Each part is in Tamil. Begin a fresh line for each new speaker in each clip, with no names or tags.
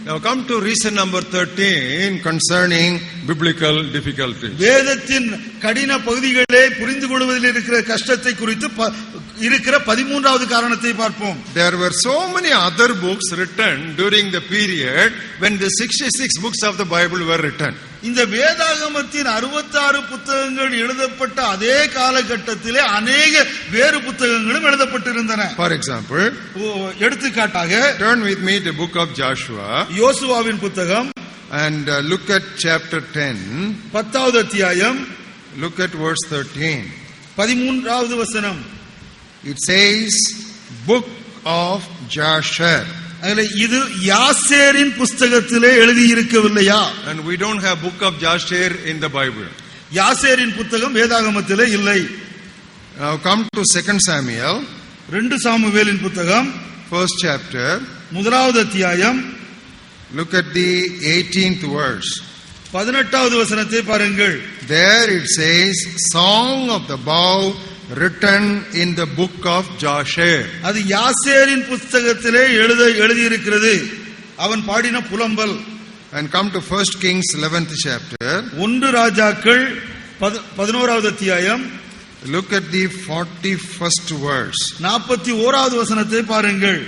Now come to reason number 13 concerning biblical difficulties.
வேதத்தின் கடின பகுதிகளே புரிந்து கொள்வதில் இருக்கிற கஷ்டத்தை குறித்து இருக்கிற 13வது காரணத்தை பார்ப்போம்.
There were so many other books written during the period when the 66 books of the Bible were written.
இந்த வேதாகமத்தின் 66 புத்தகங்கள் எழுதப்பட்ட அதே காலகட்டத்திலே अनेक வேறு புத்தகங்களும் எழுதப்பட்டிருந்தன.
For example,
எடுத்துக்காட்டாக
turn with me to the book of Joshua.
யோசுவாவின் புத்தகம்
and look at chapter 10.
10வது அத்தியாயம்.
Look at verse 13.
13வது வசனம்.
It says book of Jasher.
இது யாசேரின் புத்தகத்திலே எழுதி இருக்கவில்லையா?
And we don't have book of Jasher in the Bible.
யாசேரின் புத்தகம் வேதாகமத்திலே இல்லை.
Now come to 2 Samuel.
2 சாமுவேலின் புத்தகம்
first chapter.
1வது அத்தியாயம்.
Look at the 18th verse.
18வது வசனத்தை பாருங்கள்.
There it says song of the bow written in the book of Jasher.
அது யாசேரின் புத்தகத்திலே எழுதி இருக்கிறது. அவன் பாடின புலம்பல்.
And come to 1 Kings 11th chapter.
1 ராஜாக்கள் 11வது அத்தியாயம்.
Look at the 41st verse.
41வது வசனத்தை பாருங்கள்.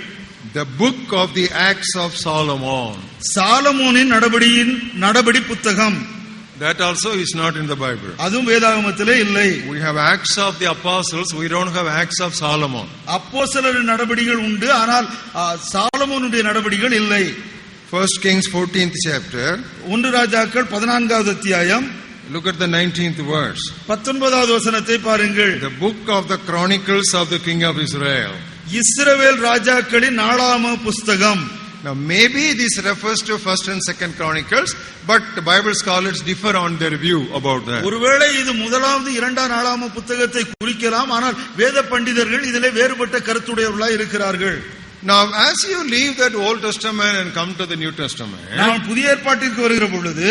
The book of the Acts of Solomon.
சாலமோனின் நடபடி புத்தகம்.
That also is not in the Bible.
அதுவும் வேதாகமத்திலே இல்லை.
We have Acts of the Apostles, we don't have Acts of Solomon.
அப்போஸ்தலரின் நடபடிகள் உண்டு, ஆனால் சாலமோனுடைய நடபடிகள் இல்லை.
1 Kings 14th chapter.
1 ராஜாக்கள் 14வது அத்தியாயம்.
Look at the 19th verse.
19வது வசனத்தை பாருங்கள்.
The book of the Chronicles of the King of Israel.
இஸ்ரவேல் ராஜாக்களின் நாளாம புத்தகம்.
Now maybe this refers to 1st and 2nd Chronicles, but the Bible scholars differ on their view about that.
ஒருவேளை இது முதலாவது இரண்டாம் நாளாம புத்தகத்தை குறிக்கலாம், ஆனால் வேத பண்டிதர்கள் இதிலே வேறுபட்ட கருத்துடையவர்களாய் இருக்கிறார்கள்.
Now as you leave that Old Testament and come to the New Testament,
நாம் புதிய ஏற்பாட்டிற்கு வருகிற பொழுது,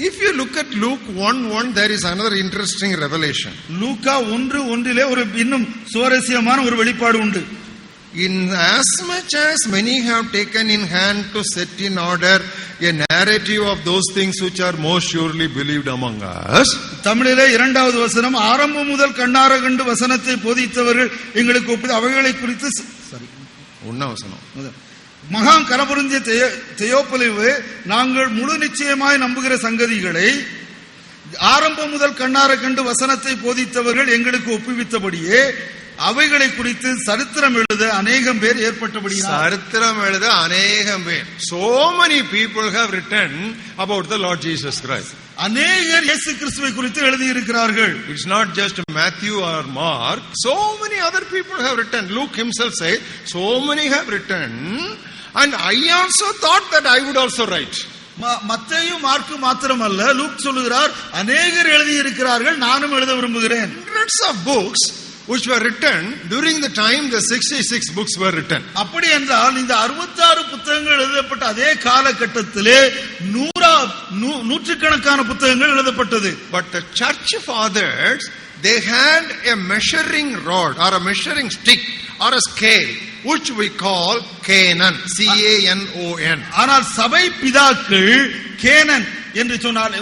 if you look at Luke 1:1, there is another interesting revelation.
லூக்கா 1:1 ஒரு இன்னும் சுவாரஸ்யமான ஒரு வெளிப்பாடு உண்டு.
In as much as many have taken in hand to set in order a narrative of those things which are most surely believed among us.
தமிழிலே 2வது வசனம், ஆரம்பம் முதல் கண்ணார கண்டு வசனத்தை போதித்தவர்கள் எங்களுக்கு ஒப்பு அவைகளை குறித்து மகா கரபுரிந்திய தெயோப்பிலுவே நாங்கள் முழு நிச்சயமாய் நம்புகிற சங்கதிகளை ஆரம்பம் முதல் கண்ணார கண்டு வசனத்தை போதித்தவர்கள் எங்களுக்கு ஒப்புவித்தபடியே அவைகளை குறித்து சரித்திரம் எழுத அநேகம் பேர் ஏற்பட்டபடியால்.
சரித்திரம் எழுத அநேகம் பேர். So many people have written about the Lord Jesus Christ.
அநேகர் இயேசு கிறிஸ்துவை குறித்து எழுதி இருக்கிறார்கள்.
It's not just Matthew or Mark. So many other people have written. Luke himself says, so many have written. And I also thought that I would also write.
மத்தேயு மார்க்கு மாத்திரமல்ல, லூக் சொல்லுகிறார் அநேகர் எழுதி இருக்கிறார்கள், நானும் எழுத விரும்புகிறேன்.
Hundreds of books which were written during the time the 66 books were written.
அப்படி என்றால் இந்த 66 புத்தகங்கள் எழுதப்பட்ட அதே காலகட்டத்திலே நூற்றுக்கணக்கான புத்தகங்கள் எழுதப்பட்டது.
But the church fathers, they had a measuring rod or a measuring stick or a scale which we call Canon, C-A-N-O-N.
ஆனால் சபை பிதாக்கள் கேனன் என்று சொன்னால்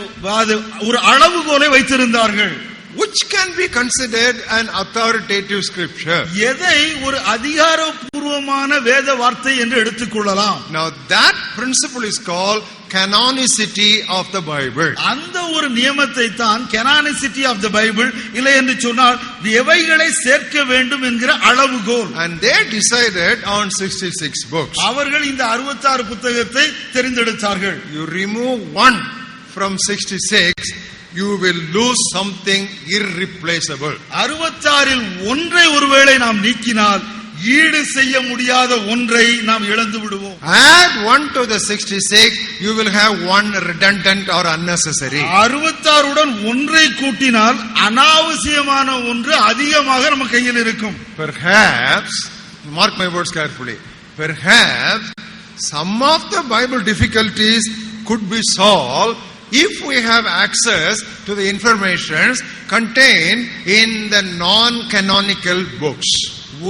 ஒரு அளவுகோலை வைத்திருந்தார்கள்.
Which can be considered an authoritative scripture.
எதை ஒரு அதிகாரப்பூர்வமான வேத வார்த்தை என்று எடுத்துக்கொள்ளலாம்.
Now that principle is called canonicity of the Bible.
அந்த ஒரு நியமத்தை தான் canonicity of the Bible, இல்லை என்று சொன்னால் எவைகளை சேர்க்க வேண்டும் என்கிற அளவுகோல்.
And they decided on 66 books.
அவர்கள் இந்த 66 புத்தகத்தை தெரிந்தெடுத்தார்கள்.
You remove one from 66, you will lose something irreplaceable.
66இல் ஒன்றை ஒருவேளை நாம் நீக்கினால் ஈடு செய்ய முடியாத ஒன்றை நாம் இழந்து விடுவோம்.
Add one to the 66, you will have one redundant or unnecessary.
66உடன் ஒன்றை கூட்டினால் அனாவசியமான ஒன்று அதிகமாக நம்ம கையில் இருக்கும்.
Perhaps, mark my words carefully, perhaps some of the Bible difficulties could be solved if we have access to the information contained in the non-canonical books.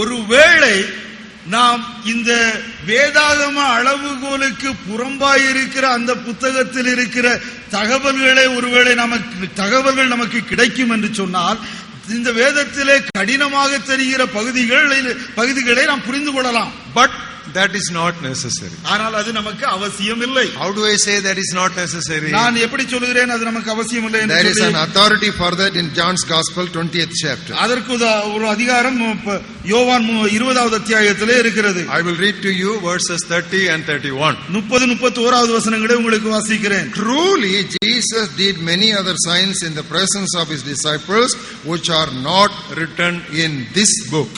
ஒருவேளை நாம் இந்த வேதாகம அளவுகோலுக்கு புறம்பாயிருக்கிற அந்த புத்தகத்தில் இருக்கிற தகவல்களை ஒருவேளை தகவல்கள் நமக்கு கிடைக்கும் என்று சொன்னால் இந்த வேதத்திலே கடினமாக தெரிகிற பகுதிகளை நாம் புரிந்து கொள்ளலாம்.
But that is not necessary.
ஆனால் அது நமக்கு அவசியம் இல்லை.
How do I say that is not necessary?
நான் எப்படி சொல்கிறேன் அது நமக்கு அவசியம் இல்லை என்று?
There is an authority for that in John's Gospel 20th chapter.
அதற்கு ஒரு அதிகாரம் யோவான் 20வது அத்தியாயத்திலே இருக்கிறது.
I will read to you verses 30 and 31.
30-31வது வசனங்களை உங்களுக்கு வாசிக்கிறேன்.
Truly Jesus did many other signs in the presence of his disciples which are not written in this book.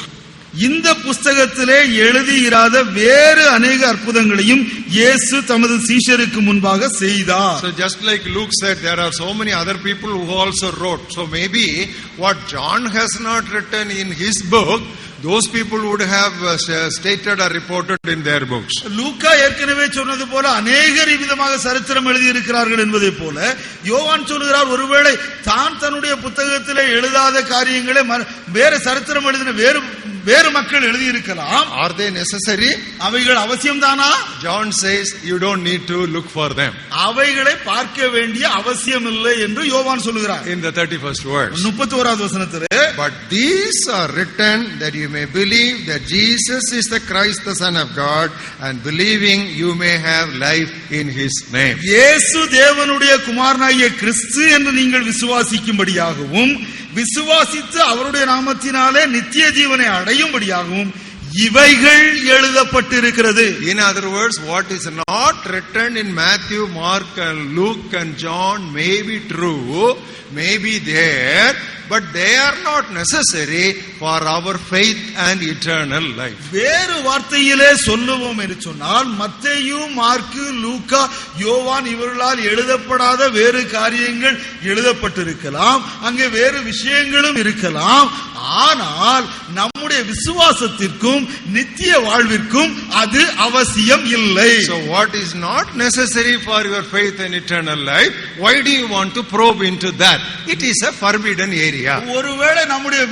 இந்த புஸ்தகத்திலே எழுதியிராத வேறு அநேக அற்புதங்களையும் இயேசு தமது சீஷருக்கு முன்பாக செய்தார்.
So just like Luke said, there are so many other people who also wrote. So maybe what John has not written in his book, those people would have stated or reported in their books.
லூக்கா ஏற்கனவே சொன்னது போல அநேகர் விதமாக சரித்திரம் எழுதி இருக்கிறார்கள் என்பதை போல யோவான் சொல்கிறார், ஒருவேளை தான் தன்னுடைய புத்தகத்திலே எழுதாத காரியங்களை வேறு சரித்திரம் எழுதின வேறு மக்கள் எழுதி இருக்கலாம்.
Are they necessary?
அவைகள் அவசியம்தானா?
John says you don't need to look for them.
அவைகளை பார்க்க வேண்டிய அவசியம் இல்லை என்று யோவான் சொல்கிறார்.
In the 31st verse.
31வது வசனத்திலே,
but these are written that you may believe that Jesus is the Christ, the Son of God, and believing you may have life in his name.
இயேசு தேவனுடைய குமாரனாகிய கிறிஸ்து என்று நீங்கள் விசுவாசிக்கும்படியாகவும் விசுவாசித்து அவருடைய நாமத்தினாலே நித்திய ஜீவனை அடையும்படியாகவும் இவைகள் எழுதப்பட்டிருக்கிறது.
In other words, what is not written in Matthew, Mark and Luke and John may be true, may be there, but they are not necessary for our faith and eternal life.
வேறு வார்த்தையிலே சொல்லுவோம் என்று சொன்னால் மத்தேயு, மார்க்கு, லூக்கா, யோவான் இவர்களால் எழுதப்படாத வேறு காரியங்கள் எழுதப்பட்டிருக்கலாம், அங்கே வேறு விஷயங்களும் இருக்கலாம். ஆனால் நம்முடைய விசுவாசத்திற்கும் நித்திய வாழ்விற்கும் அது அவசியம் இல்லை.
So what is not necessary for your faith and eternal life, why do you want to probe into that? It is a forbidden area.
ஒருவேளை நம்முடைய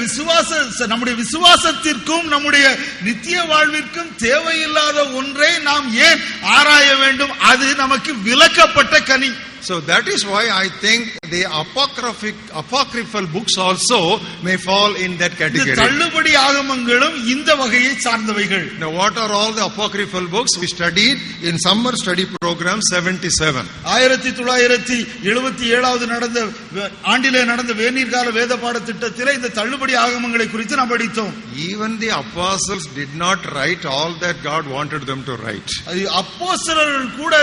விசுவாசத்திற்கும் நம்முடைய நித்திய வாழ்விற்கும் தேவையில்லாத ஒன்றை நாம் ஏன் ஆராய வேண்டும்? அது நமக்கு விலக்கப்பட்ட கனி.
So that is why I think the apocryphal books also may fall in that category.
தள்ளுபடி ஆகமங்களும் இந்த வகையை சார்ந்தவைகள்.
Now what are all the apocryphal books? We studied in summer study program 77.
1977வது ஆண்டிலே நடந்த வேநீர்கால வேத பாட திட்டத்திலே இந்த தள்ளுபடி ஆகமங்களை குறித்து நாம் படித்தோம்.
Even the apostles did not write all that God wanted them to write.
அப்போஸ்தலர்கள் கூட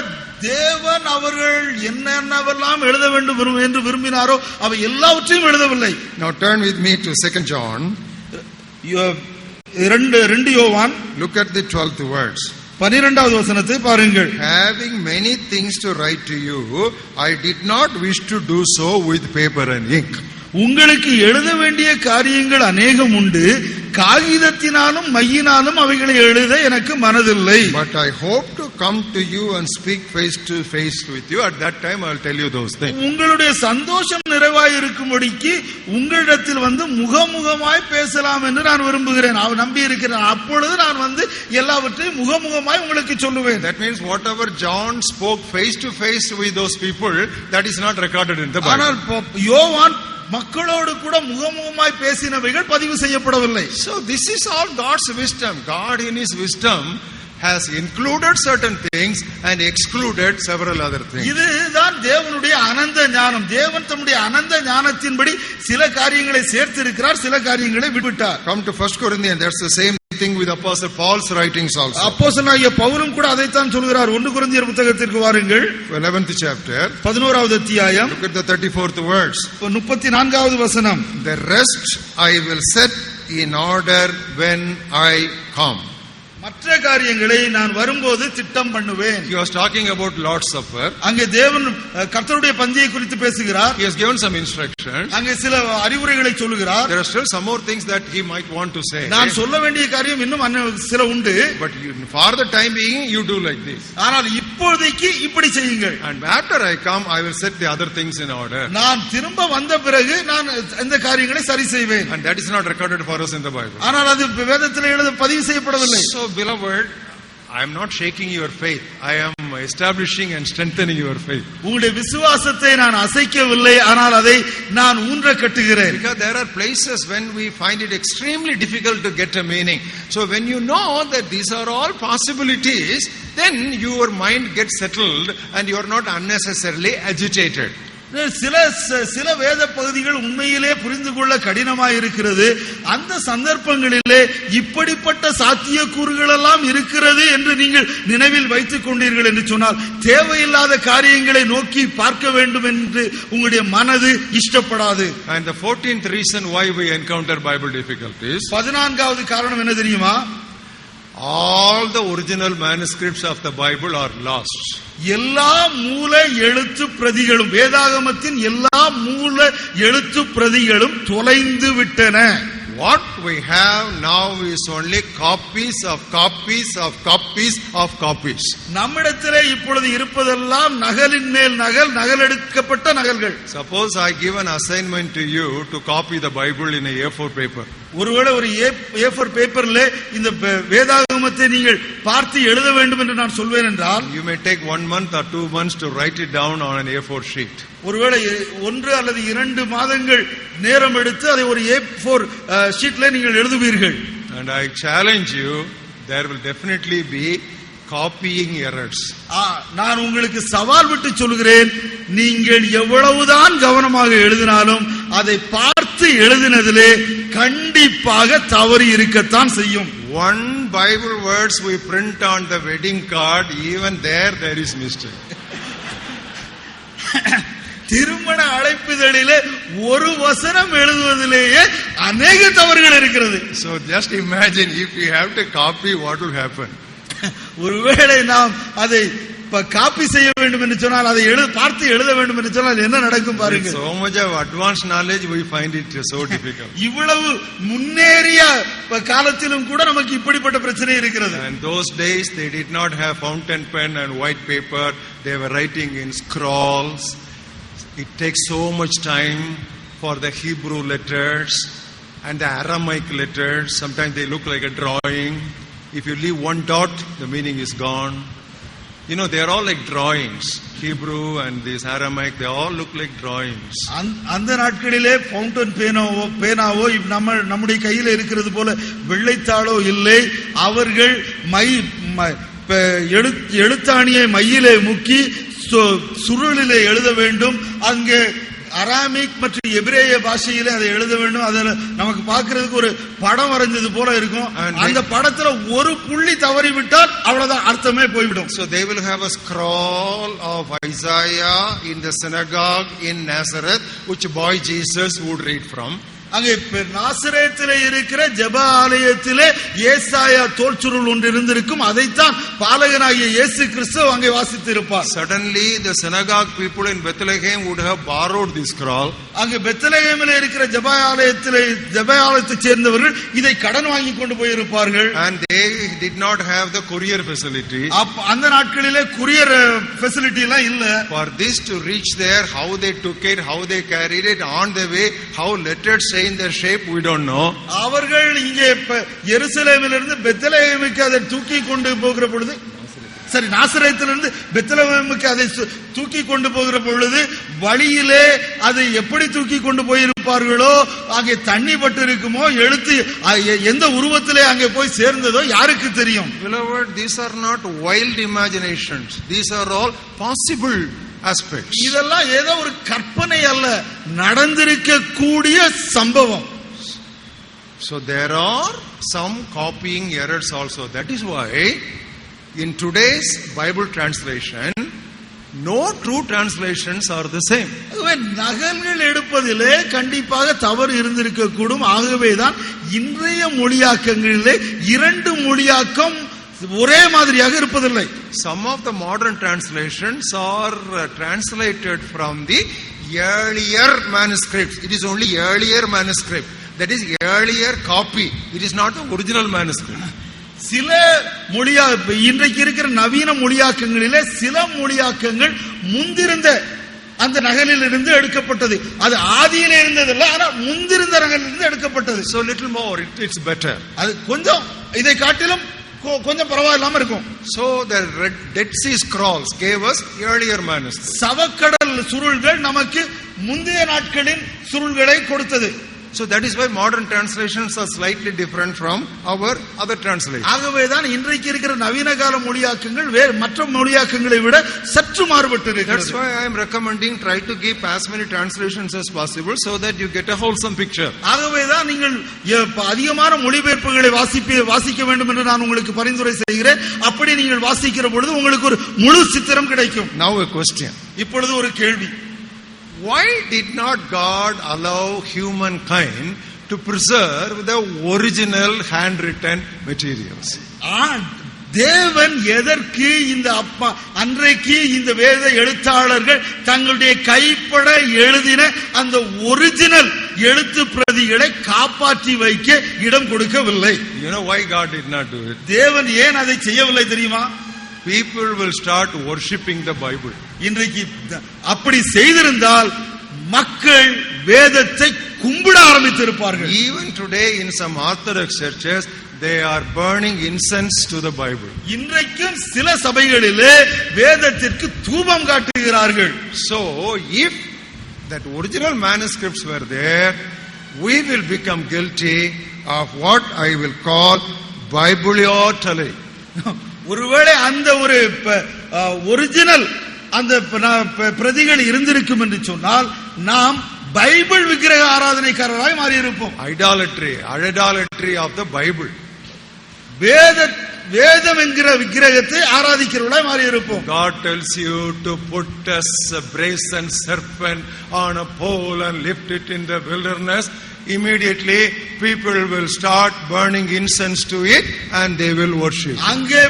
தேவன் அவர்கள் என்னென்னவெல்லாம் எழுத வேண்டும் என்று விரும்பினாரோ அவை எல்லாவற்றையும் எழுதவில்லை.
Now turn with me to 2 John.
2 யோவான்.
Look at the 12th verse.
12வது வசனத்தை பாருங்கள்.
Having many things to write to you, I did not wish to do so with paper and ink.
உங்களுக்கு எழுத வேண்டிய காரியங்கள் அநேகம் உண்டு, காகிதத்தினாலும் மையினாலும் அவைகளை எழுத எனக்கு மனதில்லை.
But I hope to come to you and speak face to face with you. At that time I will tell you those things.
உங்களுடைய சந்தோஷம் நிறைவாய் இருக்கும்படிக்கு உங்களிடத்தில் வந்து முகமுகமாய் பேசலாம் என்று நான் விரும்புகிறேன். அவர் நம்பி இருக்கிறேன். அப்பொழுது நான் வந்து எல்லாவற்றையும் முகமுகமாய் உங்களுக்கு சொல்லுவேன்.
That means whatever John spoke face to face with those people, that is not recorded in the Bible.
ஆனால் யோவான் மக்களோடு கூட முகமுகமாய் பேசினவைகள் பதிவு செய்யப்படவில்லை.
So this is all God's wisdom. God in his wisdom has included certain things and excluded several other things.
இதுதான் தேவனுடைய அனந்த ஞானம். தேவன் தம்முடைய அனந்த ஞானத்தின்படி சில காரியங்களை சேர்த்திருக்கிறார், சில காரியங்களை விட்டுவிட்டார்.
Come to 1 Corinthians, that's the same thing with Apostle Paul's writings also.
அப்போஸ்தலனாகிய பவுலும் கூட அதைத்தான் சொல்கிறார். 1 கொரிந்தியர் புத்தகத்திற்கு வாருங்கள்.
11th chapter.
11வது அத்தியாயம்.
Look at the 34th verse.
34வது வசனம்.
The rest I will set in order when I come.
மற்ற காரியங்களை நான் வரும்போது திட்டம் பண்ணுவேன்.
He was talking about Lord's Supper.
அங்கே தேவன் கர்த்தருடைய பந்தியை குறித்து பேசுகிறார்.
He has given some instructions.
அங்கே சில அறிவுரைகளை சொல்லுகிறார்.
There are still some more things that he might want to say.
நான் சொல்ல வேண்டிய காரியம் இன்னும் சில உண்டு.
But for the time being you do like this.
ஆனால் இப்போதைக்கு இப்படி செய்யுங்கள்.
And after I come I will set the other things in order.
நான் திரும்ப வந்த பிறகு நான் இந்த காரியங்களை சரி செய்வேன்.
And that is not recorded for us in the Bible.
ஆனால் அது வேதத்திலே பதிவு செய்யப்படவில்லை.
So So, beloved, I am not shaking your faith. I am establishing and strengthening your faith.
உங்களுடைய விசுவாசத்தை நான் அசைக்கவில்லை, ஆனால் அதை நான் ஊன்ற கட்டுகிறேன்.
Because there are places when we find it extremely difficult to get a meaning. So when you know that these are all possibilities, then your mind gets settled and you are not unnecessarily agitated.
சில வேத பகுதிகள் உண்மையிலே புரிந்து கொள்ள கடினமாக இருக்கிறது. அந்த சந்தர்ப்பங்களிலே இப்படிப்பட்ட சாத்தியக்கூறுகள் எல்லாம் இருக்கிறது என்று நீங்கள் நினைவில் வைத்துக் கொண்டீர்கள் என்று சொன்னால் தேவையில்லாத காரியங்களை நோக்கி பார்க்க வேண்டும் என்று உங்களுடைய மனது இஷ்டப்படாது.
And the 14th reason why we encounter Bible difficulties,
14வது காரணம் என்ன தெரியுமா?
all the original manuscripts of the Bible are lost.
எல்லா மூல எழுத்து பிரதிகளும், வேதாகமத்தின் எல்லா மூல எழுத்து பிரதிகளும் தொலைந்து விட்டன.
What we have now is only copies of copies of copies of copies.
நம்மிடத்திலே இப்பொழுது இருப்பதெல்லாம் நகலின் மேல் நகல், நகலெடுக்கப்பட்ட நகல்கள்.
Suppose I give an assignment to you to copy the Bible in a A4 paper.
ஒருவேளை ஒரு A4 பேப்பர்ல இந்த வேதாகமத்தை நீங்கள் பார்த்து எழுத வேண்டும் என்று நான் சொல்வேன் என்றால்,
you may take 1 month or 2 months to write it down on an A4 sheet.
ஒருவேளை 1 அல்லது 2 மாதங்கள் நேரம் எடுத்து அதை ஒரு A4 ஷீட்ல நீங்கள் எழுதுவீர்கள்.
And I challenge you, there will definitely be copying errors.
நான் உங்களுக்கு சவால் விட்டு சொல்கிறேன், நீங்கள் எவ்வளவுதான் கவனமாக எழுதினாலும் அதை பார்த்து எழுதினதிலே கண்டிப்பாக தவறு இருக்கத்தான் செய்யும்.
One Bible words we print on the wedding card, even there is mistake.
திருமண அழைப்பிதழிலே ஒரு வசனம் எழுதுவதிலேயே அநேக தவறுகள் இருக்கிறது.
So just imagine if you have to copy, what will happen?
ஒருவேளை நாம் அதை காப்பி செய்ய வேண்டும் என்று சொன்னால், அதை பார்த்து எழுத வேண்டும் என்று சொன்னால் என்ன நடக்கும் பாருங்க.
So much of advanced knowledge, we find it so difficult.
இவ்வளவு முன்னேறிய காலத்திலும் கூட நமக்கு இப்படிப்பட்ட பிரச்சனை இருக்கிறது.
And those days they did not have fountain pen and white paper. They were writing in scrolls. It takes so much time for the Hebrew letters and the Aramaic letters. Sometimes they look like a drawing. If you leave one dot, the meaning is gone. You know, they are all like drawings. Hebrew and this Aramaic, they all look like drawings.
அந்த நாட்களிலே ஃபவுண்டன் பேனாவோ நம்முடைய கையில் இருக்கிறது போல வெள்ளைத்தாளோ இல்லை. அவர்கள் எழுத்தாணியை மையிலே முக்கி சுருளிலே எழுத வேண்டும். அங்கே அராமிக் மற்றும் எபிரேய பாஷையிலே அதை எழுத வேண்டும். அதுல நமக்கு பார்க்கிறதுக்கு ஒரு படம் வரைஞ்சது போல இருக்கும். அந்த படத்துல ஒரு புள்ளி தவறி விட்டால் அவ்வளவுதான், அர்த்தமே போய்விடும்.
So they will have a scroll of Isaiah in the synagogue in Nazareth, which boy Jesus would read from.
அங்கே நாசரேத்திலே இருக்கிற ஜெப ஆலயத்திலே ஏசாயா தோல்சுருள் ஒன்று இருந்திருக்கும். அதைத்தான் பாலகனாகிய இயேசு கிறிஸ்து அங்கே வாசித்து இருப்பார்.
Suddenly the synagogue people in Bethlehem would have borrowed this scroll.
அங்கே பெத்லகேமிலே இருக்கிற ஜெப ஆலயத்தைச் சேர்ந்தவர்கள் இதை கடன் வாங்கி கொண்டு போய் இருப்பார்கள்.
And they did not have the courier facility.
அந்த நாட்களிலே courier facility எல்லாம் இல்ல.
For this to reach there, how they took it, how they carried it on the way, how letters in their shape, we don't know.
அவர்கள் இங்கே எருசலேமிலிருந்து பெத்லகேமுக்கு அதை தூக்கி கொண்டு போகிற பொழுது, சரி நாசரேத்திலிருந்து பெத்லகேமுக்கு அதை தூக்கி கொண்டு போகிற பொழுது வழியிலே அதை எப்படி தூக்கி கொண்டு போயிருப்பார்களோ, அங்கே தண்ணி பட்டு இருக்குமோ, எழுத்து எந்த உருவத்திலே அங்கே போய் சேர்ந்ததோ யாருக்கு தெரியும்.
Beloved, these are not wild imaginations. These are all possible aspects.
இதெல்லாம் ஏதோ ஒரு கற்பனை அல்ல, நடந்திருக்க கூடிய சம்பவம்.
So there are some copying errors also. That is why in today's Bible translation, no true translations are the same.
நகல்கள் எடுப்பதிலே கண்டிப்பாக தவறு இருந்திருக்க கூடும். ஆகவேதான் இன்றைய மொழியாக்கங்களிலே 2 மொழியாக்கம் ஒரே மாதிரியாக இருப்பதில்லை.
Some of the modern translations are translated from the earlier manuscripts. It is only earlier manuscript. That is earlier copy. It is not the original manuscript.
சில இன்றைக்கு இருக்கிற நவீன மொழியாக்கங்களிலே சில மொழியாக்கங்கள் முந்திருந்த அந்த நகலில் இருந்து எடுக்கப்பட்டது. அது ஆதியில இருந்ததல்ல, ஆனா முந்திருந்த நகலில் இருந்து எடுக்கப்பட்டது.
So little more, it's better.
அது கொஞ்சம் இதை காட்டிலும் கொஞ்சம் பரவாயில்லாம இருக்கும்.
So the Dead Sea Scrolls gave us earlier manuscripts.
சவக்கடல் சுருள்கள் நமக்கு முந்தைய நாட்களின் சுருள்களை கொடுத்தது.
So that is why modern translations are slightly different from our other translations.
ஆகவேதான் இன்றைக்கு இருக்கிற நவீன கால மொழியாக்கங்கள் மற்ற மொழியாக்கங்களை விட சற்று மாறுபட்டு இருக்கிறது.
That's why I am recommending try to keep as many translations as possible so that you get a wholesome picture.
ஆகவேதான் நீங்கள் அதிகமான மொழிபெயர்ப்புகளை வாசிக்க வேண்டும் என்று நான் உங்களுக்கு பரிந்துரை செய்கிறேன். அப்படி நீங்கள் வாசிக்கிற பொழுது உங்களுக்கு ஒரு முழு சித்திரம் கிடைக்கும்.
Now a question.
இப்பொழுது ஒரு கேள்வி.
Why did not God allow humankind to preserve the original handwritten materials?
தேவன் எதற்கு இந்த அன்றைக்கு இந்த வேத எழுத்தாளர்கள் தங்களுடைய கைப்பட எழுதின அந்த ஒரிஜினல் எழுத்து பிரதிகளை காப்பாற்றி வைக்க இடம் கொடுக்கவில்லை?
You know why God did not do it?
தேவன் ஏன் அதை செய்யவில்லை தெரியுமா?
People will start worshipping the Bible.
இன்றைக்கு அப்படி செய்திருந்தால் மக்கள் வேதத்தை கும்பிட ஆரம்பித்திருப்பார்கள்.
Even today in some Orthodox churches they are burning incense to the Bible.
இன்றைக்கும் சில சபைகளிலே வேதத்திற்கு தூபம் காட்டுகிறார்கள்.
So if that original manuscripts were there, we will become guilty of what I will call Bibliolatry.
ஒருவேளை அந்த ஒரு ஒரிஜினல் அந்த பிரதிகள் இருந்திருக்கும் என்று சொன்னால் நாம் பைபிள் விக்கிரக ஆராதனைக்காரராய் மாறி இருப்போம்.
idolatry of the Bible.
வேதம் என்கிற விக்கிரகத்தை ஆராதிக்கிறவர்களாய் மாறி இருப்போம்.
God tells you to put a brazen serpent on a pole and lift it in the wilderness. Immediately people will start burning incense to it and they will worship.
அங்கே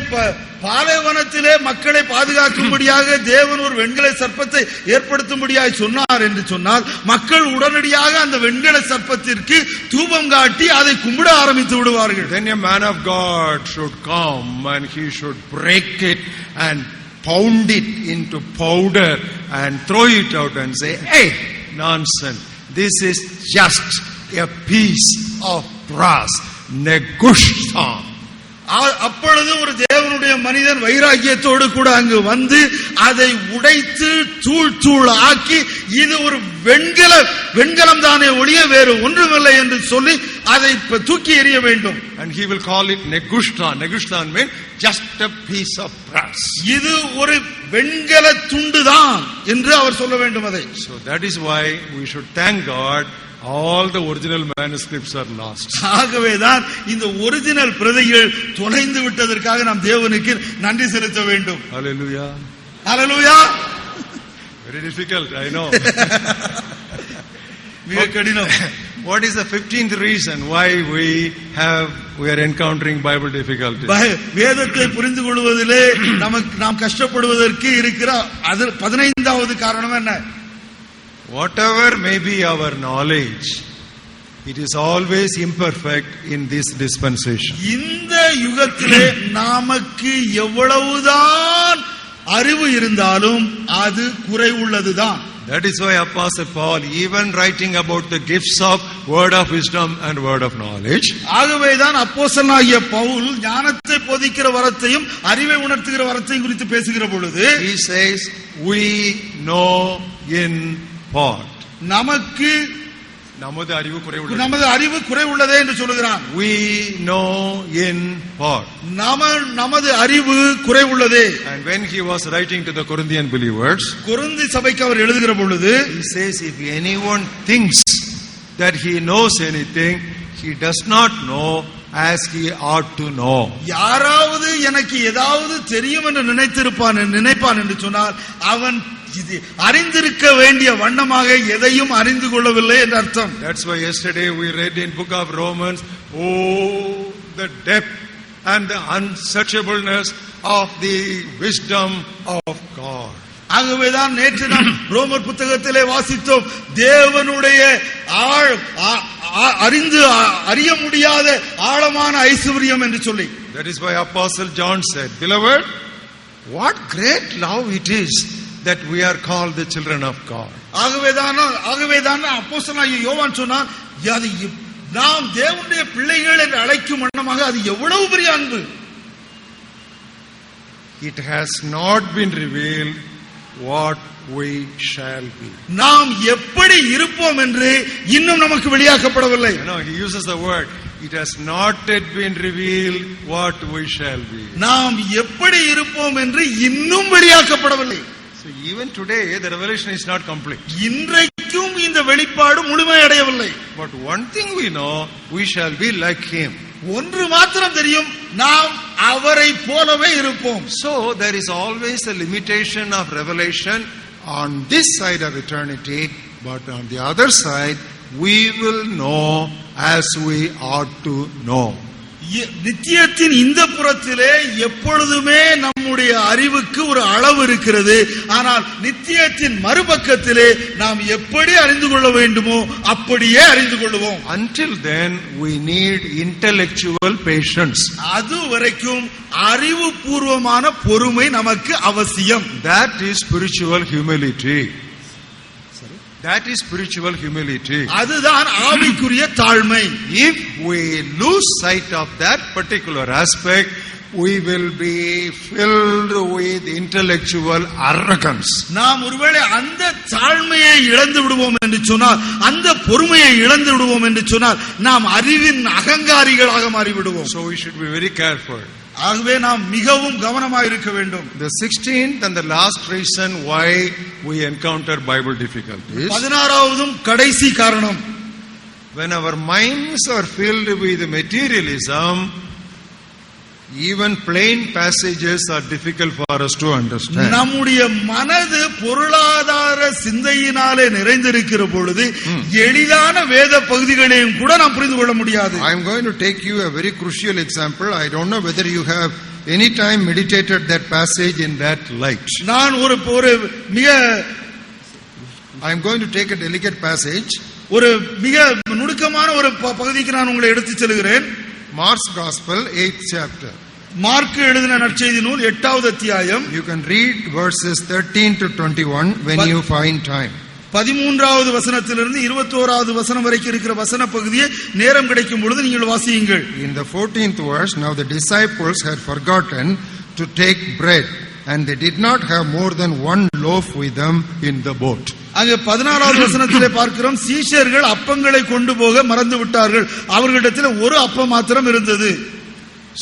பாலைவனத்திலே மக்களை பாதுகாக்கும்படியாக தேவன் ஒரு வெண்கல சர்ப்பத்தை ஏற்படுத்தும்படியாக சொன்னார் என்று சொன்னால் மக்கள் உடனடியாக அந்த வெண்கல சர்ப்பத்திற்கு தூபம் காட்டி அதை கும்பிட ஆரம்பித்து விடுவார்கள்.
Then a man of God should come and he should break it and pound it into powder and throw it out and say, hey, nonsense, this is just a piece of brass, negushtan.
அப்பொழுது ஒரு தேவனுடைய மனிதன் வைராக்கியத்தோடு கூட அங்கு வந்து அதை உடைத்து தூள் தூள் ஆக்கி இது ஒரு வெண்கலம் தானே ஒழிய வேறு ஒன்றுமில்லை என்று சொல்லி அதை தூக்கி எறிய வேண்டும்.
And he will call it negushtan. Negushtan means just a piece of brass.
இது ஒரு வெண்கல துண்டுதான் என்று அவர் சொல்ல வேண்டும் அதை.
So that is why we should thank God. All the original manuscripts are lost.
ஆகவேதான் இந்த ஒரிஜினல் பிரதிகள் தொலைந்து விட்டதற்காக நாம் தேவனுக்கு நன்றி செலுத்த வேண்டும்.
Hallelujah.
Hallelujah.
Very difficult, I know.
மிக கடினம்.
What is the 15th reason why we are encountering Bible difficulties?
வேதத்தை புரிந்து கொள்வதிலே நாம் கஷ்டப்படுவதற்கு இருக்கிற 15வது காரணம் என்ன?
Whatever may be our knowledge, it is always imperfect in this dispensation.
இந்த யுகத்திலே நமக்கு எவ்வளவுதான் அறிவு இருந்தாலும் அது குறைவுள்ளதுதான்.
That is why Apostle Paul, even writing about the gifts of word of wisdom and word of knowledge,
ஆகவேதான் அப்போஸ்தலனாகிய பவுல் ஞானத்தை போதிக்கிற வரத்தையும் அறிவை உணர்த்துகிற வரத்தையும் குறித்து பேசுகிற பொழுது
he says, we know in part.
நமக்கு
நமது அறிவு
குறைவுள்ளதே என்று சொல்கிறான்.
We know in part.
நமது அறிவு குறைவுள்ளதே.
And when he was writing to the Corinthian believers,
கொரிந்தி சபைக்கு அவர் எழுதுகிற பொழுது
he says, if anyone thinks that he knows anything, he does not know as he ought to know.
யாராவது எனக்கு ஏதாவது தெரியும் என்று நினைப்பான் என்று சொன்னால் அவன் அறிந்திருக்க வேண்டிய வண்ணமாக எதையும் அறிந்து கொள்ளவில்லை என்று அர்த்தம்.
That's why yesterday we read in book of Romans, oh the depth and the unsearchableness of the wisdom of God.
ஆகவேதான் நேற்று நாம் ரோமர் புத்தகத்திலே வாசித்தோம் தேவனுடைய அறிய முடியாத ஆழமான ஐஸ்வர்யம் என்று சொல்லி.
That is why Apostle John said, beloved, what great love it is that we are called the children of God.
ஆகவேதான் அப்போஸ்தலனாகிய யோவான் சொன்னான், நாம் தேவனுடைய பிள்ளைகள் என்று அழைக்கும் வண்ணமாக அது எவ்வளவு பெரிய அன்பு.
it has not been revealed what we shall be.
நாம் எப்படி இருப்போம் என்று இன்னும் நமக்கு வெளியாக்கப்படவில்லை.
He uses the word, it has not yet been revealed what we shall be.
நாம் எப்படி இருப்போம் என்று இன்னும் வெளியாக்கப்படவில்லை.
So even today the revelation is not complete.
இன்றைக்கும் இந்த வெளிப்பாடு முழுமையடையவில்லை.
But one thing we know, we shall be like him.
ஒன்று மாத்திரம் தெரியும், நாம் அவரை போலவே இருப்போம்.
So there is always a limitation of revelation on this side of eternity, but on the other side we will know as we ought to know.
நித்தியத்தின் இந்த புறத்திலே எப்பொழுதுமே நம்முடைய அறிவுக்கு ஒரு அளவு இருக்கிறது. ஆனால் நித்தியத்தின் மறுபக்கத்திலே நாம் எப்படி அறிந்து கொள்ள வேண்டுமோ அப்படியே அறிந்து கொள்வோம்.
Until then we need intellectual patience.
அது வரைக்கும் அறிவுபூர்வமான பொறுமை நமக்கு அவசியம்.
That is spiritual humility. That is spiritual humility.
அதுதான் ஆவிக்குரிய தாழ்மை.
If we lose sight of that particular aspect, we will be filled with intellectual arrogance.
நாம் ஒருவேளை அந்த தாழ்மையை இழந்து விடுவோம் என்று சொன்னால், அந்த பொறுமையை இழந்து விடுவோம் என்று சொன்னால், நாம் அறிவின் அகங்காரிகளாக மாறிவிடுவோம்.
So we should be very careful.
ஆகவே நாம் மிகவும் கவனமாக இருக்க வேண்டும்.
The 16th and the last reason why we encounter Bible difficulties.
16வதும் கடைசி காரணம்,
when our minds are filled with materialism, even plain passages are difficult for us to understand.
நம்முடைய மனது பொருளாதார சிந்தையினாலே நிறைந்திருக்கிற பொழுது எளிதான வேத பகுதிகளையும் கூட நாம் புரிந்து கொள்ள முடியாது.
I am going to take you a very crucial example. I don't know whether you have any time meditated that passage in that light.
நான் ஒரு மிக
I am going to take a delicate passage.
ஒரு மிக நுணுக்கமான ஒரு பகுதிக்கு நான் உங்களை எடுத்துச் செல்கிறேன்.
Mark's Gospel 8th chapter.
Mark எழுதின நற்செய்தி நூல் 8வது அத்தியாயம்.
You can read verses 13 to 21 when you find time.
13வது வசனத்திலிருந்து 21வது வசனம் வரைக்கும் இருக்கிற வசன பகுதியை நேரம் கிடைக்கும் பொழுது நீங்கள் வாசியுங்கள்.
In the 14th verse, now the disciples had forgotten to take bread, and they did not have more than one loaf with them in the boat.
அங்கே 14வது வசனத்திலே பார்க்கிறோம், சீஷர்கள் அப்பங்களை கொண்டு போக மறந்து விட்டார்கள், அவர்களிடத்தில் ஒரு அப்பம் மாத்திரம் இருந்தது.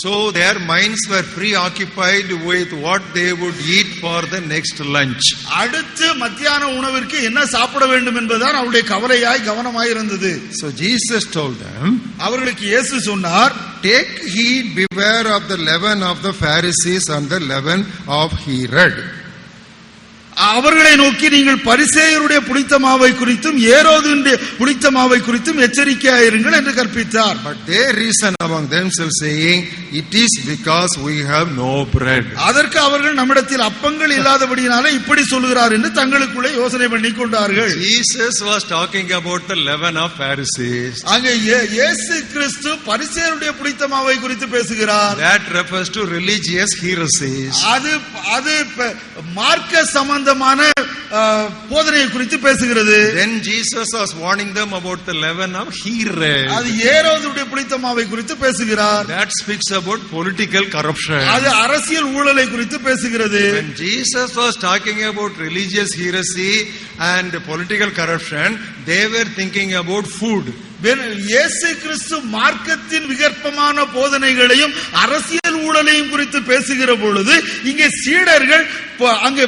So their minds were preoccupied with what they would eat for the next lunch.
அடுத்து மத்தியான உணவிற்கு என்ன சாப்பிட வேண்டும் என்பதுதான் அவருடைய கவலையாய் கவனமாய் இருந்தது.
So Jesus told them,
அவர்களுக்கு இயேசு சொன்னார்,
take heed, beware of the leaven of the Pharisees and the leaven of Herod.
அவர்களை நோக்கி நீங்கள் பரிசேயருடைய புளித்த மாவை குறித்தும் ஏரோதுடைய புளித்த மாவை குறித்தும் எச்சரிக்கையாயிருங்கள் என்று கற்பித்தார்.
But they reasoned among themselves saying, it is because we have no bread.
அதற்கு அவர்கள் நம்மிடத்தில் அப்பங்கள் இல்லாதபடியினாலே இப்படி சொல்கிறார் என்று தங்களுக்குள்ளே யோசனை பண்ணி கொண்டார்கள்.
Jesus was talking about the leaven of Pharisees.
அங்கே இயேசு கிறிஸ்து பரிசேயருடைய புளித்த மாவை குறித்து பேசுகிறார்.
That refers to religious heresies.
அது மார்க்க சம்பந்தமான போதனையை குறித்து பேசுகிறது.
Then Jesus was warning them about the leaven of Herod.
அது ஏரோதுடைய புளித்த மாவை குறித்து பேசுகிறார்.
That speaks about political corruption.
அது அரசியல் ஊழலை குறித்து பேசுகிறது.
When Jesus was talking about religious heresy and political corruption, they were thinking about food.
இயேசு கிறிஸ்து மார்க்கத்தின் விகற்பமான போதனைகளையும் அரசியல் ஊழலையும் குறித்து பேசுகிற பொழுது இங்கே சீடர்கள் அங்கே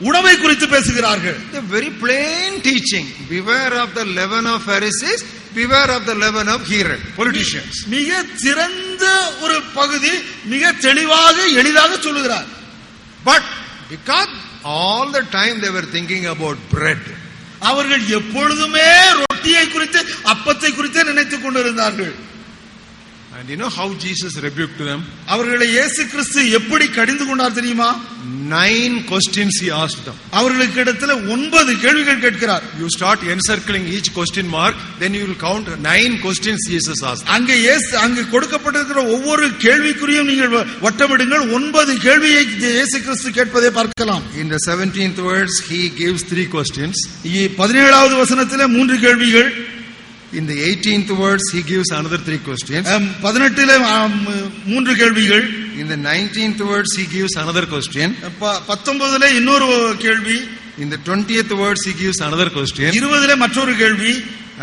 உணவை குறித்து பேசுகிறார்கள்.
The very plain teaching, beware of the leaven of Pharisees, beware of the leaven of Herod, politicians.
மிக சிறந்த ஒரு பகுதி, மிக தெளிவாக எளிதாக சொல்லுகிறார்.
But because all the time they were thinking about bread,
அவர்கள் எப்பொழுதுமே ரொட்டியை குறித்து அப்பத்தை குறித்து நினைத்துக் கொண்டிருந்தார்கள்.
and you know how Jesus rebuked them?
அவர்களை இயேசு கிறிஸ்து எப்படி கடிந்து கொண்டார் தெரியுமா?
9 questions he asked them.
அவர்களுக்கு இடத்துல 9 கேள்விகள் கேட்கிறார்.
You start encircling each question mark, then you will count 9 questions Jesus asked.
அங்கே கொடுக்கப்பட்டிருக்கிற ஒவ்வொரு கேள்விக்குறியும் நீங்கள் வட்டமிடுங்கள். 9 கேள்வியை இயேசு கிறிஸ்து கேட்பதை பார்க்கலாம்.
In the 17th verse he gives 3 questions.
17வது வசனத்திலே 3 கேள்விகள்.
In the 18th verse he gives another 3 questions.
18லே 3 கேள்விகள்.
In the 19th verse, he gives another question.
19ல இன்னொரு கேள்வி.
In the 20th verse, he gives another question.
20ல மற்றொரு கேள்வி.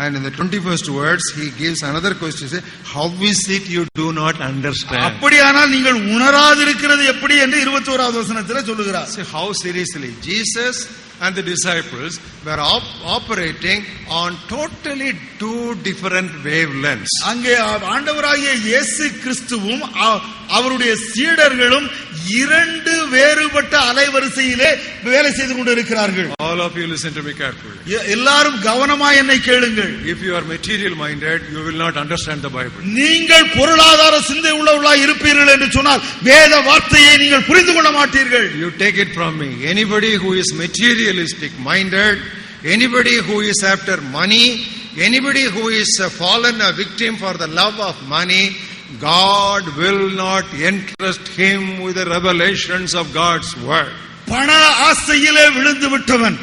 And in the 21st verse, he gives another question. He says, how is it you do not understand?
அப்படியானால் நீங்கள் உணராதிருக்கிறது எப்படி என்று 21வது வசனத்திலே சொல்லுகிறார்.
See how seriously Jesus and the disciples were operating on totally two different wavelengths.
அங்கே ஆண்டவராகிய இயேசு கிறிஸ்துவும் அவருடைய சீடர்களும் இரண்டு வேறுபட்ட அலைவரிசையிலே வேலை செய்து கொண்டிருக்கிறார்கள்.
All of you listen to me carefully.
எல்லாரும் கவனமாய் என்னை கேளுங்கள்.
If you are material minded, you will not understand the Bible.
நீங்கள் பொருளாதார சிந்தை உள்ளவர்களாய் இருப்பீர்கள் என்று சொன்னால் வேத வார்த்தையை நீங்கள் புரிந்து கொள்ள மாட்டீர்கள்.
You take it from me. Anybody who is materialistic minded, anybody who is after money, anybody who is fallen a victim for the love of money, God will not entrust him with the revelations of God's word.
பண ஆசையிலே விழுந்து விட்டவன்,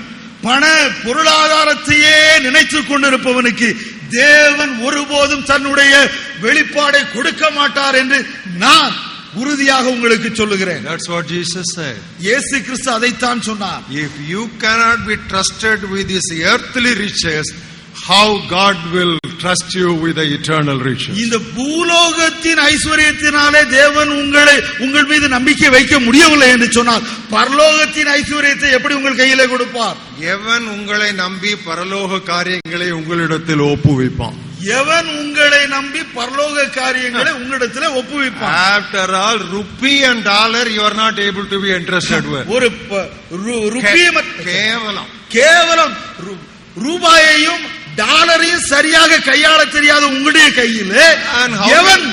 பண பொருளாதாரத்தையே நினைத்துக் கொண்டிருப்பவனுக்கு தேவன் ஒருபோதும் தன்னுடைய வெளிப்பாடை கொடுக்க மாட்டார் என்று நான் உறுதியாக உங்களுக்கு சொல்லுகிறேன்.
That's what Jesus said.
இயேசு கிறிஸ்து அதைத்தான் சொன்னார்.
If you cannot be trusted with these earthly riches, how God will trust you with the eternal riches?
இந்த பூலோகத்தின் ஐஸ்வரியத்தினாலே தேவன் உங்கள் மீது நம்பிக்கை வைக்க முடியவில்லை என்று சொன்னால் பரலோகத்தின் ஐஸ்வரியத்தை எப்படி உங்கள் கையிலே கொடுப்பார்?
எவன் உங்களை நம்பி பரலோக காரியங்களை உங்களிடத்தில் ஒப்புவிப்பான்?
எவன் உங்களை நம்பி பரலோக காரியங்களை உங்களிடத்தில் ஒப்புவிப்பான்?
After all, rupee and dollar you are not able to be entrusted with.
ஒரு ரூபாய் கேவலம் ரூபாயையும் டாலரையும் சரியாக கையாள தெரியாத உங்களுடைய கையில் எவன்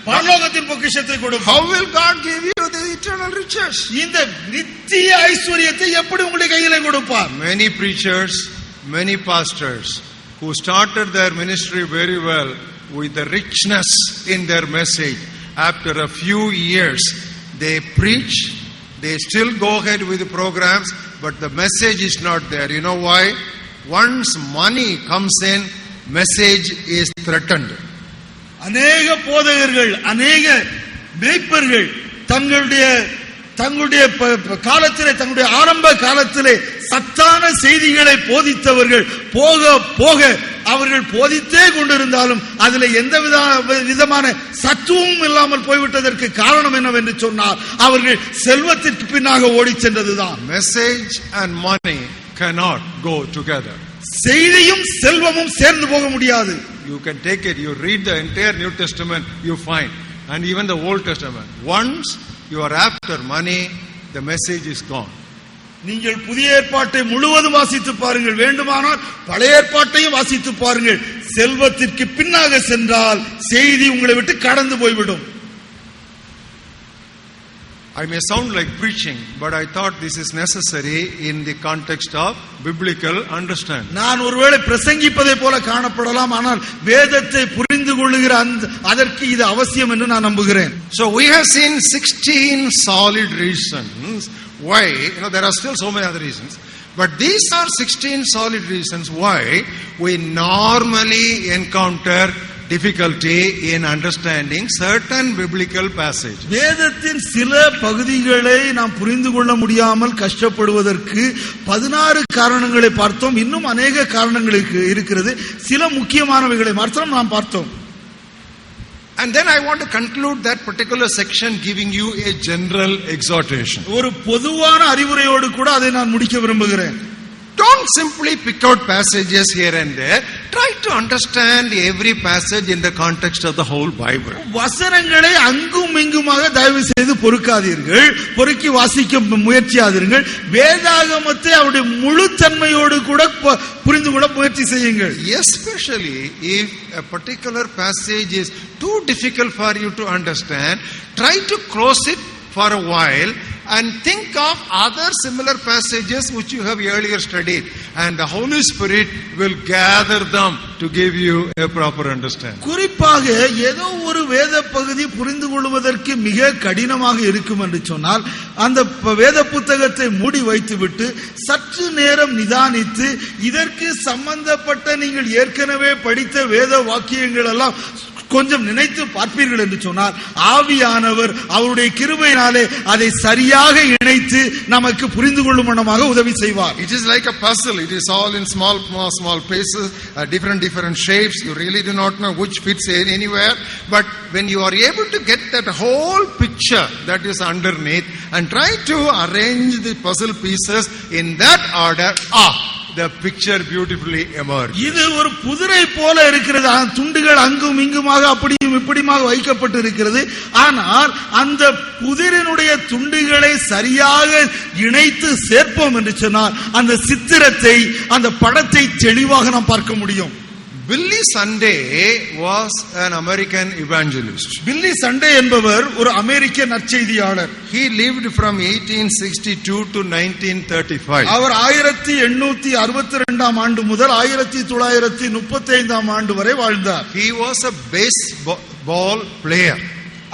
பரலோகத்தின் பொக்கிஷத்தை கொடுப்பார்?
How will God give you the eternal riches?
இந்த நித்திய ஐஸ்வரியத்தை எப்படி உங்களுடைய கையிலே கொடுப்பார்?
Many preachers, many pastors who started their ministry very well with the richness in their message, after a few years they preach, they still go ahead with the programs, but the message is not there. You know why? Once money comes in, message is threatened.
அநேக போதகர்கள், அநேக மேய்ப்பர்கள் தங்களுடைய காலத்திலே, தங்களுடைய ஆரம்ப காலத்திலே சத்தான செய்திகளை போதித்தவர்கள் போக போக அவர்கள் போதித்தே கொண்டிருந்தாலும் அதில் எந்த விதமான சத்துவமும் இல்லாமல் போய்விட்டதற்கு காரணம் என்னவென்று சொன்னால் அவர்கள் செல்வத்திற்கு பின்னாக ஓடி சென்றதுதான்.
Message and money cannot go together.
செய்தியும் செல்வமும் சேர்ந்து போக முடியாது.
You can take it, you read the entire New Testament, you find, and even the Old Testament. Once you are after money, the message is gone.
நீங்கள் புதிய ஏற்பாட்டை முழுவதும் வாசித்து பாருங்கள், வேண்டுமானால் பழைய ஏற்பாட்டையும் வாசித்து பாருங்கள். செல்வத்திற்கு பின்னாக சென்றால் செய்தி உங்களை விட்டு கடந்து போய்விடும்.
I may sound like preaching, but I thought this is necessary in the context of biblical understanding.
நான் ஒருவேளை பிரசங்கிப்பதை போல காணப்படலாம், ஆனால் வேதத்தை புரிந்து கொள்ளுகிற அதற்கு இது அவசியம் என்று நான் நம்புகிறேன்.
So we have seen 16 solid reasons why, there are still so many other reasons, but these are 16 solid reasons why we normally encounter difficulty in understanding certain biblical passages.
வேதத்தின் சில பகுதிகளை நாம் புரிந்து கொள்ள முடியாமல் கஷ்டப்படுவதற்கு 16 காரணங்களை பார்த்தோம். இன்னும் அநேக காரணங்களுக்கு இருக்கிறது. சில முக்கியமானவைகளை மாத்திரம் நாம் பார்த்தோம்.
And then I want to conclude that particular section giving you a general exhortation.
ஒரு பொதுவான அறிவுரையோடு கூட அதை நான் முடிக்க விரும்புகிறேன்.
Don't simply pick out passages here and there. Try to understand every passage in the context of the whole Bible.
வசனங்களை அங்கும் இங்குமாக தயவு செய்து பொறுக்காதீர்கள், பொறுக்கி வாசிக்க முயற்சியாதீர்கள். வேதாகமத்தை அவருடைய முழு தன்மையோடு கூட புரிந்து கொள்ள முயற்சி செய்யுங்கள்.
Especially if a particular passage is too difficult for you to understand, try to close it for a while and think of other similar passages which you have earlier studied, and the Holy Spirit will gather them to give you a proper understanding.
குறிப்பாக ஏதோ ஒரு வேத பகுதி புரிந்து கொள்வதற்கு மிக கடினமாக இருக்கும் என்று சொன்னால் அந்த வேத புத்தகத்தை மூடி வைத்துவிட்டு சற்று நேரம் நிதானித்து இதற்கு சம்பந்தப்பட்ட நீங்கள் ஏற்கனவே படித்த வேத வாக்கியங்கள் எல்லாம் கொஞ்சம் நினைத்து பார்ப்பீர்கள் என்று சொன்னால் ஆவியானவர் அவருடைய கிருபையினாலே அதை சரியாக இணைத்து நமக்கு புரிந்து கொள்ளும் வண்ணமாக உதவி செய்வார்.
It is like a puzzle. It is all in small pieces, different shapes. You really do not know which fits anywhere. But when you are able to get that whole picture that is underneath and try to arrange the puzzle pieces in that order, the picture beautifully emerges.
இது ஒரு புதிரை போல இருக்கிறது. துண்டுகள் அங்கும் இங்குமாக அப்படியும் இப்படியுமாக வைக்கப்பட்டு இருக்கிறது. ஆனால் அந்த புதிரினுடைய துண்டுகளை சரியாக இணைத்து சேர்ப்போம் என்று சொன்னால் அந்த சித்திரத்தை, அந்த படத்தை தெளிவாக நாம் பார்க்க முடியும்.
Billy Sunday was an American evangelist.
Billy Sunday என்பவர் ஒரு அமெரிக்க நற்செய்தியாளர்.
He lived from 1862 to 1935.
அவர் 1862 ஆண்டு முதல் 1935 ஆண்டு வரை வாழ்ந்தார்.
He was a baseball player.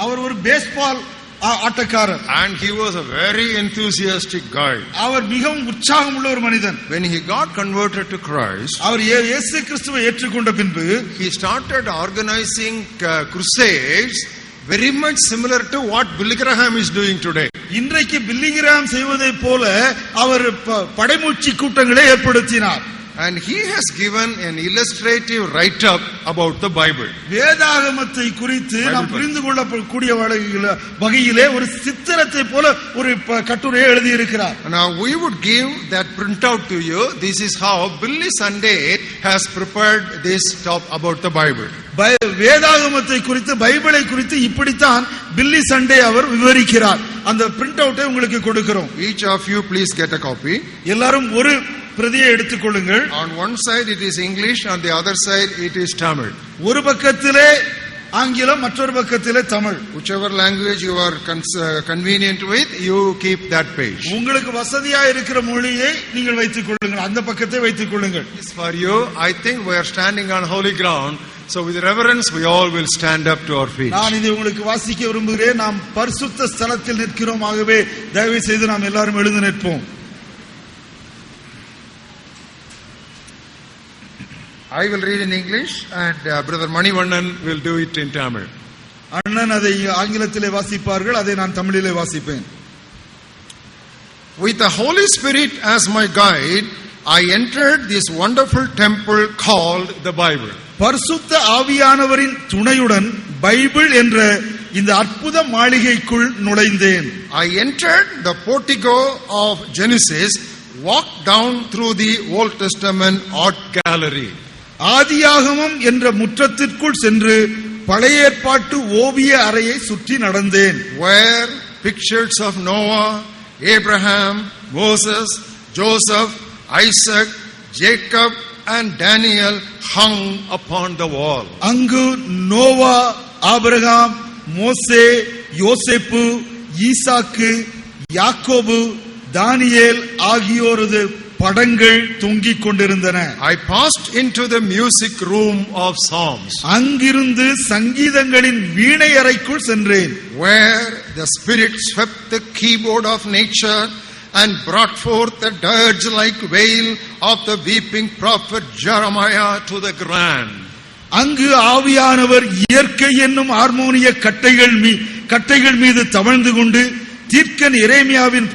அவர் ஒரு பேஸ்பால் ஆட்டக்காரர்.
And he was a very enthusiastic guy.
அவர் மிகவும் உற்சாகம் உள்ள ஒரு மனிதன்.
When he got converted to Christ,
அவர் இயேசு கிறிஸ்துவை ஏற்றுக்கொண்ட பின்பு
he started organizing crusades very much similar to what Billy Graham is doing today.
இன்றைக்கு பில்லி கிரஹாம் செய்வதை போல அவர் படைமூச்சி கூட்டங்களை ஏற்படுத்தினார்.
And he has given an illustrative write-up about the Bible.
வேதாகமத்தை குறித்து நாம் புரிந்து கொள்ளக்கூடிய வகையிலே ஒரு சித்திரத்தை போல ஒரு கட்டுரையை எழுதி இருக்கிறார்.
Now we would give that printout to you. This is how Billy Sunday has prepared this talk about the Bible.
வேதாகமத்தை குறித்து, பைபிளை குறித்து இப்படித்தான் பில்லி சண்டே அவர் விவரிக்கிறார். அந்த பிரிண்ட் அவுட்டை உங்களுக்கு கொடுக்கிறோம்.
Each of you please get a copy.
எல்லாரும் ஒரு பிரதியை எடுத்துக் கொள்ளுங்கள்.
On one side it is English, on the other side it is Tamil.
ஒரு பக்கத்திலே ஆங்கிலம், மற்றொரு பக்கத்திலே Tamil.
Whichever language you are convenient with, you keep that page.
உங்களுக்கு வசதியா இருக்கிற மொழியை நீங்கள் வைத்துக் கொள்ளுங்கள், அந்த பக்கத்தை வைத்துக் கொள்ளுங்கள்.
It's for you. I think we are standing on holy ground. So with reverence we all will stand up to our feet.
நான் இதை உங்களுக்கு வாசிக்க விரும்புகிறேன். நாம் பரிசுத்த ஸ்தலத்தில் நிற்கிறோம். ஆகவே தயவு செய்து நாம் எல்லாரும் எழுந்து நிற்போம்.
I will read in English and Brother Manivannan will do it in Tamil.
அண்ணன் அதை ஆங்கிலத்திலே வாசிப்பார்கள், அதை நான் தமிழிலே வாசிப்பேன்.
With the Holy Spirit as my guide, I entered this wonderful temple called the Bible.
பரிசுத்த ஆவியானவரின் துணையுடன் பைபிள் என்ற இந்த அற்புத மாளிகைக்குள் நுழைந்தேன்.
I entered the portico of Genesis, walked down through the Old Testament art gallery.
ஆதியாகமம் என்ற முற்றத்திற்குள் சென்று பழைய ஏற்பாட்டு ஓவிய அறையை சுற்றி நடந்தேன்.
Where pictures of Noah, Abraham, Moses, Joseph, Isaac, Jacob and Daniel hung upon the wall.
அங்கு நோவா, ஆபிரகாம், மோசே, யோசேப்பு, ஈசாக்கு, யாக்கோபு, தானியேல் ஆகியோரது படங்கள் தொங்கிக் கொண்டிருந்தன.
I passed into the music room of Psalms.
அங்கிருந்து சங்கீதங்களின் வீணை அறைக்குள் சென்றேன்.
Where the Spirit swept the keyboard of nature and brought forth the dirge-like wail of the weeping prophet Jeremiah to the ground.
அங்கு ஆவியானவர் இயற்கை என்னும் ஹார்மோனிய கட்டைகள் மீது தவழ்ந்து கொண்டு தீர்க்கன் எரேமியாவின்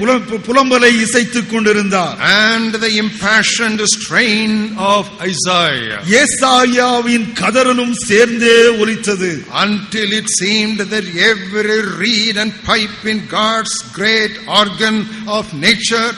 புலம்பலை இசைத்துக் கொண்டிருந்தார்.
And the impassioned strain of Isaiah.
ஏசாயாவின் கதறலும் சேர்ந்தே ஒலித்தது.
Until it seemed that every reed and pipe in God's great organ of nature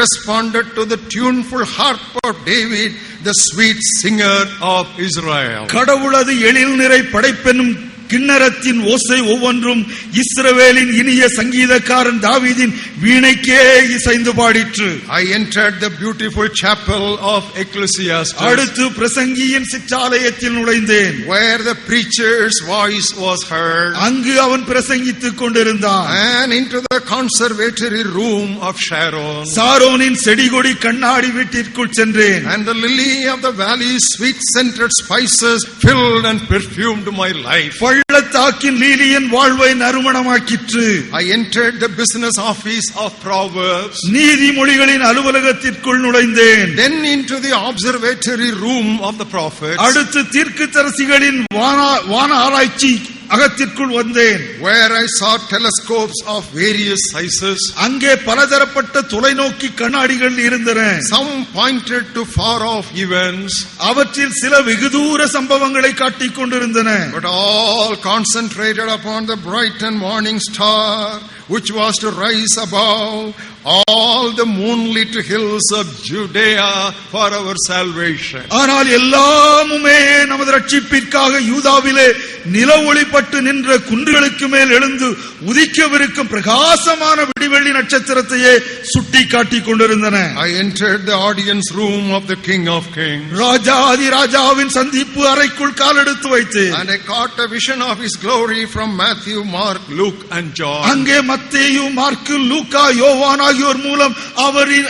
responded to the tuneful harp of David, the sweet singer of Israel.
கடவுளது எழில் நிறை படைப்பெனும் கிண்ணறத்தின் ஓசை ஒவ்வொன்றும் இஸ்ரவேலின் இனிய சங்கீதக்காரன் தாவீதின் வீணைக்கே இசைந்து பாடிற்று.
I entered the beautiful chapel of Ecclesiastes.
அடுத்து பிரசங்கியின் சிற்றாலயத்தில் நுழைந்தேன்.
Where the preacher's voice was heard.
அங்கு அவன் பிரசங்கித்துக் கொண்டிருந்தான்.
And into the conservatory room of Sharon.
சாரோனின் செடிகொடி கண்ணாடி வீட்டிற்குள் சென்றேன்.
And the lily of the valley, sweet scented spices filled and perfumed my life.
பள்ளத்தாக்கின் லீலியின் வாழ்வை நறுமணமாக்கிற்று.
I entered the business office of Proverbs.
நீதிமொழிகளின் அலுவலகத்திற்குள் நுழைந்தேன்.
Then into the observatory room of the prophets.
அடுத்து தீர்க்கதரிசிகளின் வான ஆராய்ச்சி அகத்திற்குள் வந்தேன்.
Where I saw telescopes of various sizes.
அங்கே பலதரப்பட்ட தொலைநோக்கி கண்ணாடிகள் இருந்தன.
Some pointed to far off events.
அவற்றில் சில வெகு தூர சம்பவங்களை காட்டிக் கொண்டிருந்தன.
But all concentrated upon the bright and morning star, which was to rise above all the moonlit hills of Judea for our salvation.
ஆனால் எல்லாமுமே நமது ரட்சிப்பிற்காக யூதாவிலே நில ஒளிப்பட்டு நின்ற குன்றுகளுக்கு மேல் எழுந்து உதிக்கவிருக்கும் பிரகாசமான விடிவெள்ளி நட்சத்திரத்தையே சுட்டி காட்டிக் கொண்டிருந்தன.
I entered the audience room of the King of Kings.
ராஜாதி ராஜாவின் சந்திப்பு அறைக்குள் காலெடுத்து வைத்தேன்.
And I caught a vision of his glory from Matthew, Mark, Luke and John.
அங்கே மத்தேயு, மார்க்கு, லூக்கா, யோவான் ஆகியோர் மூலம்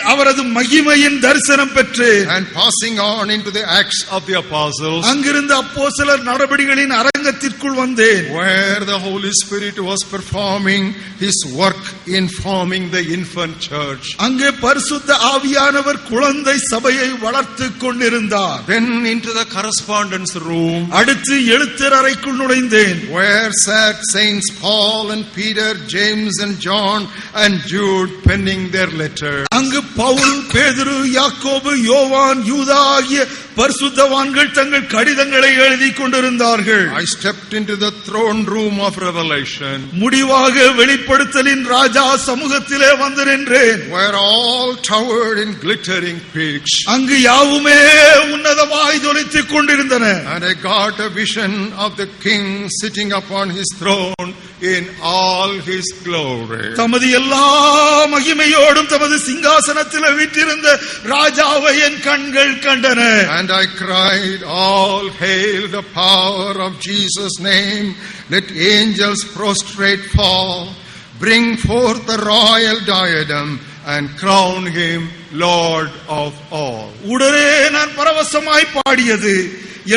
அவரது மகிமையின் தரிசனம் பெற்றேன்.
And passing on into the Acts of the Apostles.
அங்கிருந்து அப்போஸ்தலர் நடபடிகளின் அரங்கத்திற்குள் வந்தேன்.
Where the Holy Spirit was performing his work in forming the infant church.
அங்கே பரிசுத்த ஆவியானவர் குழந்தை சபையை வளர்த்துக் கொண்டிருந்தார்.
Then into the correspondence room.
அடுத்து எழுத்தர் அறைக்குள் நுழைந்தேன்.
Where sat Saints Paul and Peter, James and John and Jude penning their letters.
அங்கு பவுல், பேதுரு, யாக்கோபு, யோவான், யூதா ஆகிய பரிசுத்தவான்கள் தங்கள் கடிதங்களை எழுதி கொண்டிருந்தார்கள்.
I stepped into the throne room of Revelation.
முடிவாக வெளிப்படுத்தலின் ராஜா சமூகத்திலே வந்து நின்றேன்.
Where all towered in glittering peaks.
அங்கு யாவுமே உன்னதமாய் ஜொலித்துக் கொண்டிருந்தன.
And I got a vision of the king sitting upon his throne in all his glory.
தமது எல்லா மகிமையோடும் தமது சிங்காசனத்தில் வீற்றிருந்த ராஜாவை என் கண்கள் கண்டன.
And I cried, all hail the power of Jesus' name. Let angels prostrate fall. Bring forth the royal diadem and crown him Lord of all.
உடனே நான் பரவசமாய் பாடியது,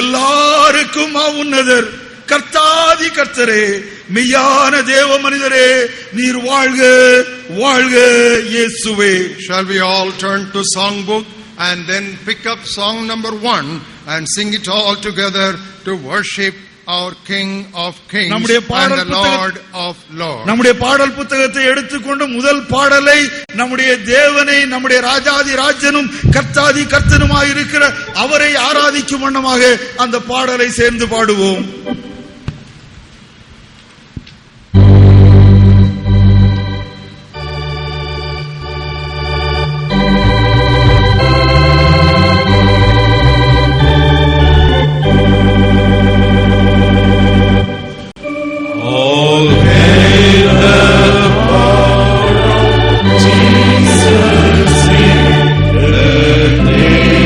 எல்லாருக்கும் உன்னதர் கர்த்தாதி கர்த்தரே, மெய்யான தேவ மனிதரே, நீர் வாழ்க வாழ்க இயேசுவே.
Shall we all turn to songbook and then pick up song number 1 and sing it all together to worship our King of Kings and the Lord of Lords.
நம்முடைய பாடல் புத்தகத்தை எடுத்துக்கொண்டு முதல் பாடலை நம்முடைய தேவனை, நம்முடைய ராஜாதி ராஜனும் கர்த்தாதி கர்த்தனுமாய் இருக்கிற அவரை ஆராதிக்கும் வண்ணமாக அந்த பாடலை சேர்ந்து பாடுவோம்.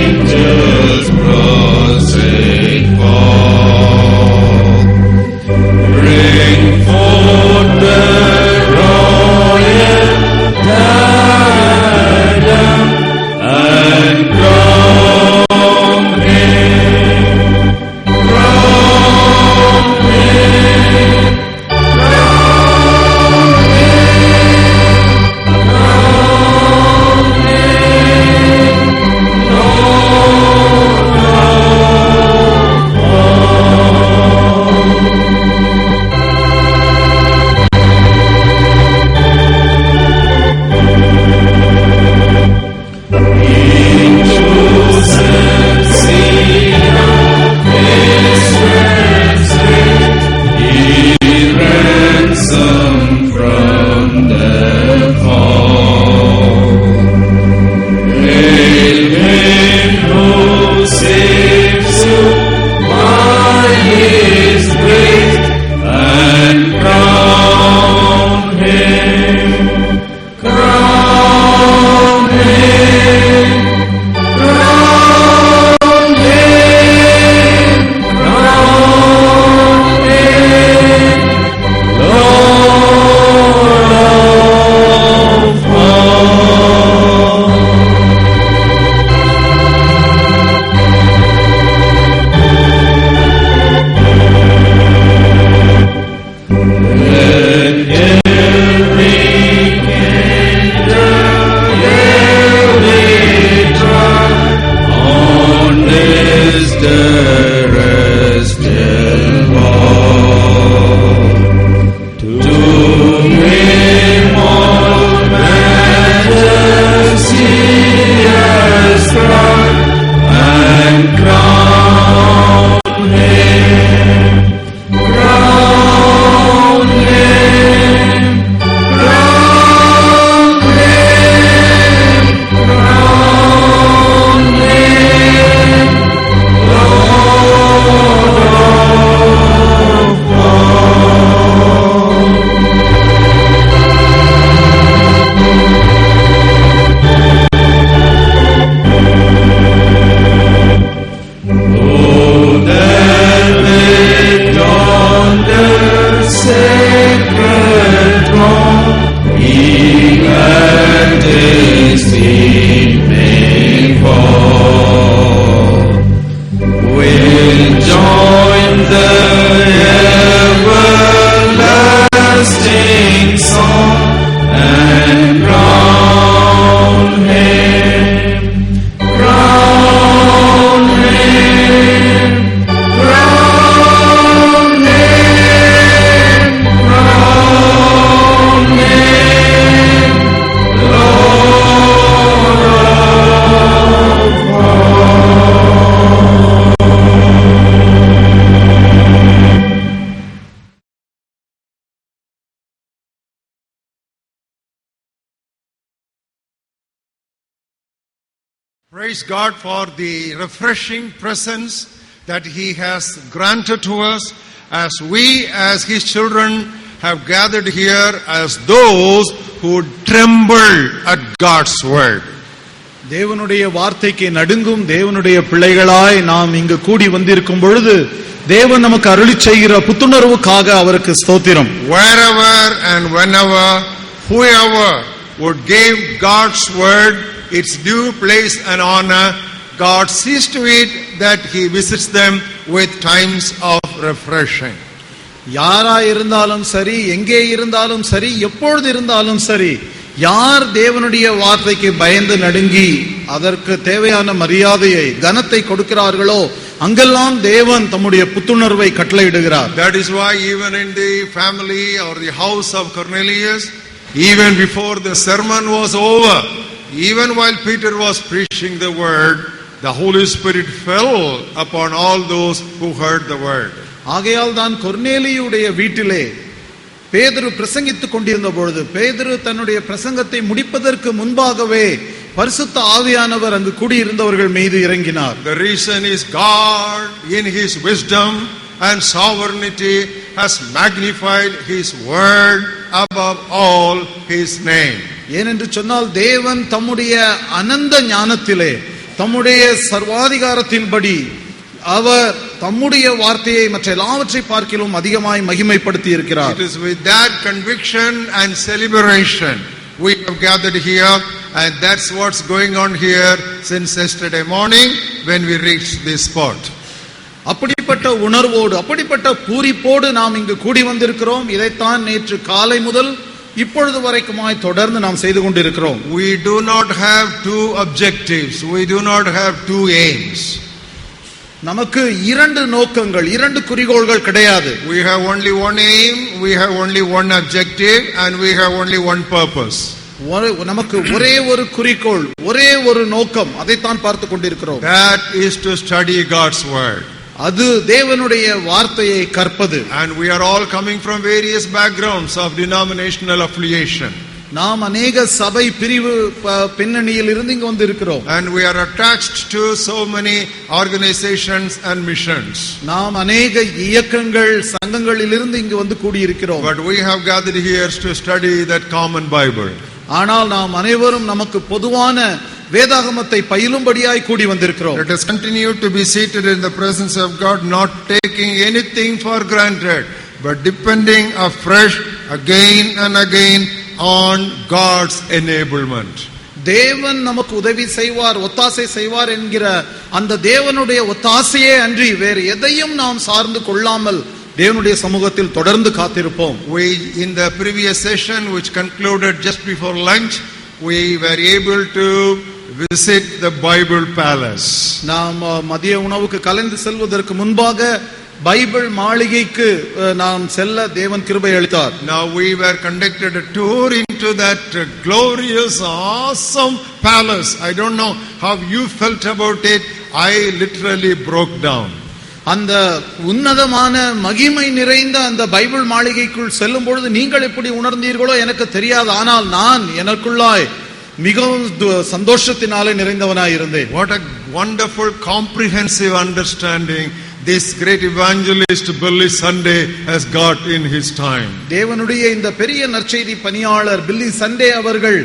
Angels prostrate fall. Praise God for the refreshing presence that He has granted to us as we, as His children, have gathered here as those who tremble at God's word.
தேவனுடைய வார்த்தைக்கு நடுங்கும் தேவனுடைய பிள்ளைகளாய் நாம் இங்கு கூடி வந்திருக்கும் பொழுது தேவன் நமக்கு அருளி செய்கிற புத்துணர்வுக்காக அவருக்கு ஸ்தோத்திரம்.
Wherever and whenever, whoever would give God's word its due place and honor, God sees to it that He visits them with times of refreshing.
யாரா இருந்தாலும் சரி, எங்கே இருந்தாலும் சரி, எப்பொழுது இருந்தாலும் சரி, யார் தேவனுடைய வார்த்தைக்கு பயந்து நடுங்கி அதற்கு தேவையான மரியாதையை கனத்தை கொடுக்கிறார்களோ அங்கெல்லாம் தேவன் தம்முடைய புத்துணர்வை கட்டளையிடுகிறார்.
That is why even in the family or the house of Cornelius, even before the sermon was over, even while Peter was preaching the word, the Holy Spirit fell upon all those who heard the word.
ஆகையால் தான் கொர்நேலியுடைய வீட்டிலே பேதுரு பிரசங்கித்துக் கொண்டிருந்த பொழுது பேதுரு தன்னுடைய பிரசங்கத்தை முடிப்பதற்கு முன்பாகவே பரிசுத்த ஆவியானவர் அங்கு கூடியிருந்தவர்கள் மீது இறங்கினார்.
The reason is God in His wisdom and sovereignty has magnified His word above all His name.
ஏனென்று சொன்னால் தேவன் தம்முடைய அனந்த ஞானத்திலே தம்முடைய சர்வாதிகாரத்தின்படி அவர் தம்முடைய வார்த்தையை மற்ற எல்லாவற்றை பார்க்கிலும் அதிகமாய் மகிமைப்படுத்தி இருக்கிறார்.
It is with that conviction and celebration we have gathered here, and that's what's going on here since yesterday morning when we reached this spot.
அப்படிப்பட்ட உணர்வோடு அப்படிப்பட்ட பூரிப்போடு நாம் இங்கு கூடி வந்திருக்கிறோம். இதைத்தான் நேற்று காலை முதல் இப்பொழுது வரைக்குமாய் தொடர்ந்து நாம் செய்து கொண்டிருக்கிறோம்.
We do not have two objectives, we do not have two aims.
நமக்கு இரண்டு நோக்கங்கள், இரண்டு குறிக்கோள்கள் கிடையாது.
We have only one aim, we have only one objective, and we have only one purpose.
நமக்கு ஒரே ஒரு குறிக்கோள், ஒரே ஒரு நோக்கம், அதைத்தான் பார்த்து கொண்டிருக்கிறோம்.
That is to study God's word.
அது தேவனுடைய வார்த்தையை கற்பது.
And we are all coming from various backgrounds of denominational affiliation.
நாம் அநேக சபை பிரிவு பின்னணியில் இருந்து இங்கு வந்து இருக்கிறோம்.
And we are attached to so many organizations and missions.
நாம் அநேக இயக்கங்கள் சங்கங்களில் இருந்து இங்கு வந்து கூடி இருக்கிறோம்.
But we have gathered here to study that common Bible.
ஆனால் நாம் அனைவரும் நமக்கு பொதுவான வேதாகமத்தை பயிலும்படியாய் கூடி வந்திருக்கிறோம்.
Let us continue to be seated in the presence of God, not taking anything for granted, but depending afresh again and again on God's enablement.
தேவன் நமக்கு உதவி செய்வார், ஒத்தாசை செய்வார் என்கிற அந்த தேவனுடைய ஒத்தாசையே அன்றி வேறு எதையும் நாம் சார்ந்து கொள்ளாமல் தேவனுடைய சமூகத்தில் தொடர்ந்து காத்திருப்போம்.
We in the previous session which concluded just before lunch, we were able to visit the Bible Palace.
நாம் மதிய உணவுக்கு கலந்து செல்வதற்கு முன்பாக பைபிள் மாளிகைக்கு நாம் செல்ல தேவன் கிருபை அளித்தார்.
Now we were conducted a tour into that glorious, awesome palace. I don't know how you felt about it. I literally broke down.
அந்த உன்னதமான மகிமை நிறைந்த அந்த பைபிள் மாளிகைக்குள் செல்லும் பொழுது நீங்கள் எப்படி உணர்ந்தீர்களோ எனக்கு தெரியாது. ஆனால் நான் எனக்குள்ளாய் மிகவும் சந்தோஷத்தினாலே நிறைந்தவனாய் இருந்தேன்.
What a wonderful comprehensive understanding this great evangelist Billy Sunday has got in his time.
தேவனுடைய இந்த பெரிய நற்செய்தி பணியாளர் பில்லி சண்டே அவர்கள்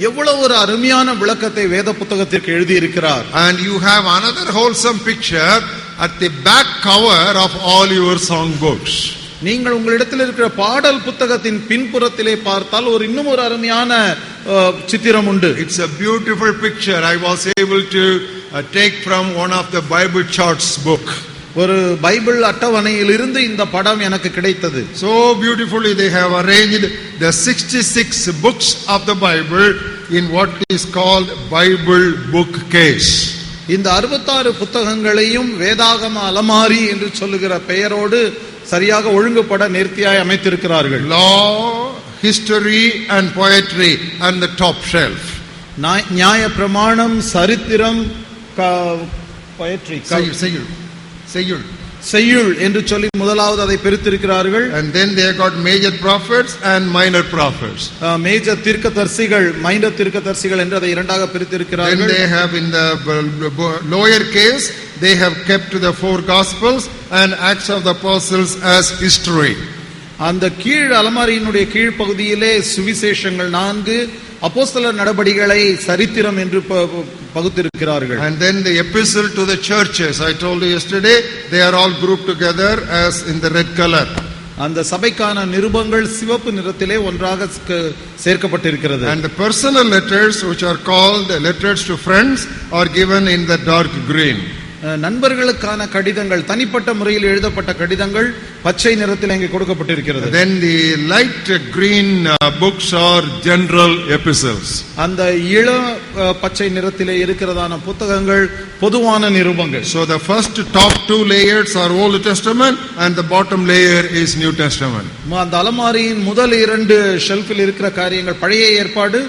எவ்வளவு ஒரு அருமையான விளக்கத்தை வேத புத்தகத்திற்கு எழுதி இருக்கிறார்.
And you have another wholesome picture at the back cover of all your song books.
நீங்கள் உங்களிடத்தில் இருக்கிற பாடல் புத்தகத்தின் பின்புறத்திலே பார்த்தால் இன்னும் ஒரு அருமையான சித்திரம் உண்டு.
It's a beautiful picture. I was able to take from one of the Bible charts book.
ஒரு பைபிள் அட்டவணையில் இருந்து இந்த படம் எனக்கு கிடைத்தது.
So beautifully they have arranged the 66 books of the Bible in what is called Bible bookcase.
இந்த 66 புத்தகங்களையும் வேதாகம அலமாரி என்று சொல்லுகிற பெயரோடு சரியாக ஒழுங்குபட நேர்த்தியாய் அமைத்திருக்கிறார்கள்.
Law, history and poetry and the top shelf.
நியாய பிரமாணம், சரித்திரம், poetry,
செய்யுள்
செய்யுள் என்று சொல்லி முதலாவது அதை பிரித்திருக்கிறார்கள்.
And then they have got major prophets and minor prophets.
Major தீர்க்கதரிசிகள் மைனர் தீர்க்கதரிசிகள் என்று அதை இரண்டாக பிரித்திருக்கிறார்கள்.
Then they have in the lower case they have kept the four gospels and Acts of the Apostles as history.
அந்த கீழ் அலமாரியினுடைய கீழ் பகுதியிலே சுவிசேஷங்கள் 4, அப்போஸ்தலர் நடபடிகளை சரித்திரம் என்று பகுத்திருக்கிறார்கள்.
And then the epistle to the churches, I told you yesterday, they are all grouped together as in the red color.
அந்த சபைக்கான நிருபங்கள் சிவப்பு நிறத்திலே ஒன்றாக சேர்க்கப்பட்டிருக்கிறது.
And the personal letters which are called letters to friends are given in the dark green.
நண்பர்களுக்கான கடிதங்கள், தனிப்பட்ட முறையில் எழுதப்பட்ட கடிதங்கள் பச்சை நிறத்தில் இங்கே கொடுக்கப்பட்டிருக்கிறது.
Then the light green books are general epistles.
அந்த இள பச்சை நிறத்திலே இருக்கிறதான புத்தகங்கள் பொதுவான நிருபங்கள்.
So the first top 2 layers are Old Testament and the bottom layer is New Testament.
அந்த அலமாரியின் முதல் 2 ஷெல்ஃபில் இருக்கிற காரியங்கள் பழைய ஏற்பாடு,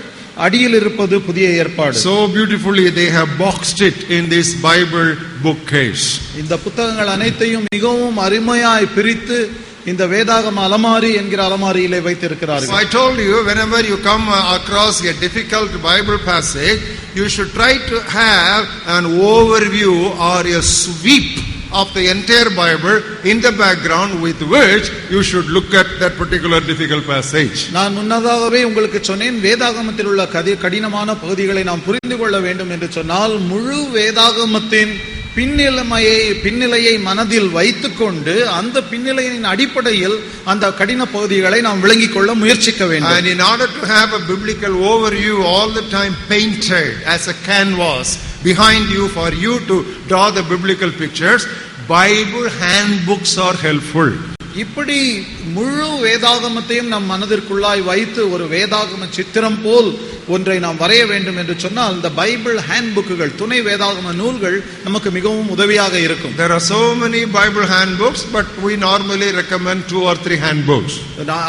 அடியில் இருப்பது புதிய ஏற்பாடு.
So beautifully they have boxed it in this Bible bookcase.
இந்த புத்தகங்கள் அனைத்தையும் மிகவும் அருமையாய் பிரித்து இந்த வேதாகம அலமாரி என்கிற அலமாரியிலே வைத்திருக்கிறார்கள்.
So I told you, whenever you come across a difficult Bible passage, you should try to have an overview or a sweep of the entire Bible in the background with which you should look at that particular difficult passage.
நான் முன்னதாகவே உங்களுக்கு சொன்னேன், வேதாகமத்தில் உள்ள கடினமான பகுதிகளை நாம் புரிந்து கொள்ள வேண்டும் என்று சொன்னால் முழு வேதாகமத்தின் பின்னிலையை மனதில் வைத்துக்கொண்டு அந்த பின்னிலையின் அடிப்படையில் அந்த கடின பகுதிகளை நாம் விளங்கிக் கொள்ள முயற்சிக்க வேண்டும்.
And in order to have a biblical overview all the time painted as a canvas behind you for you to draw the biblical pictures, Bible handbooks are helpful.
இப்படி முழு வேதாகமத்தையும் நம் மனதிற்குள்ளாய் வைத்து ஒரு வேதாகம சித்திரம் போல் ஒன்றை நாம் வரைய வேண்டும் என்று சொன்னால் இந்த பைபிள் ஹேண்ட்புக்குகள், துணை வேதாகம நூல்கள் நமக்கு மிகவும் உதவியாக இருக்கும்.
There are so many Bible handbooks, but we normally recommend 2 or 3 handbooks.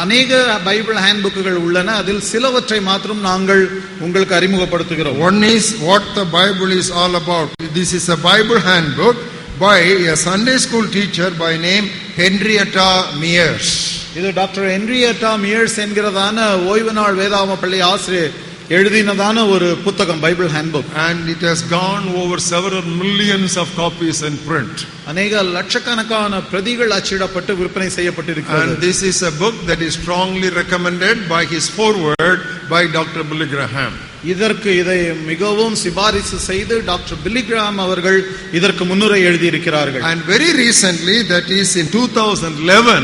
அநேக பைபிள் ஹேண்ட்புக்குகள் உள்ளன, அதில் சிலவற்றை மாத்திரம் நாங்கள் உங்களுக்கு அறிமுகப்படுத்துகிறோம்.
One is what the Bible is all about. This is a Bible handbook by a Sunday school teacher by name Henrietta Mears.
இது டாக்டர் ஹென்ரியட்டா மியர்ஸ் என்கிறதான ஓய்வு நாள் வேதாகம பள்ளி ஆசிரியர் எழுதினதான ஒரு புத்தகம், Bible handbook.
And it has gone over several millions of copies in print.
அநேக லட்சக்கணக்கான பிரதிகள் அச்சிடப்பட்டு விற்பனை செய்யப்பட்டிருக்கிறது.
And this is a book that is strongly recommended by his foreword by Dr. Billy Graham.
இதை மிகவும் சிபாரிசு செய்து டாக்டர் பில்லி கிராம் அவர்கள் இதற்கு முன்னுரை எழுதியிருக்கிறார்கள்.
And very recently, that is in 2011,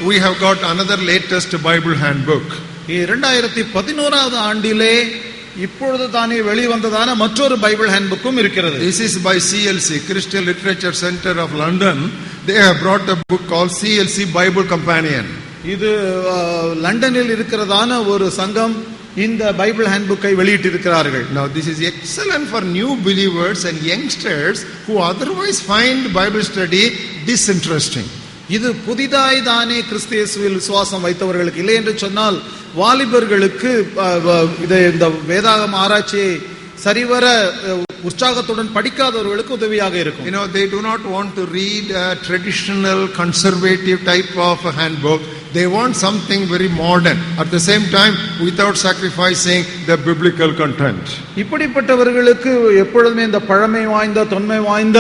we have got another latest Bible handbook.
2011 ஆண்டிலே இப்பொழுது தானே வெளிவந்ததான மற்றொரு பைபிள் ஹேண்ட்புக்கும் இருக்கிறது.
This is by CLC, Christian Literature Center of London. They have brought a book called CLC Bible Companion.
இது லண்டனில் இருக்கிறதான ஒரு சங்கம் இந்த Bible ஹேண்ட்புக்கை வெளியிட்டிருக்கிறார்கள்.
Now this is excellent for new believers and youngsters who otherwise find Bible study disinteresting.
இது புதிதாய் தானே கிறிஸ்து இயேசுவில் விசுவாசம் வைத்தவர்களுக்கு, இல்லை என்று சொன்னால் வாலிபர்களுக்கு இந்த வேதாகம ஆராய்ச்சியை சரிவர உற்சாகத்துடன் படிக்காதவர்களுக்கு உதவியாக இருக்கும்.
You know, they do not want to read a traditional conservative type of a handbook. They want something very modern at the same time without sacrificing the biblical content.
இப்படிப்பட்டவர்களுக்கு எப்பொழுதுமே இந்த பழமை வாய்ந்த தொன்மை வாய்ந்த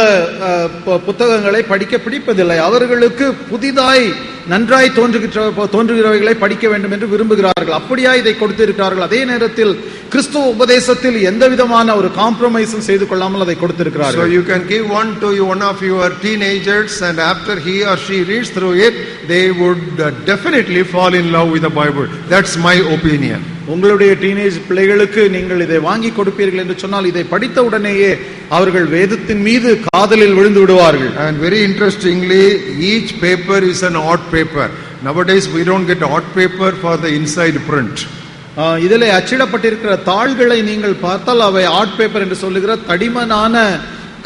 புத்தகங்களை படிக்க பிடிப்பதில்லை. அவர்களுக்கு புதிதாய் நன்றாய் தோன்றுகிறவைகளை படிக்க வேண்டும் என்று விரும்புகிறார்கள். அப்படியா இதை கொடுத்திருக்கிறார்கள். அதே நேரத்தில் கிறிஸ்துவ உபதேசத்தில் எந்த விதமான ஒரு காம்ப்ரமைஸும் செய்து கொள்ளாமல் அதை கொடுத்திருக்கிறார்கள்.
So you can give one to one of your teenagers, and after he or she reads through it, they would definitely fall in love with the Bible. That's my opinion.
உங்களுடைய டீனேஜ் பிள்ளைகளுக்கு நீங்கள் இதை வாங்கி கொடுப்பீர்கள் என்று சொன்னால் இதை படித்த உடனேயே அவர்கள் வேதத்தின் மீது காதலில் விழுந்து விடுவார்கள்.
And very interestingly, each paper is an odd paper. Nowadays we don't get odd paper for the inside print.
இதிலே அச்சிடப்பட்டிருக்கிற தாள்களை நீங்கள் பார்த்தால் அவை ஆர்ட் பேப்பர் என்று சொல்லுகிற தடிமனான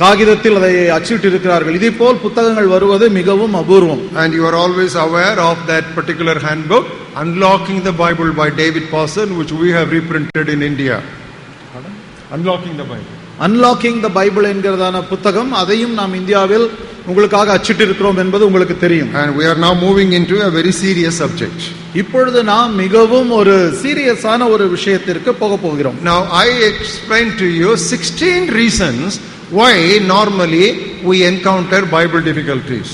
காகிதத்தில் அதை அச்சிட்டு இருக்கிறார்கள். இதே போல் புத்தகங்கள் வருவது மிகவும் அபூர்வம்.
And you are always aware of that particular handbook, Unlocking the Bible by David Pawson, which we have reprinted in India. Unlocking the Bible.
Unlocking the Bible என்கிறதான புத்தகம், அதையும் நாம் இந்தியாவில் உங்களுக்காக அச்சிட்டு இருக்கிறோம் என்பது உங்களுக்கு தெரியும்.
And we are now moving into a very serious subject.
இப்பொழுது நாம் மிகவும் ஒரு சீரியஸான ஒரு விஷயத்திற்கு போக போகிறோம்.
Now I explained to you 16 reasons why normally we encounter Bible difficulties.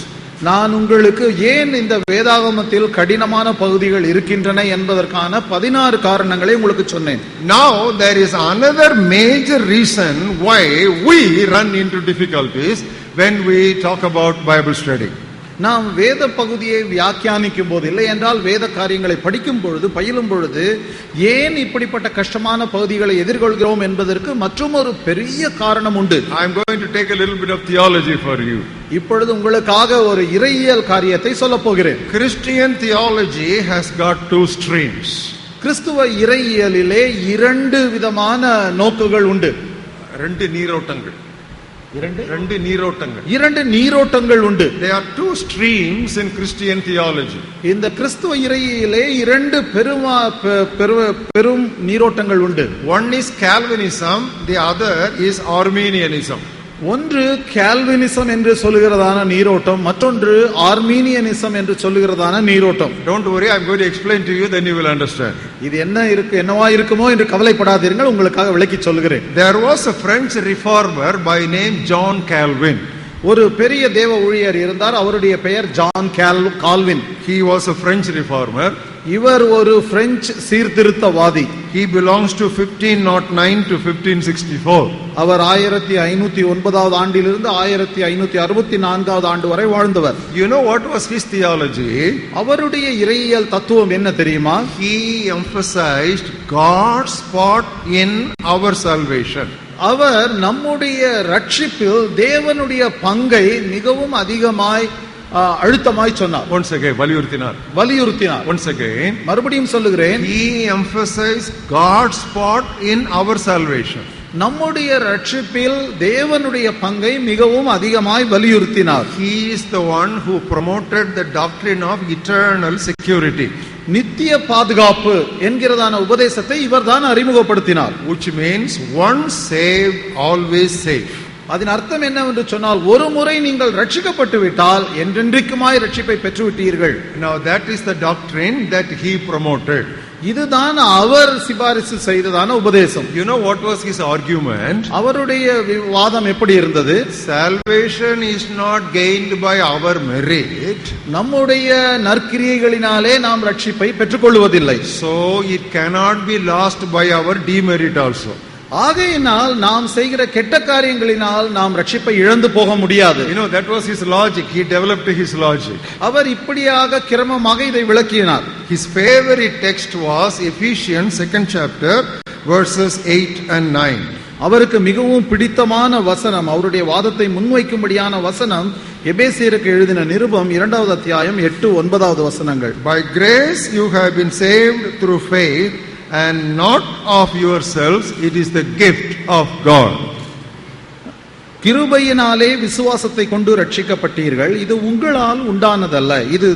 நான் உங்களுக்கு ஏன் இந்த வேதாகமத்தில் கடினமான பகுதிகள் இருக்கின்றன என்பதற்கான 16 காரணங்களை உங்களுக்கு சொன்னேன்.
Now there is another major reason why we run into difficulties when we talk about Bible study.
நாம் வேத பகுதியை வியாக்கியானிக்கும் போது, இல்லை என்றால் வேத காரியங்களை படிக்கும் பொழுது, பயிலும் பொழுது ஏன் இப்படிப்பட்ட கஷ்டமான பகுதிகளை எதிர்கொள்கிறோம் என்பதற்கு மற்றும் ஒரு பெரிய காரணம் உண்டு.
I am going to take a little bit of theology for you.
இப்பொழுது உங்களுக்காக ஒரு இறையியல் காரியத்தை சொல்ல போகிறேன்.
Christian theology has got two streams.
கிறிஸ்துவ இறையியலிலே 2 விதமான நோக்குகள் உண்டு.
2 நீரோட்டங்கள்.
2 நீரோட்டங்கள் உண்டு.
There are 2 streams in Christian theology.
இந்த கிறிஸ்துவ இறையிலே 2 பெரும் நீரோட்டங்கள் உண்டு.
One is Calvinism, the other is Arminianism.
ஒன்று கால்வினிசம் என்று சொல்லுகிறதான நீரோட்டம், மற்றொன்று ஆர்மீனியனிசம் என்று சொல்லுகிறதான நீரோட்டம்.
Don't worry, I am going to explain to you, then you will understand.
இது என்னவா இருக்குமோ என்று கவலைப்படாதீர்கள், உங்களுக்காக விளக்கி சொல்லுகிறேன்.
There was a French reformer by name John Calvin.
ஒரு பெரிய தேவ ஊழியர் இருந்தார், அவருடைய பெயர் John Calvin.
He was a French reformer.
இவர் ஒரு பிரெஞ்சு சீர்திருத்தவாதி.
He belongs to 1509 to 1564.
அவர் 1509வது ஆண்டிலிருந்து 1564வது ஆண்டு வரை வாழ்ந்தவர்.
You know what was his theology?
அவருடைய இறையியல் தத்துவம் என்ன தெரியுமா?
He emphasized God's part in our salvation.
அவர் நம்முடைய ரட்சிப்பில் தேவனுடைய பங்கை மிகவும் அதிகமாய் அழுத்தமாய் சொன்னார்.
Once again வலியுறுத்தினார். Once again
மறுபடியும் சொல்லுகிறேன்,
he emphasized God's part in our salvation.
நம்முடைய ரட்சிப்பில் தேவனுடைய பங்கை மிகவும் அதிகமாய் வலியுறுத்தினார்.
He is the one who promoted the doctrine of eternal security.
நித்திய பாதுகாப்பு என்கிறதான உபதேசத்தை இவர்தான் அறிமுகப்படுத்தினார்.
Which means once saved always safe.
அதன் அர்த்தம் என்னவென்று சொன்னால், ஒரு முறை நீங்கள் ரட்சிக்கப்பட்டு விட்டால் என்றென்றைக்குமாய் ரட்சிப்பை பெற்றுவிட்டீர்கள்.
Now that is the doctrine that he promoted.
இதுதான் அவர் சிபாரிசு செய்ததான உபதேசம்.
You know what was his argument?
அவருடைய வாதம் எப்படி இருந்தது?
Salvation is not gained by our merit.
நம்முடைய நற்கிரியைகளினாலே நாம் ரட்சிப்பை பெற்றுக்கொள்வதில்லை.
So it cannot be lost by our demerit also.
ஆகையினால் நாம் செய்கிற கெட்ட காரியங்களினால் நாம் ரட்சிப்பை இழந்து போக முடியாது.
You know, that was his logic. He developed his logic.
அவர் இப்படியாக கிரமமாக இதை விளக்கினார்.
His favorite text was Ephesians 2nd chapter verses 8 and 9.
அவருக்கு மிகவும் பிடித்தமான வசனம், அவருடைய வாதத்தை முன்வைக்கும்படியான வசனம் எபேசியருக்கு எழுதின நிருபம் 2வது அத்தியாயம் 8-9 வசனங்கள்.
By grace you have been saved through faith, and not of yourselves, it is the gift of God.
கிருபையினாலே விசுவாசத்தை கொண்டு ரட்சிக்கப்பட்டீர்கள், இது உங்களால் உண்டானதல்ல, இது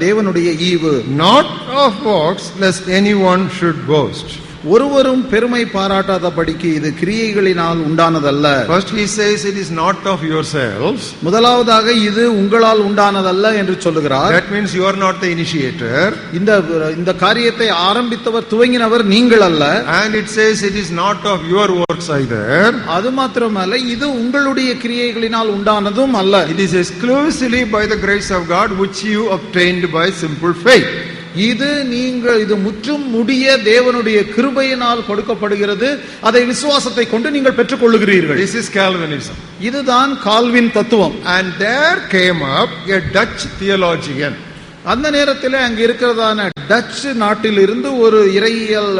தேவனுடைய ஈவு.
Not of works, lest anyone should boast.
ஒருவரும் பெருமை பாராட்டாதபடிக்கு இது கிரியைகளினால் உண்டானதல்ல.
First he says it is not of yourselves.
முதலாவதாக இது உங்களால் உண்டானதல்ல என்று சொல்லுகிறார்.
That means you are not the initiator.
இந்த காரியத்தை ஆரம்பித்தவர், துவங்கினவர் நீங்கள் அல்ல.
And it says it is not of your works either.
அது மாத்திரமல்ல, இது உங்களுடைய கிரியைகளினால் உண்டானதும் அல்ல.
It is exclusively by the grace of God which you obtained by simple faith.
இது முற்றும் முடிய தேவனுடைய கிருபையினால் கொடுக்கப்படுகிறது, அதை விசுவாசத்தை கொண்டு நீங்கள் பெற்றுக் கொள்ளுகிறீர்கள்.
This is Calvinism.
இதுதான் கால்வின் தத்துவம்.
And there came up a Dutch theologian.
அந்த நேரத்தில் அங்க இருக்கிறதான டச் நாட்டில் இருந்து ஒரு இறையியல்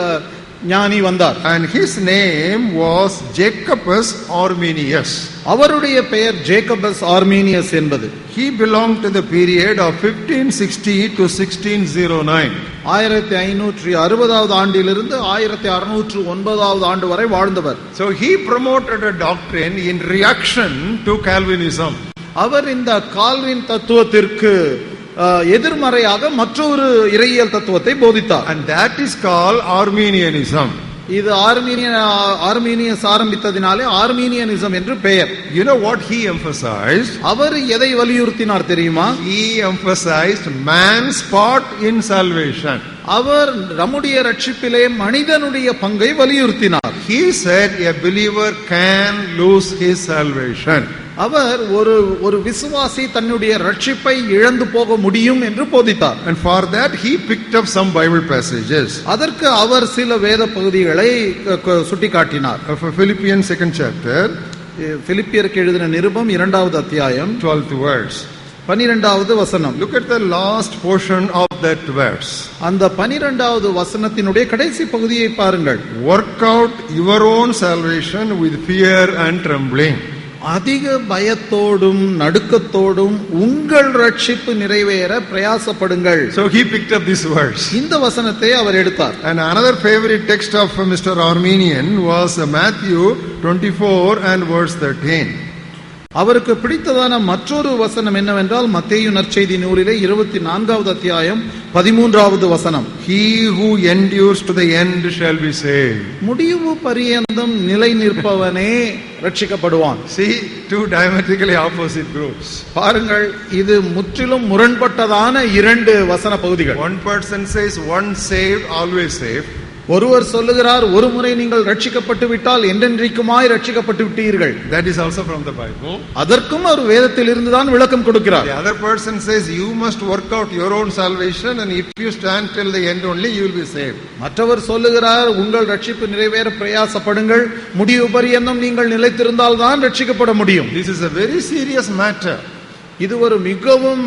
ஞானி வந்தார்.
And his name was Jacobus Arminius.
அவருடைய பெயர் ஜேக்கபஸ் ஆர்மீனியஸ் என்பது.
He belonged to the period of 1560 to 1609.
1560வது ஆண்டிலிருந்து 1609வது ஆண்டு வரை வாழ்ந்தவர்.
So he promoted a doctrine in reaction to Calvinism.
அவர் இந்த கால்வின் தத்துவத்திற்கு எதிர்மறையாக மற்றொரு இறையியல் தத்துவத்தை போதித்தார்.
And that is called Arminianism.
இது ஆர்மீனியஸ் ஆரம்பித்ததினாலே ஆர்மீனியனிசம் என்று பெயர்.
You know what he emphasized?
அவர் எதை வலியுறுத்தினார் தெரியுமா?
He emphasized man's part in salvation.
அவர் நம்முடைய ரட்சிப்பிலே மனிதனுடைய பங்கை வலியுறுத்தினார்.
He said a believer can lose his salvation.
அவர் ஒரு விசுவாசி தன்னுடைய ரட்சிப்பை இழந்து போக முடியும் என்று போதித்தார்.
And for that he picked up some Bible passages.
அதற்கு அவர் சில வேத பகுதிகளை சுட்டிக்காட்டினார்.
Philippians 2nd chapter,
பிலிப்பியருக்கு எழுதின நிருபம் 2வது அத்தியாயம்
12th verse.
12வது வசனம்.
Look at the last portion of that verse.
அந்த 12வது வசனத்தினுடைய கடைசி பகுதியை பாருங்கள்.
Work out your own salvation with fear and trembling.
அதிக பயத்தோடும் நடுக்கத்தோடும் உங்கள் ரட்சிப்பு நிறைவேற பிரயாசப்படுங்கள்.
So he picked up this verse.
இந்த வசனத்தை அவர் எடுத்தார்.
And another favorite text of Mr. Armenian was Matthew 24 and verse 13.
அவருக்கு பிடித்ததான மற்றொரு வசனம் என்னவென்றால் மத்தேயு நற்செய்தி நூலிலே 24வது அத்தியாயம் 13வது வசனம்.
He who endures to the end shall be saved.
முடிவு பரியந்தம் நிலை நிற்பவனே ரட்சிக்கப்படுவான்.
See, two diametrically opposite groups.
பாருங்கள், இது முற்றிலும் முரண்பட்டதான இரண்டு வசன பகுதிகள்.
One person says once saved always saved.
ஒருவர் சொல்லுகிறார், ஒரு முறை நீங்கள் ரட்சிக்கப்பட்டு விட்டால் என்றென்றைக்குமாய் ரட்சிக்கப்பட்டு விட்டீர்கள்.
That is also from the Bible.
அதற்கும் அவர் வேதத்தில் இருந்துதான் விளக்கம் கொடுக்கிறார்.
The other person says you must work out your own salvation and if you stand till the end only you will be saved.
மற்றவர் சொல்லுகிறார், உங்கள் ரட்சிப்பு நிறைவேற பிரயாசப்படுங்கள், முடிவு பரியந்தம் நீங்கள் நிலைத்திருந்தால் தான் ரட்சிக்கப்பட முடியும்.
This is a very serious matter.
இது ஒரு மிகவும்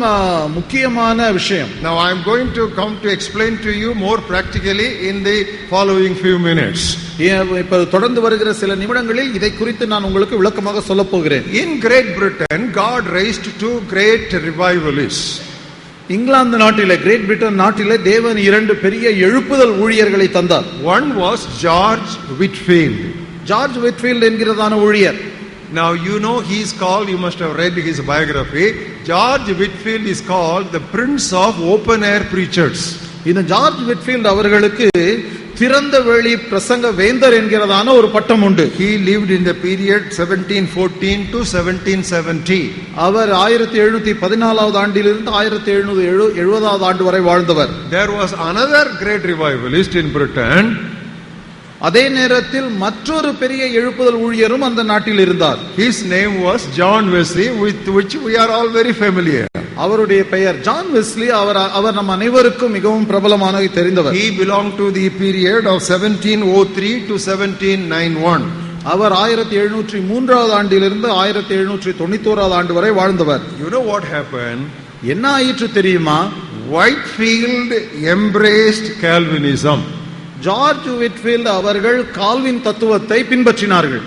முக்கியமான விஷயம்.
Now I am going to come to explain to you more practically in the following few minutes.
இப்ப தொடர்ந்து வருகிற சில நிமிடங்களில் இதை குறித்து நான் உங்களுக்கு விளக்கமாக சொல்ல போகிறேன்.
In Great Britain, God raised two great revivalists.
England நாட்டிலே, கிரேட் பிரிட்டன் நாட்டிலே தேவன் இரண்டு பெரிய எழுப்புதல் ஊழியர்களை தந்தார்.
One was George Whitefield.
George Whitefield என்கிறதான ஊழியர்.
Now you know he is called, you must have read his biography, George Whitefield is called the Prince of Open Air Preachers.
இந்த ஜார்ஜ் விட்ஃபீல்ட் அவர்களுக்கு திறந்த வெளி பிரசங்க வேந்தர் என்கிறதான ஒரு பட்டம் உண்டு.
He lived in the period 1714 to 1770.
அவர் 1714வது ஆண்டிலிருந்து 1770வது ஆண்டு வரை வாழ்ந்தவர்.
There was another great revivalist in Britain.
அதே நேரத்தில் மற்றொரு பெரிய எழுப்புதல் ஊழியரும் அந்த நாட்டில் இருந்தார்.
His name was John Wesley, with which we are all very familiar.
அவருடைய பெயர் ஜான் வெஸ்லி. அவர் நம் அனைவருக்கும் மிகவும் பிரபலமான தெரிந்தவர்.
He belonged to the period of 1703 to 1791.
அவர் 1703வது ஆண்டிலிருந்து 1791வது ஆண்டு வரை வாழ்ந்தவர்.
You know what happened?
என்ன ஆயிற்று தெரியுமா?
Whitefield embraced Calvinism.
George Whitefield அவர்கள் கால்வின் தத்துவத்தை பின்பற்றினார்கள்.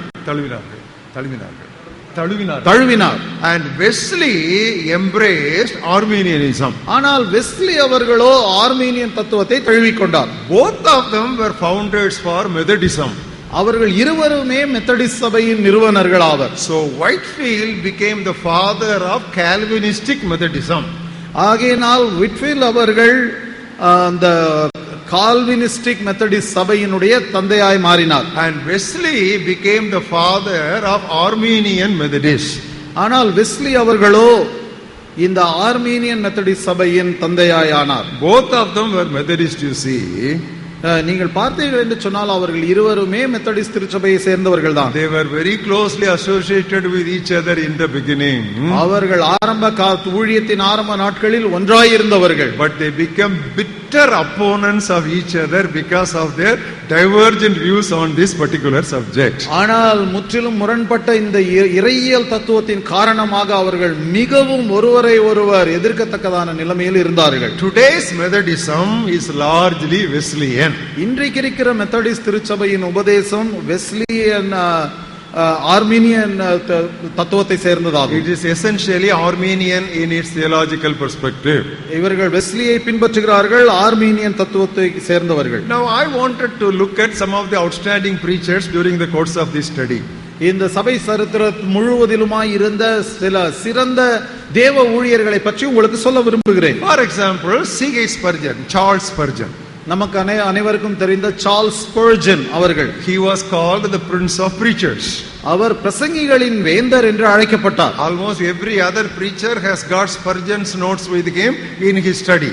தழுவினார்.
And Wesley embraced Arminianism.
ஆனால் வெஸ்லி அவர்களோ ஆர்மீனியன் தத்துவத்தை தழுவிக்கொண்டார்.
Both of them were founders for Methodism.
அவர்கள் இருவருமே மெத்தடிஸ்ட் சபையின் நிறுவனர்கள் ஆவர்.
So Whitefield became the father of Calvinistic Methodism.
ஆகையினால் விட்ஃபீல்ட் அவர்கள் அந்த கால்வினிஸ்டிக் மெத்தடிஸ்ட் சபையினுடைய தந்தையாய் மாறினார்.
And Wesley became the father of Armenian Methodist.
ஆனால் வெஸ்லி அவர்களோ இந்த ஆர்மீனியன் மெத்தடிஸ்ட் சபையின் தந்தையாய் ஆனார்.
Both of them were Methodist, you see.
நீங்கள் பார்த்தீர்கள் என்று சொன்னால் அவர்கள் இருவருமே மெத்தடிஸ்ட் திருச்சபையை சேர்ந்தவர்கள் தான்.
They were very closely associated with each other in the beginning.
அவர்கள் ஊழியத்தின் ஆரம்ப நாட்களில் ஒன்றாய் இருந்தவர்கள்.
But they became bitter opponents of each other because of their divergent views on this particular subject.
ஆனால் முற்றிலும் முரண்பட்ட இந்த இறையியல் தத்துவத்தின் காரணமாக அவர்கள் மிகவும் ஒருவரை ஒருவர் எதிர்க்கத்தக்கதான நிலைமையில் இருந்தார்கள்.
Today's Methodism is largely Wesleyan.
இன்றைக்கு இருக்கிற மெத்தடிஸ்ட் திருச்சபையின் உபதேசம் வெஸ்லியன் ஆர்மீனியன் தத்துவத்தை சேர்ந்ததாகும்.
It is essentially Armenian in its theological perspective.
இவர்கள் வெஸ்லியை பின்பற்றுகிறார்கள், ஆர்மீனியன் தத்துவத்தை சேர்ந்தவர்கள்.
Now I wanted to look at some of the outstanding preachers during the course of this study.
இந்த சபை சரித்திர முழுவதிலுமாய் இருந்த சில சிறந்த தேவ ஊழியர்களை பற்றி உங்களுக்கு சொல்ல விரும்புகிறேன்.
For example, C.H. Spurgeon, Charles Spurgeon.
நமக்கு அனைவருக்கும் தெரிந்த சார்ல்ஸ் ஸ்பர்ஜன் அவர்கள்.
He was called the Prince of Preachers.
அவர் பிரசங்கிகளின் வேந்தர் என்று அழைக்கப்பட்டார்.
Almost every other preacher has got Spurgeon's notes with him in his study.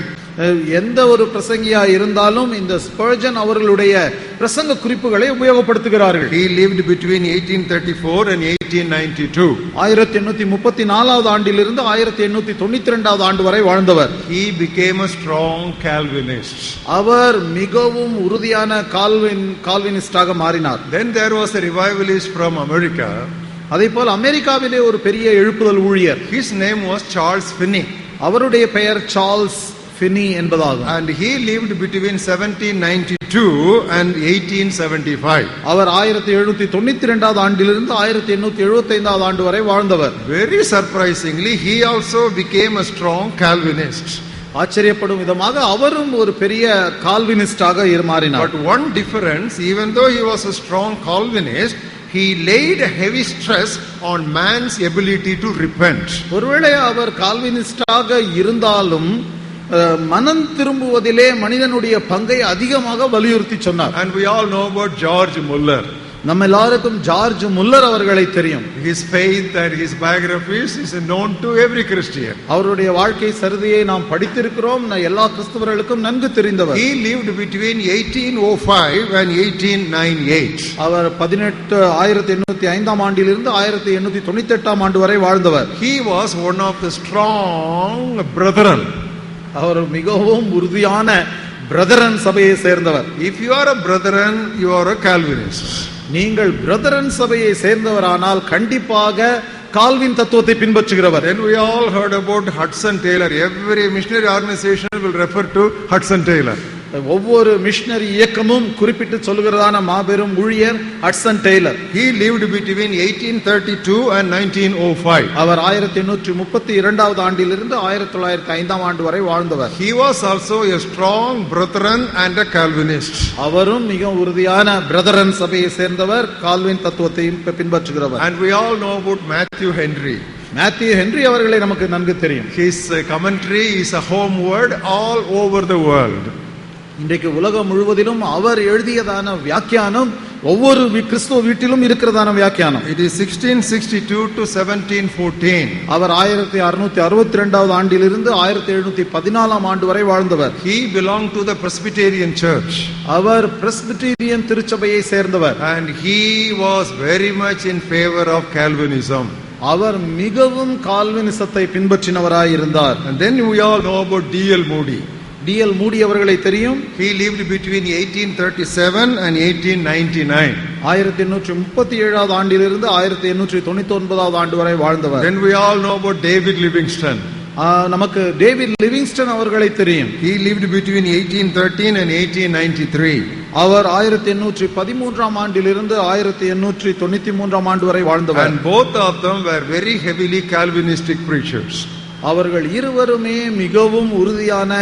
எந்த ஒரு பிரசங்கியா இருந்தாலும் இந்த ஸ்பர்ஜன் அவர்களுடைய பிரசங்க குறிப்புகளை உபயோகப்படுத்துகிறார்கள்.
He lived between 1834 and 1892.
1834வது ஆண்டிலிருந்து 1892வது ஆண்டு வரை வாழ்ந்தவர்.
He became a strong Calvinist.
அவர் மிகவும் உறுதியான கால்வினிஸ்டாக மாறினார்.
Then there was a revivalist from America.
அதேபோல் அமெரிக்காவிலே ஒரு பெரிய எழுப்புதல் ஊழியர்.
His name was Charles Finney.
அவருடைய பெயர் சார்ல்ஸ் ஃபின்னி என்பதாகும்.
And he lived between 1792 and 1875.
அவர் 1792வது ஆண்டிலிருந்து 1875வது ஆண்டு வரை வாழ்ந்தவர்.
Very surprisingly, he also became a strong Calvinist.
ஆச்சரியப்படும் விதமாக அவரும் ஒரு பெரிய கால்வினிஸ்டாக மாறினார்.
But one difference, even though he was a strong Calvinist, he laid a heavy stress on man's ability to repent.
ஒருவேளை அவர் கால்வினிஸ்டாக இருந்தாலும் மனம் திரும்புவதிலே மனிதனுடைய பங்கை அதிகமாக வலியுறுத்தி சொன்னார்.
And we all know about George Muller.
நம்ம எல்லாருக்கும் ஜார்ஜ் முல்லர் அவர்களை தெரியும்.
His faith and his biographies is known to every Christian.
அவருடைய வாழ்க்கை சரிதையை நாம் படித்திருக்கிறோம், எல்லா கிறிஸ்தவர்களுக்கும் நன்கு தெரிந்தவர்.
He lived between 1805 and 1898.
அவர் 1805ஆம் ஆண்டிலிருந்து 1898ஆம் ஆண்டு வரை வாழ்ந்தவர்.
He was one of the strong brethren.
அவர் மிகவும் உறுதியான பிரதரன் சபையை சேர்ந்தவர்.
If you are a brethren, you are a Calvinist.
நீங்கள் பிரதரன் சபையை சேர்ந்தவரானால் கண்டிப்பாக கால்வின் தத்துவத்தை பின்பற்றுகிறவர்.
Then we all heard about Hudson Taylor. Every missionary organization will refer to Hudson Taylor.
ஒவ்வொரு மிஷனரி இயக்கமும் குறிப்பிட்டு சொல்லுகிறதான மாபெரும் ஊழியர் Hudson Taylor.
He lived between 1832 and 1905.
அவர் 1832வது ஆண்டிலிருந்து 1905ஆம் ஆண்டு வரை வாழ்ந்தவர்.
He was also a strong brethren and a Calvinist.
அவரும் மிக உறுதியான பிரதரன் சபையை சேர்ந்தவர், கால்வின் தத்துவத்தை பின்பற்றுகிறவர்.
And we all know about Matthew Henry.
Matthew Henry அவர்களை நமக்கு நன்கு தெரியும்.
His commentary is a home word all over the world.
இன்றைக்கு உலகம் முழுவதிலும் அவர் எழுதியதான வியாக்கியானம் ஒவ்வொரு கிறிஸ்துவ வீட்டிலும் இருக்கிறதான வியாக்கியானம்.
It is 1662 to 1714.
அவர் 1662வது ஆண்டிலிருந்து 1714ஆம் ஆண்டு வரை வாழ்ந்தவர்.
He belonged to the Presbyterian Church.
அவர் பிரெஸ்பிட்டீரியன் திருச்சபையை சேர்ந்தவர்.
And he was very much in favor of Calvinism.
அவர் மிகவும் கால்வினிசத்தை பின்பற்றினவராய் இருந்தார்.
And then we all know about D.L. Moody.
D.L. மூடி அவர்களை தெரியும்.
He lived between 1837 and 1899.
1837வது ஆண்டிலிருந்து 1899வது ஆண்டு வரை வாழ்ந்தவர்.
Then we all know about David Livingstone.
நமக்கு டேவிட் லிவிங்ஸ்டன் அவர்களை தெரியும்.
He lived between 1813 and 1893.
அவர் 1813ஆம் ஆண்டிலிருந்து 1893ஆம் ஆண்டு வரை வாழ்ந்தவர்.
And both of them were very heavily Calvinistic preachers.
அவர்கள் இருவருமே மிகவும் உறுதியான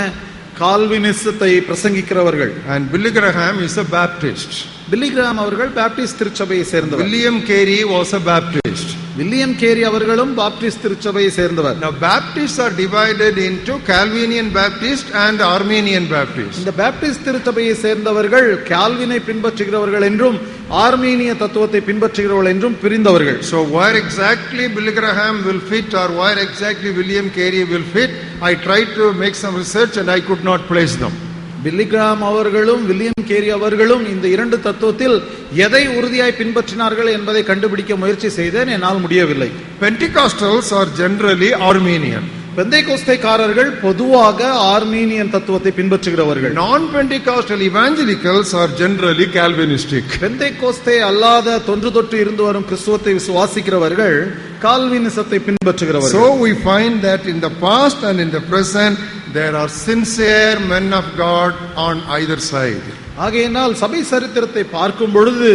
கால்வினிசத்தை பிரசங்கிக்கிறவர்கள்.
And Billy Graham is a Baptist.
Billy gram அவர்கள் பாப்டிஸ்ட் திருச்சபையை சேர்ந்தவர்.
William Carey was a Baptist.
William carry அவர்களும் பாப்டிஸ்ட் திருச்சபையை சேர்ந்தவர்.
Now Baptists are divided into Calvinian Baptist and Arminian Baptist.
இந்த பாப்டிஸ்ட் திருச்சபையை சேர்ந்தவர்கள் கால்வினை பின்பற்றுகிறவர்கள் என்றும் ஆர்மீனிய தத்துவத்தை பின்பற்றுகிறவர்கள் என்றும் பிரிந்தவர்கள்.
So where exactly Billy Graham will fit or where exactly William Carey will fit, I tried to make some research and I could not place them.
Billy gram அவர்களும் வில்லியம் கேரி அவர்களும் இந்த இரண்டு தத்துவத்தில் எதை உறுதியாய் பின்பற்றினார்கள் என்பதை கண்டுபிடிக்க முயற்சி செய்தேன், என்னால் முடியவில்லை.
Pentecostals are generally Arminian.
பெந்தேகோஸ்தேக்காரர்கள் பொதுவாக ஆர்மீனியன் தத்துவத்தை பின்பற்றுகிறவர்கள்.
Non-Pentecostal evangelicals are generally Calvinistic.
Pentecost அல்லாத தொன்று தொட்டு இருந்து வரும் கிறிஸ்துவத்தை விசுவாசிக்கிறவர்கள் கால்வினிசத்தை பின்பற்றுகிறவர்கள்.
So we find that in the past and in the present there are sincere men of God on either side.
ஆகையினால் சபை சரித்திரத்தை பார்க்கும் பொழுது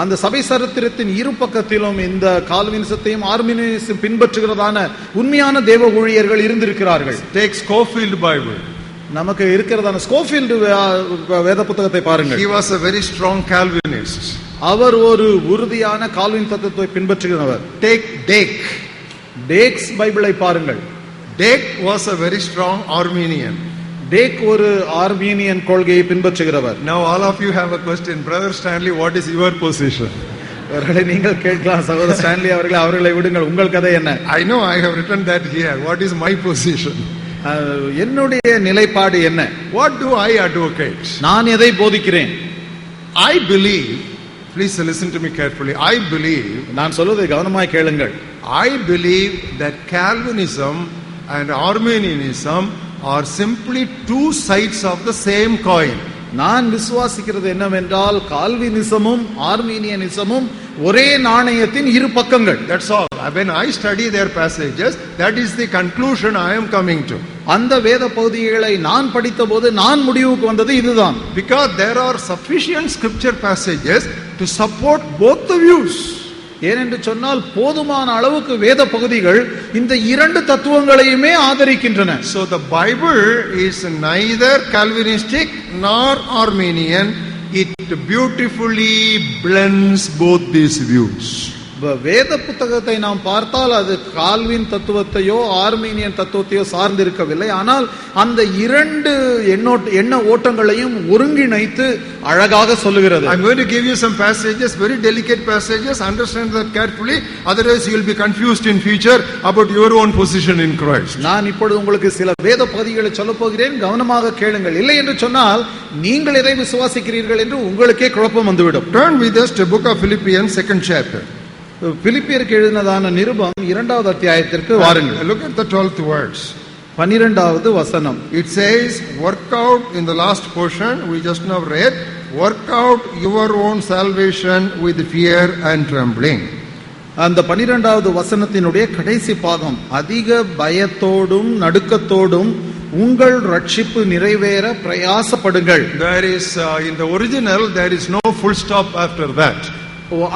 அந்த சபை சரித்திரத்தின் இரு பக்கத்திலும் இந்த கால்வினிசத்தையும் ஆர்மீனியத்தையும் பின்பற்றுகிறதான உண்மையான தேவ ஊழியர்கள் இருந்திருக்கிறார்கள்.
Take Scofield Bible.
நமக்கு இருக்கிறதான ஸ்கோஃபீல்ட் வேத புத்தகத்தை பாருங்கள்.
He was a very strong Calvinist.
அவர் ஒரு உறுதியான கால்வின் தத்துவத்தை பின்பற்றுகிறவர்.
Take Dake.
டேக்ஸ் பைபிளை பாருங்கள்.
Dake was a very strong Arminian.
Take ஒரு ஆர்மீனியன் கொள்கையை பின்பற்றுகிறவர்.
Now all of you have a question. Brother Stanley, what is your position?
அவர்களை நீங்கள் கேட்கலாம். சகோதரர் ஸ்டான்லி அவர்களை விடுங்கள், உங்கள் கதை என்ன?
I know I have written that here. What is my position?
என்னுடைய நிலைப்பாடு என்ன?
What do I advocate?
நான் எதை போதிக்கிறேன்?
I believe, please listen to me carefully. I believe,
நான் சொல்வதை கவனமாய் கேளுங்கள்.
I believe that Calvinism and Arminianism are simply two sides of the same coin.
நான் விசுவாசிக்கிறது என்னவென்றால் கால்வினிசமும் ஆர்மீனியனிசமும் ஒரே நாணயத்தின் இரு பக்கங்கள்.
That's all. When I study their passages, that is the conclusion I am coming to.
அந்த வேத பகுதிகளை நான் படித்தபோது நான் முடிவுக்கு வந்தது இதுதான்.
Because there are sufficient scripture passages to support both the views.
ஏனென்று சொன்னால் போதுமான அளவுக்கு வேத பகுதிகள் இந்த இரண்டு தத்துவங்களையுமே ஆதரிக்கின்றன.
So the Bible is neither Calvinistic nor Arminian. It beautifully blends both these views.
வேத புத்தகத்தை நாம் பார்த்தால் அது கால்வின் தத்துவத்தையோ ஆர்மீனியன் தத்துவத்தையோ சார்ந்திருக்கவில்லை. ஆனால் அந்த இரண்டு எண்ண ஓட்டங்களையும் ஒருங்கிணைத்து அழகாக சொல்லுகிறது.
I'm going to give you some passages, very delicate passages. Understand that carefully. Otherwise you will be confused in future about your own position in Christ.
நான் இப்பொழுது உங்களுக்கு சில வேத பகுதிகளை சொல்லப் போகிறேன், கவனமாக கேளுங்கள். இல்லை என்று சொன்னால் நீங்கள் எதை விசுவாசிக்கிறீர்கள் என்று உங்களுக்கே குழப்பம் வந்துவிடும்.
Turn with us to book of Philippians, 2nd chapter.
பிலிப்பியருக்கு எழுதினதான நிருபம் 2வது அத்தியாயத்திற்கு வாருங்கள்.
Look at the 12th verse.
12வது வசனம்.
It says, work out, in the last portion we just now read, work out your own salvation with fear and trembling.
அந்த 12வது வசனத்தினுடைய கடைசி பாகம், அதிக பயத்தோடும் நடுக்கத்தோடும் உங்கள் ரட்சிப்பு நிறைவேற பிரயாசப்படுங்கள்.
There is in the original there is no full stop after that.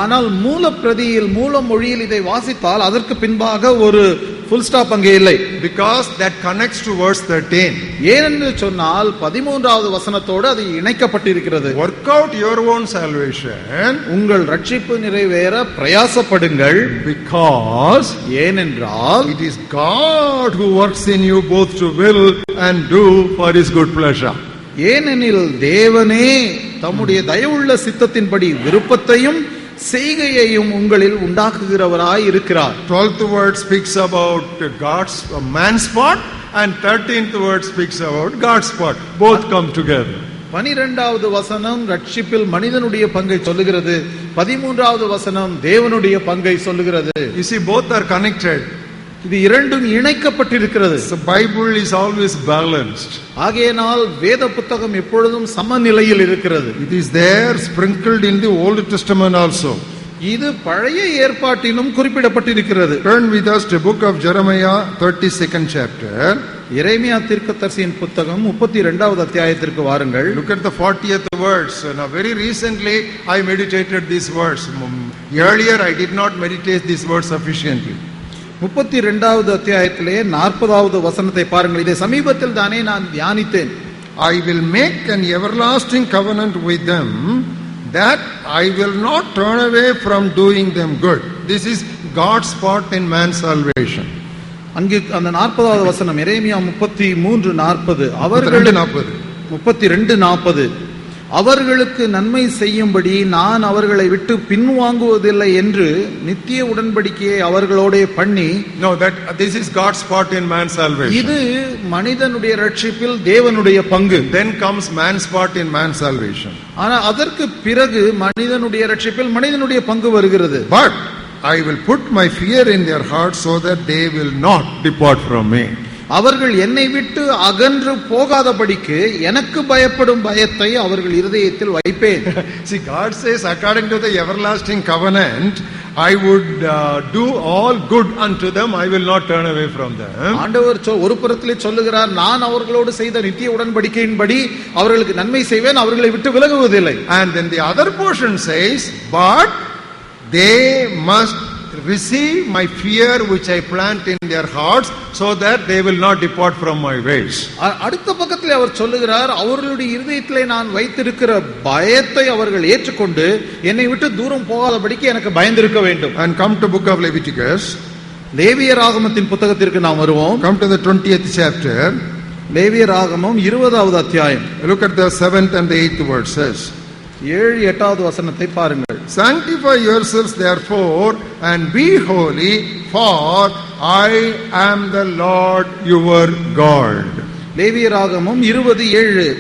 ஆனால் மூல பிரதியில் மூல மொழியில் இதை வாசித்தால் அதற்கு பின்பாக ஒரு full stop அங்கே இல்லை.
Because that connects to verse 13.
ஏனென்று சொன்னால் 13வது வசனத்தோடு அது இணைக்கப்பட்டிருக்கிறது.
Work out your own salvation.
உங்கள் ரட்சிப்பு நிறைவேற பிரயாசப்படுங்கள்.
Because
ஏனென்றால்
it is God who works in you both to will and do for his good pleasure.
ஏனெனில் தேவனே தம்முடைய தயவுள்ள சித்தத்தின்படி விருப்பத்தையும் செய்கையையும் உங்களில் உண்டாக்குகிறவராய் இருக்கிறார்.
12th word speaks about God's man's part and 13th word speaks about God's part. Both come together.
12வது வசனம் ரட்சிப்பில் மனிதனுடைய பங்கை சொல்லுகிறது, 13வது வசனம் தேவனுடைய பங்கை சொல்லுகிறது.
You see, both are connected.
இது இரண்டும் இணைக்கப்பட்டிருக்கிறது.
The Bible is always balanced.
ஆகையினால் வேத புத்தகம் எப்பொழுதும் சமநிலையில் இருக்கிறது.
It is there sprinkled in the Old Testament also.
இது பழைய ஏற்பாட்டிலும் குறிப்பிடப்பட்டிருக்கிறது.
Turn with us to book of Jeremiah, 32nd chapter.
எரேமியா தீர்க்கதரிசியின் புத்தகம் 32வது அத்தியாயத்திற்கு வாருங்கள்.
Look at the 40th verse. Now very recently I meditated this verse. Earlier I did not meditate this verse sufficiently.
32வது அத்தியாயத்திலே 40வது வசனத்தை பாருங்கள். இதை சமீபத்தில் தானே நான் தியானித்தேன்.
I will make an everlasting covenant with them, that I will not turn away from doing them good. This is God's part in man's salvation.
அங்கு அந்த 40வது வசனம் எரேமியா 33:40 32:40 அவர்களுக்கு நன்மை செய்யும்படி நான் அவர்களை விட்டு பின்வாங்குவதில்லை என்று நித்திய உடன்படிக்கையை அவர்களோட பண்ணி.
No, that this is God's part in man's salvation.
இது மனிதனுடைய ரட்சிப்பில் தேவனுடைய பங்கு.
Then comes man's part in man's salvation.
ஆனா அதற்கு பிறகு மனிதனுடைய ரட்சிப்பில் மனிதனுடைய பங்கு வருகிறது.
But I will put my fear in their hearts so that they will not depart from me.
அவர்கள் என்னை விட்டு அகன்று போகாதபடிக்கு எனக்கு பயப்படும் பயத்தை அவர்கள் இருதயத்தில் வைப்பேன்.
See, God says, according to the everlasting covenant, I would do all good unto them, I will not turn away from them.
ஆண்டவர் ஒரு புறத்திலே சொல்லுகிறார், நான் அவர்களோடு செய்த நித்திய உடன்படிக்கையின்படி அவர்களுக்கு நன்மை செய்வேன், அவர்களை விட்டு விலகுவதில்லை.
And then the other portion says, but they must receive my fear which I plant in their hearts, so that they will not depart from my ways.
அடுத்த பக்கத்தில் அவர் சொல்லுகிறார், அவர்களுடைய இருதயத்திலே நான் வைத்திருக்கிற பயத்தை அவர்கள் ஏற்றுக்கொண்டு என்னை விட்டு தூரம் போகாதபடிக்கு எனக்கு பயந்திருக்க வேண்டும்.
And come to book of Leviticus.
லேவியராகமத்தின் புத்தகத்திற்கு நாம் வருவோம்.
Come to the 20th chapter.
லேவியராகமம் 20வது அத்தியாயம்.
Look at the 7th and the 8th verses.
7-8வது வசனத்தை பாருங்கள்.
Sanctify yourselves therefore and be holy, for I am the Lord your God.
லேவியராகமம் 20:7.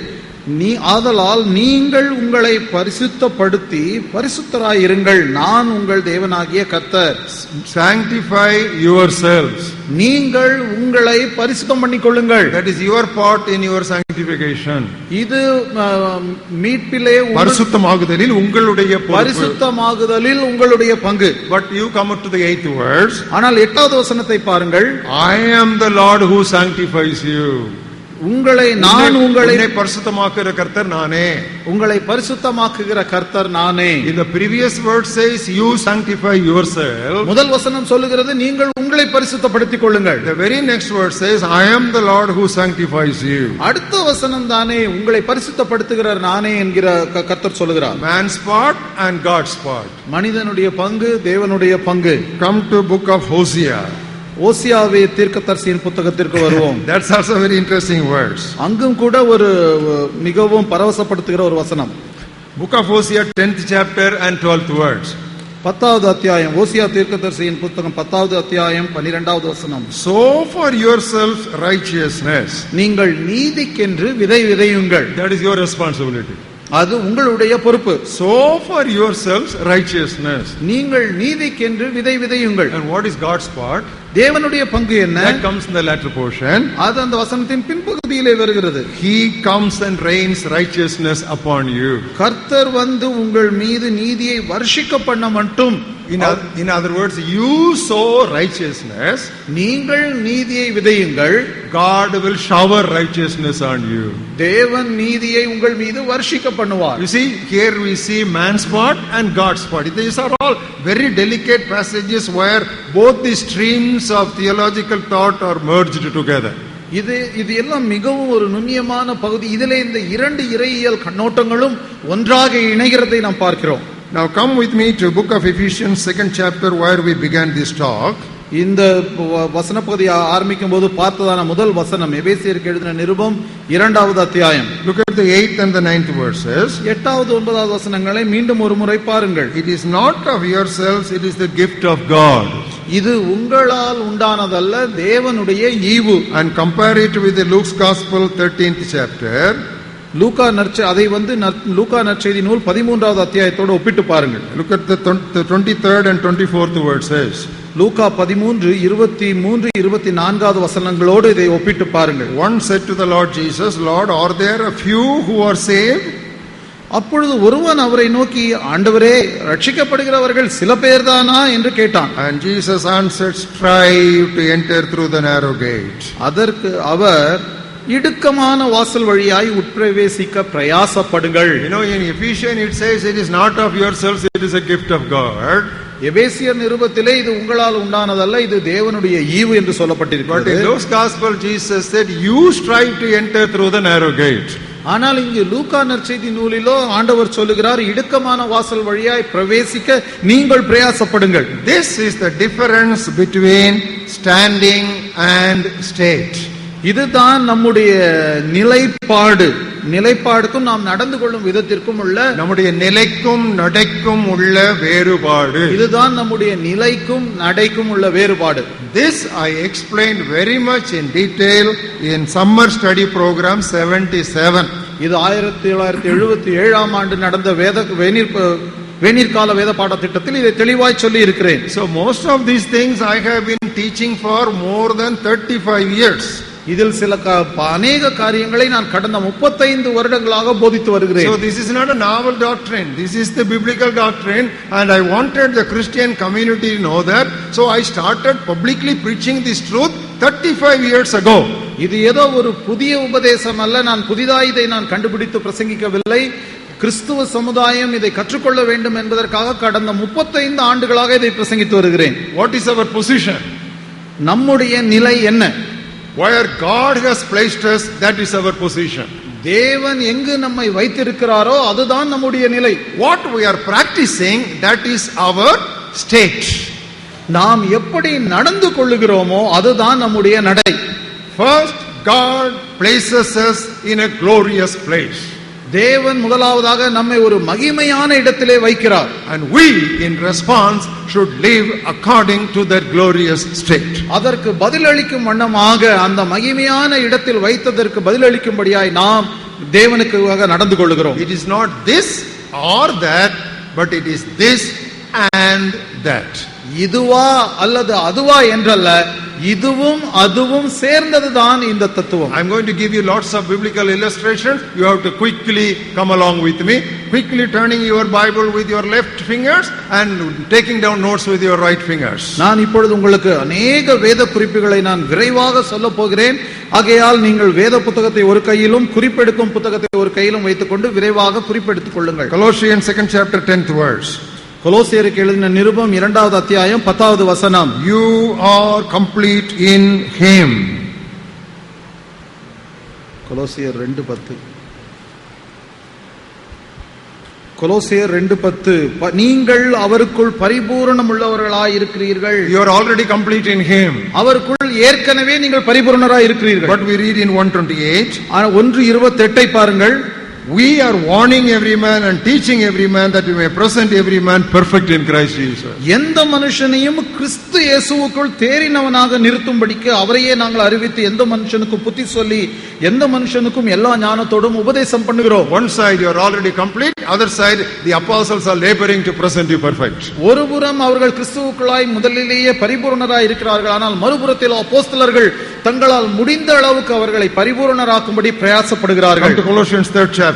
ஆதலால் நீங்கள் உங்களை பரிசுத்தப்படுத்தி பரிசுத்தராயிருங்கள், நான் உங்கள் தேவனாகிய கர்த்தர்.
Sanctify yourselves.
நீங்கள் உங்களை பரிசுத்தம் பண்ணிக்கொள்ளுங்கள்.
That is your part in your sanctification.
இது மீட்பிலே
பரிசுத்தமாகுதலில் உங்களுடைய
பரிசுத்தமாகுதலில் உங்களுடைய பங்கு.
But you come up to the 8th verse.
ஆனால் 8வது வசனத்தை பாருங்கள்.
I am the Lord who sanctifies you. உங்களை பரிசுத்தமாக்குகிற கர்த்தர் நானே.
உங்களை பரிசுத்தமாக்குகிற கர்த்தர் நானே.
In the previous word says you sanctify yourself.
முதல் வசனம் சொல்லுகிறது நீங்கள் உங்களை பரிசுத்தப்படுத்திக் கொள்ளுங்கள்.
The very next word says I am the Lord who sanctifies you.
அடுத்த வசனம் தானே உங்களை பரிசுத்தப்படுத்துகிறார் நானே என்கிற கர்த்தர் சொல்லுகிறார்.
Man's part and God's part.
மனிதனுடைய பங்கு தேவனுடைய பங்கு.
Come to book of Hosea.
ஓசியாவே தீர்க்கதரிசியின் புத்தகத்திற்கு வருவோம்.
That's also very interesting verse.
அங்கும் கூட ஒரு மிகவும் பரவசப்படுத்துகிற ஒரு வசனம்.
Book of Hosea 10th chapter and 12th words.
10வது அத்தியாயம், ஓசியா தீர்க்கதரிசியின் புத்தகம் 10வது அத்தியாயம் 12வது வசனம்.
Sow for yourselves righteousness.
நீங்கள் நீதிக்கென்று விதை விதையுங்கள்.
That is your responsibility.
அது உங்களுடைய பொறுப்பு.
Sow for yourselves righteousness.
நீங்கள் நீதிக்கென்று விதை விதையுங்கள்.
And what is God's part?
தேவனுடைய பங்கு என்ன?
That comes in the latter portion.
அது அந்த வசனத்தின் பின்பகுதியிலே வருகிறது.
He comes and rains righteousness upon you.
கர்த்தர் வந்து உங்கள் மீது நீதியை வர்ஷிக்க பண்ண மட்டும்.
In other words, you sow righteousness.
நீங்கள் நீதியை விதையுங்கள்.
God will shower righteousness on you.
தேவன் நீதியை உங்கள் மீது வர்ஷிக்க பண்ணுவார்.
You see, here we see man's part and God's part. These are all very delicate passages where both the streams of theological thought are merged together.
இது எல்லாம் மிகவும் ஒரு நுண்ணியமான பகுதி. இதிலே இந்த இரண்டு இறையியல் கண்ணோட்டங்களும் ஒன்றாக இணைகிறதை நாம் பார்க்கிறோம்.
Now come with me to book of Ephesians 2nd chapter where we began this talk.
இந்த வசன பகுதி ஆரம்பிக்கும் போது பார்த்ததான முதல் வசனம் எபேசியருக்கு எழுதின நிருபம் 2வது அத்தியாயம்.
Look at the 8th and the 9th verses.
8வது 9வது வசனங்களை மீண்டும் ஒரு முறை பாருங்கள்.
It is not of yourselves, it is the gift of God.
இது உங்களால் உண்டானதல்ல, தேவனுடைய ஈவு.
And compare it with the Luke's Gospel 13th chapter.
லூக்கா நற்செய்தி நூல் 13வது அத்தியாயத்தோடு ஒப்பிட்டு பாருங்கள்.
Look at the 23rd and 24th verses.
லூக்கா 13, 23, 24வது வசனங்களோடு இதை ஒப்பிட்டு பாருங்கள்.
One said to the Lord Jesus, Lord, are there a few who are saved?
அப்பொழுது ஒருவன் அவரை நோக்கி, ஆண்டவரே, ரட்சிக்கப்படுகிறவர்கள் சில பேர்தானா என்று கேட்டான்.
And Jesus answered, strive to enter through the narrow gate.
அதற்கு அவர், இடுக்கமான வாசல் வழியாய் உட்பிரவேசிக்க பிரயாசப்படுங்கள்.
You know, in Ephesians it says it is not of yourselves, it is a gift of God.
எபேசியர் நிருபத்திலே இது உங்களால் உண்டானதல்ல, இது தேவனுடைய ஈவு என்று சொல்லப்பட்டிருக்கிறது.
But in Luke's Gospel Jesus said, you strive to enter through the narrow gate.
ஆனால் இங்கு லூக்கா நற்செய்தி நூலிலோ ஆண்டவர் சொல்லுகிறார், இடுக்கமான வாசல் வழியாய் பிரவேசிக்க நீங்கள் பிரயாசப்படுங்கள்.
This is the difference between standing and state.
இதுதான் நம்முடைய நிலைப்பாடு. நிலைப்பாடுக்கும் நாம் நடந்து கொள்ளும் விதத்திற்கும் உள்ள,
நம்முடைய நிலைக்கும் நடைக்கும் உள்ள வேறுபாடு.
இதுதான் நம்முடைய நிலைக்கும் நடைக்கும் உள்ள வேறுபாடு.
This I explained very much in detail in summer study program 77.
இது 1977ஆம் ஆண்டு நடந்த வேநீர்கால வேத பாட திட்டத்தில் இதை தெளிவாய் சொல்லி இருக்கிறேன்.
So most of these things I have been teaching for more than 35 years.
இதில் சில அநேக காரியங்களை நான் கடந்த 35 வருடங்களாக போதித்து வருகிறேன்.
So this is not a novel doctrine, this is the biblical doctrine, and I wanted the Christian community to know that, so I started publicly preaching this truth 35 years ago.
இது ஏதோ ஒரு புதிய உபதேசம் அல்ல, நான் புதிதாக இதை நான் கண்டுபிடித்து பிரசங்கிக்கவில்லை. கிறிஸ்துவ சமுதாயம் இதை கற்றுக்கொள்ள வேண்டும் என்பதற்காக கடந்த 35 ஆண்டுகளாக இதை பிரசங்கித்து வருகிறேன்.
What is our position?
நம்முடைய நிலை என்ன?
Where God has placed us, that is our position.
தேவன் எங்கு நம்மை வைத்திருக்கிறாரோ அதுதான் நம்முடைய நிலை.
What we are practicing, that is our state.
நாம் எப்படி நடந்து கொள்ளுகிறோமோ அதுதான் நம்முடைய நடை.
First, God places us in a glorious place.
தேவன் முதலாவதாக நம்மை ஒரு மகிமையான இடத்திலே வைக்கிறார்.
And we, in response, should live according to that glorious state.
அதற்கு பதிலளிக்கும் வண்ணமாக அந்த மகிமையான இடத்தில் வைத்ததற்கு பதிலளிக்கும்படியாய் நாம் தேவனுக்காக நடந்து கொள்கிறோம்.
It is not this or that, but it is this and that.
இதுவா அல்லது அதுவா என்றல்ல, இதுவும் அதுவும் சேர்ந்ததுதான் இந்த தத்துவம்.
I'm going to give you lots of biblical illustrations. You have to quickly come along with me, quickly turning your Bible with your left fingers and taking down notes with your right fingers.
நான் இப்பொழுது உங்களுக்கு அநேக வேத குறிப்புகளை நான் விரைவாக சொல்ல போகிறேன். ஆகையால் நீங்கள் வேத புத்தகத்தை ஒரு கையிலும் குறிப்பெடுக்கும் புத்தகத்தை ஒரு கையிலும் வைத்துக்கொண்டு விரைவாக குறிப்பெடுத்துக் கொள்ளுங்கள்.
Colossians 2nd chapter 10th verse.
கொலோசியருக்கு எழுதின நிருபம் 2வது அத்தியாயம் 10வது வசனம்.
You are complete in him.
கொலோசியர் 2:10. கொலோசியர் 2:10. நீங்கள் அவருக்குள் பரிபூரணம் உள்ளவர்களாய் இருக்கிறீர்கள்.
You are already complete in him.
அவருக்குள் ஏற்கனவே நீங்கள் பரிபூரணராய் இருக்கிறீர்கள்.
But we read in 1:28.
1:28 பாருங்கள்.
We are warning every man and teaching every man that we may present every man perfect in Christ Jesus.
எந்த மனுஷனையும் கிறிஸ்து இயேசுவுக்குள் தேறினவனாக நிறுத்தும்படிக்கு அவரையே நாங்கள் அறிவித்து எந்த மனுஷனுக்கும் புத்தி சொல்லி எந்த மனுஷனுக்கும் எல்லா ஞானத்தோடும் உபதேசம் பண்ணுகிறோம்.
One side you are already complete, other side the apostles are laboring to present you perfect.
ஒருபுறம் அவர்கள் கிறிஸ்துவுக்குள்ளாய் முதலிலேயே பரிபூரணராய் இருக்கிறார்கள், ஆனால் மறுபுறத்தில் அப்போஸ்தலர்கள் தங்களால் முடிந்த அளவுக்கு அவர்களை பரிபூரணராக்கும்படி பிரயாசப்படுகிறார்கள்.
Come to Colossians 3rd chapter.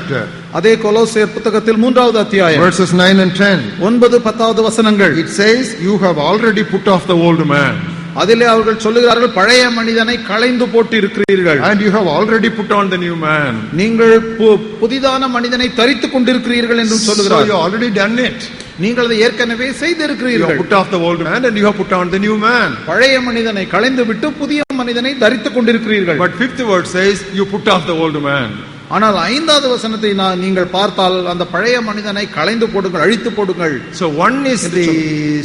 அதே கொலோசியர் புத்தகத்தில் 3வது அத்தியாயம்
verses 9 and 10.
9-10 வசனங்கள்.
It says you have already put off the old man.
அதிலே அவர்கள் சொல்லுகிறார்கள், பழைய மனிதனை களைந்து போட்டு இருக்கிறீர்கள்.
And you have already put on the new man.
நீங்கள் புதிதான மனிதனை தரித்துக் கொண்டிருக்கிறீர்கள் என்று சொல்லுகிறார்கள்.
So you already done it.
நீங்கள் அதை ஏற்கனவே
You
செய்திருக்கிறீர்கள்.
have put off the old man and you have put on the new man.
பழைய மனிதனை களைந்து விட்டு புதிய மனிதனை தரித்துக் கொண்டிருக்கிறீர்கள்.
But 5th word says you put off the old man.
ஆனால் 5வது வசனத்தை நீங்கள் பார்த்தால் அந்த பழைய மனிதனை களைந்து போடுங்கள், அழித்து போடுங்கள்.
So one is the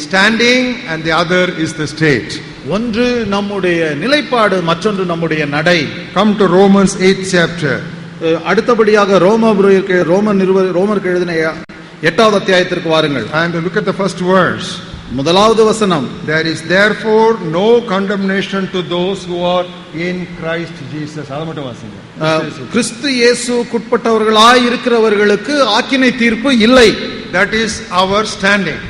standing and the other is the state.
ஒன்று நம்முடைய நிலைப்பாடு, மற்றொன்று நம்முடைய நடை.
Come to Romans 8th chapter.
அடுத்தபடியாக ரோமருக்கு எழுதின 8வது அத்தியாயத்திற்கு வாருங்கள்.
And look at the first verse.
முதலாவது வசனம்.
There is therefore no condemnation to those who are in Christ Jesus. அது மட்டும் வாசிங்க.
கிறிஸ்து இயேசுவுக்குட்பட்டவர்களாய் இருக்கிறவர்களுக்கு ஆக்கினை தீர்ப்பு இல்லை.
That is our standing.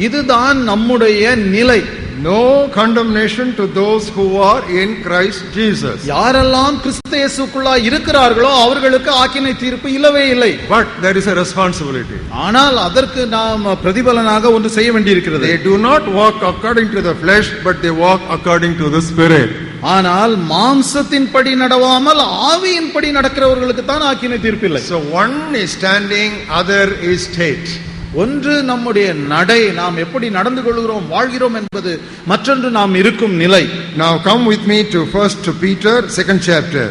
இதுதான் நம்முடைய நிலை.
No condemnation to those who are in Christ Jesus.
யாரெல்லாம் கிறிஸ்து இயேசுக்குள்ளாய் இருக்கிறார்களோ அவர்களுக்கு ஆக்கினை தீர்ப்பு இல்லவே இல்லை.
But there is a responsibility.
ஆனால் அதற்கு நாம் பிரதிபலனாக ஒன்று செய்ய வேண்டியிருக்கிறது.
They do not walk according to the flesh, but they walk according to the Spirit.
ஆனால் மாம்சத்தின் படி நடவாமல் ஆவியின் படி நடக்கிறவர்களுக்கு தான் ஆக்கினை தீர்ப்பு இல்லை.
So one is standing, other is state.
ஒன்று நம்முடைய நடை, நாம் எப்படி நடந்து கொள்கிறோம் வாழ்கிறோம் என்பது, மற்றொன்று நாம் இருக்கும் நிலை.
Now come with me to 1 Peter 2nd chapter.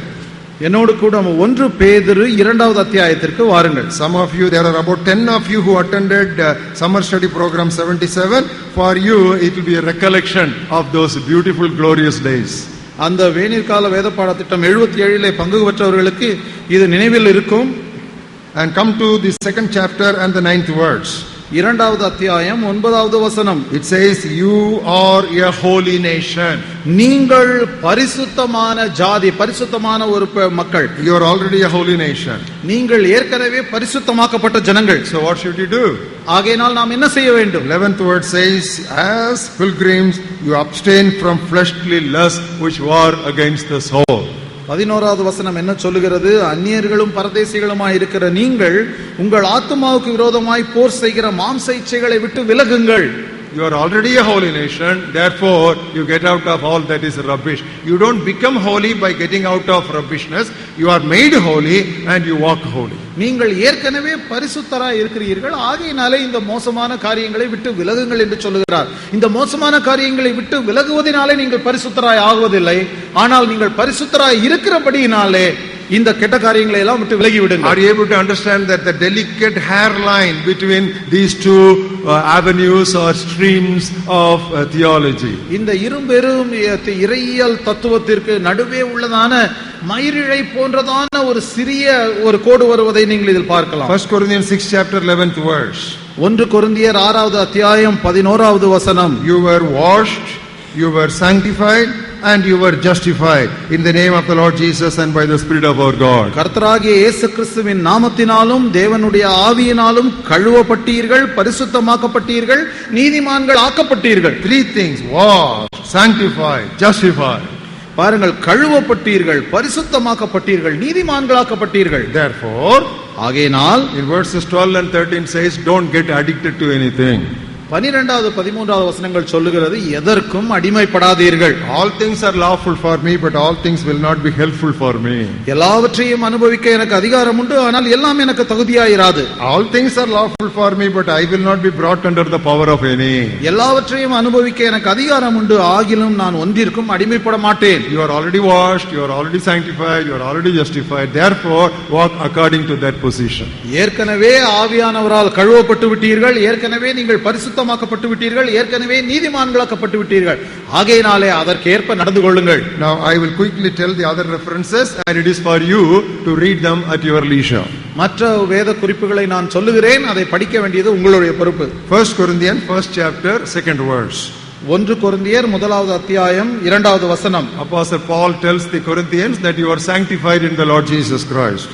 என்னோடு கூட 1 பேதுரு 2வது அத்தியாயத்திற்கு வாருங்கள்.
Some of you, there are about 10 of you who attended summer study program 77. For you it will be a recollection of those beautiful glorious days.
அந்த வேநீர்கால வேத பாடத்திட்டம் 77 பங்கு பெற்றவர்களுக்கு இது நினைவில் இருக்கும்.
And come to the 2nd chapter and the 9th verse.
2வது அத்தியாயம் 9வது வசனம்.
It says you are a holy nation.
நீங்கள் பரிசுத்தமான ஜாதி, பரிசுத்தமான ஒரு மக்கள்.
You are already a holy nation.
நீங்கள் ஏற்கனவே பரிசுத்தமாக்கப்பட்ட ஜனங்கள்.
So what should you do?
ஆகையால் நாம் என்ன செய்ய வேண்டும்?
11th word says as pilgrims you abstain from fleshly lust which war against the soul.
11வது வசனம் என்ன சொல்லுகிறது? அந்நியர்களும் பரதேசிகளுமாய் இருக்கிற நீங்கள் உங்கள் ஆத்துமாவுக்கு விரோதமாய் போர் செய்கிற மாம்ச இச்சைகளை விட்டு விலகுங்கள்.
You are already a holy nation, therefore you get out of all that is rubbish. You don't become holy by getting out of rubbishness. You are made holy and you walk holy.
நீங்கள் ஏற்கனவே பரிசுத்தராய் இருக்கிறீர்கள், ஆகையினாலே இந்த மோசமான காரியங்களை விட்டு விலகுங்கள் என்று சொல்லுகிறார். இந்த மோசமான காரியங்களை விட்டு விலகுவதனாலே நீங்கள் பரிசுத்தராய் ஆகுவதில்லை, ஆனால் நீங்கள் பரிசுத்தராய் இருக்கிறபடியினாலே இந்த கெட்ட காரியங்களை எல்லாம் விட்டு விலகி
Are
விடுங்கள்.
you able to understand that the delicate hairline between these two avenues or streams of theology?
இந்த இருபெரும் இறையியல் தத்துவத்திற்கு நடுவே உள்ளதான மயிரிழை போன்றதான ஒரு சிறிய ஒரு கோடு வருவதை நீங்கள் இதில் பார்க்கலாம்.
1 Corinthians 6 chapter 11th verse.
1 கொரிந்தியர் 6வது அத்தியாயம் 11வது வசனம்.
You were washed, you were sanctified, and you were justified in the name of the Lord Jesus and by the Spirit of our God.
கர்த்தராகிய இயேசு கிறிஸ்துவின் நாமத்தினாலும் தேவனுடைய ஆவியினாலும் கழுவப்பட்டீர்கள், பரிசுத்தமாக்கப்பட்டீர்கள், நீதிமான்கள் ஆக்கப்பட்டீர்கள்.
Three things: washed, sanctified, justified.
பாருங்கள், கழுவப்பட்டீர்கள், பரிசுத்தமாக்கப்பட்டீர்கள், நீதிமான்களாக்கப்பட்டீர்கள்.
Therefore,
ஆகையினால்
in verses 12 and 13 says, don't get addicted to anything.
12வது 13வது வசனங்கள் சொல்லுகிறது, எதற்கும் அடிமைப்படாதீர்கள்.
All things are lawful for me, but all things will not be helpful for me.
எல்லாவற்றையும் அனுபவிக்க எனக்கு அதிகாரம் உண்டு, ஆனால் எல்லாம் எனக்கு தகுதியாயிராது.
All things are lawful for me, but I will not be brought under the power of any.
எல்லாவற்றையும் அனுபவிக்க எனக்கு அதிகாரம் உண்டு, ஆகிலும் நான் ஒன்றிற்கும் அடிமைப்பட மாட்டேன்.
You are already washed, you are already sanctified, you are already justified. Therefore, walk according to that position.
ஏற்கனவே ஆவியானவரால் கழுவப்பட்டு விட்டீர்கள், ஏற்கனவே நீங்கள் பரிசுத்தமாக்கப்பட்டு விட்டீர்கள், ஏற்கனவே நீதிமான்களாக்கப்பட்டு விட்டீர்கள். ஆகையினாலே அதற்கேற்ப நடந்து கொள்ளுங்கள்.
Now I will quickly tell the other references, and it is for you to read them at your leisure.
மற்ற வேத குறிப்புகளை நான் சொல்லுகிறேன், அதை படிக்க வேண்டியது உங்களுடைய பொறுப்பு.
1 Corinthians 1st chapter 2nd verse.
1 கொரிந்தியர் 1வது அத்தியாயம் 2வது வசனம்.
Apostle Paul tells the Corinthians that you are sanctified in the Lord Jesus Christ.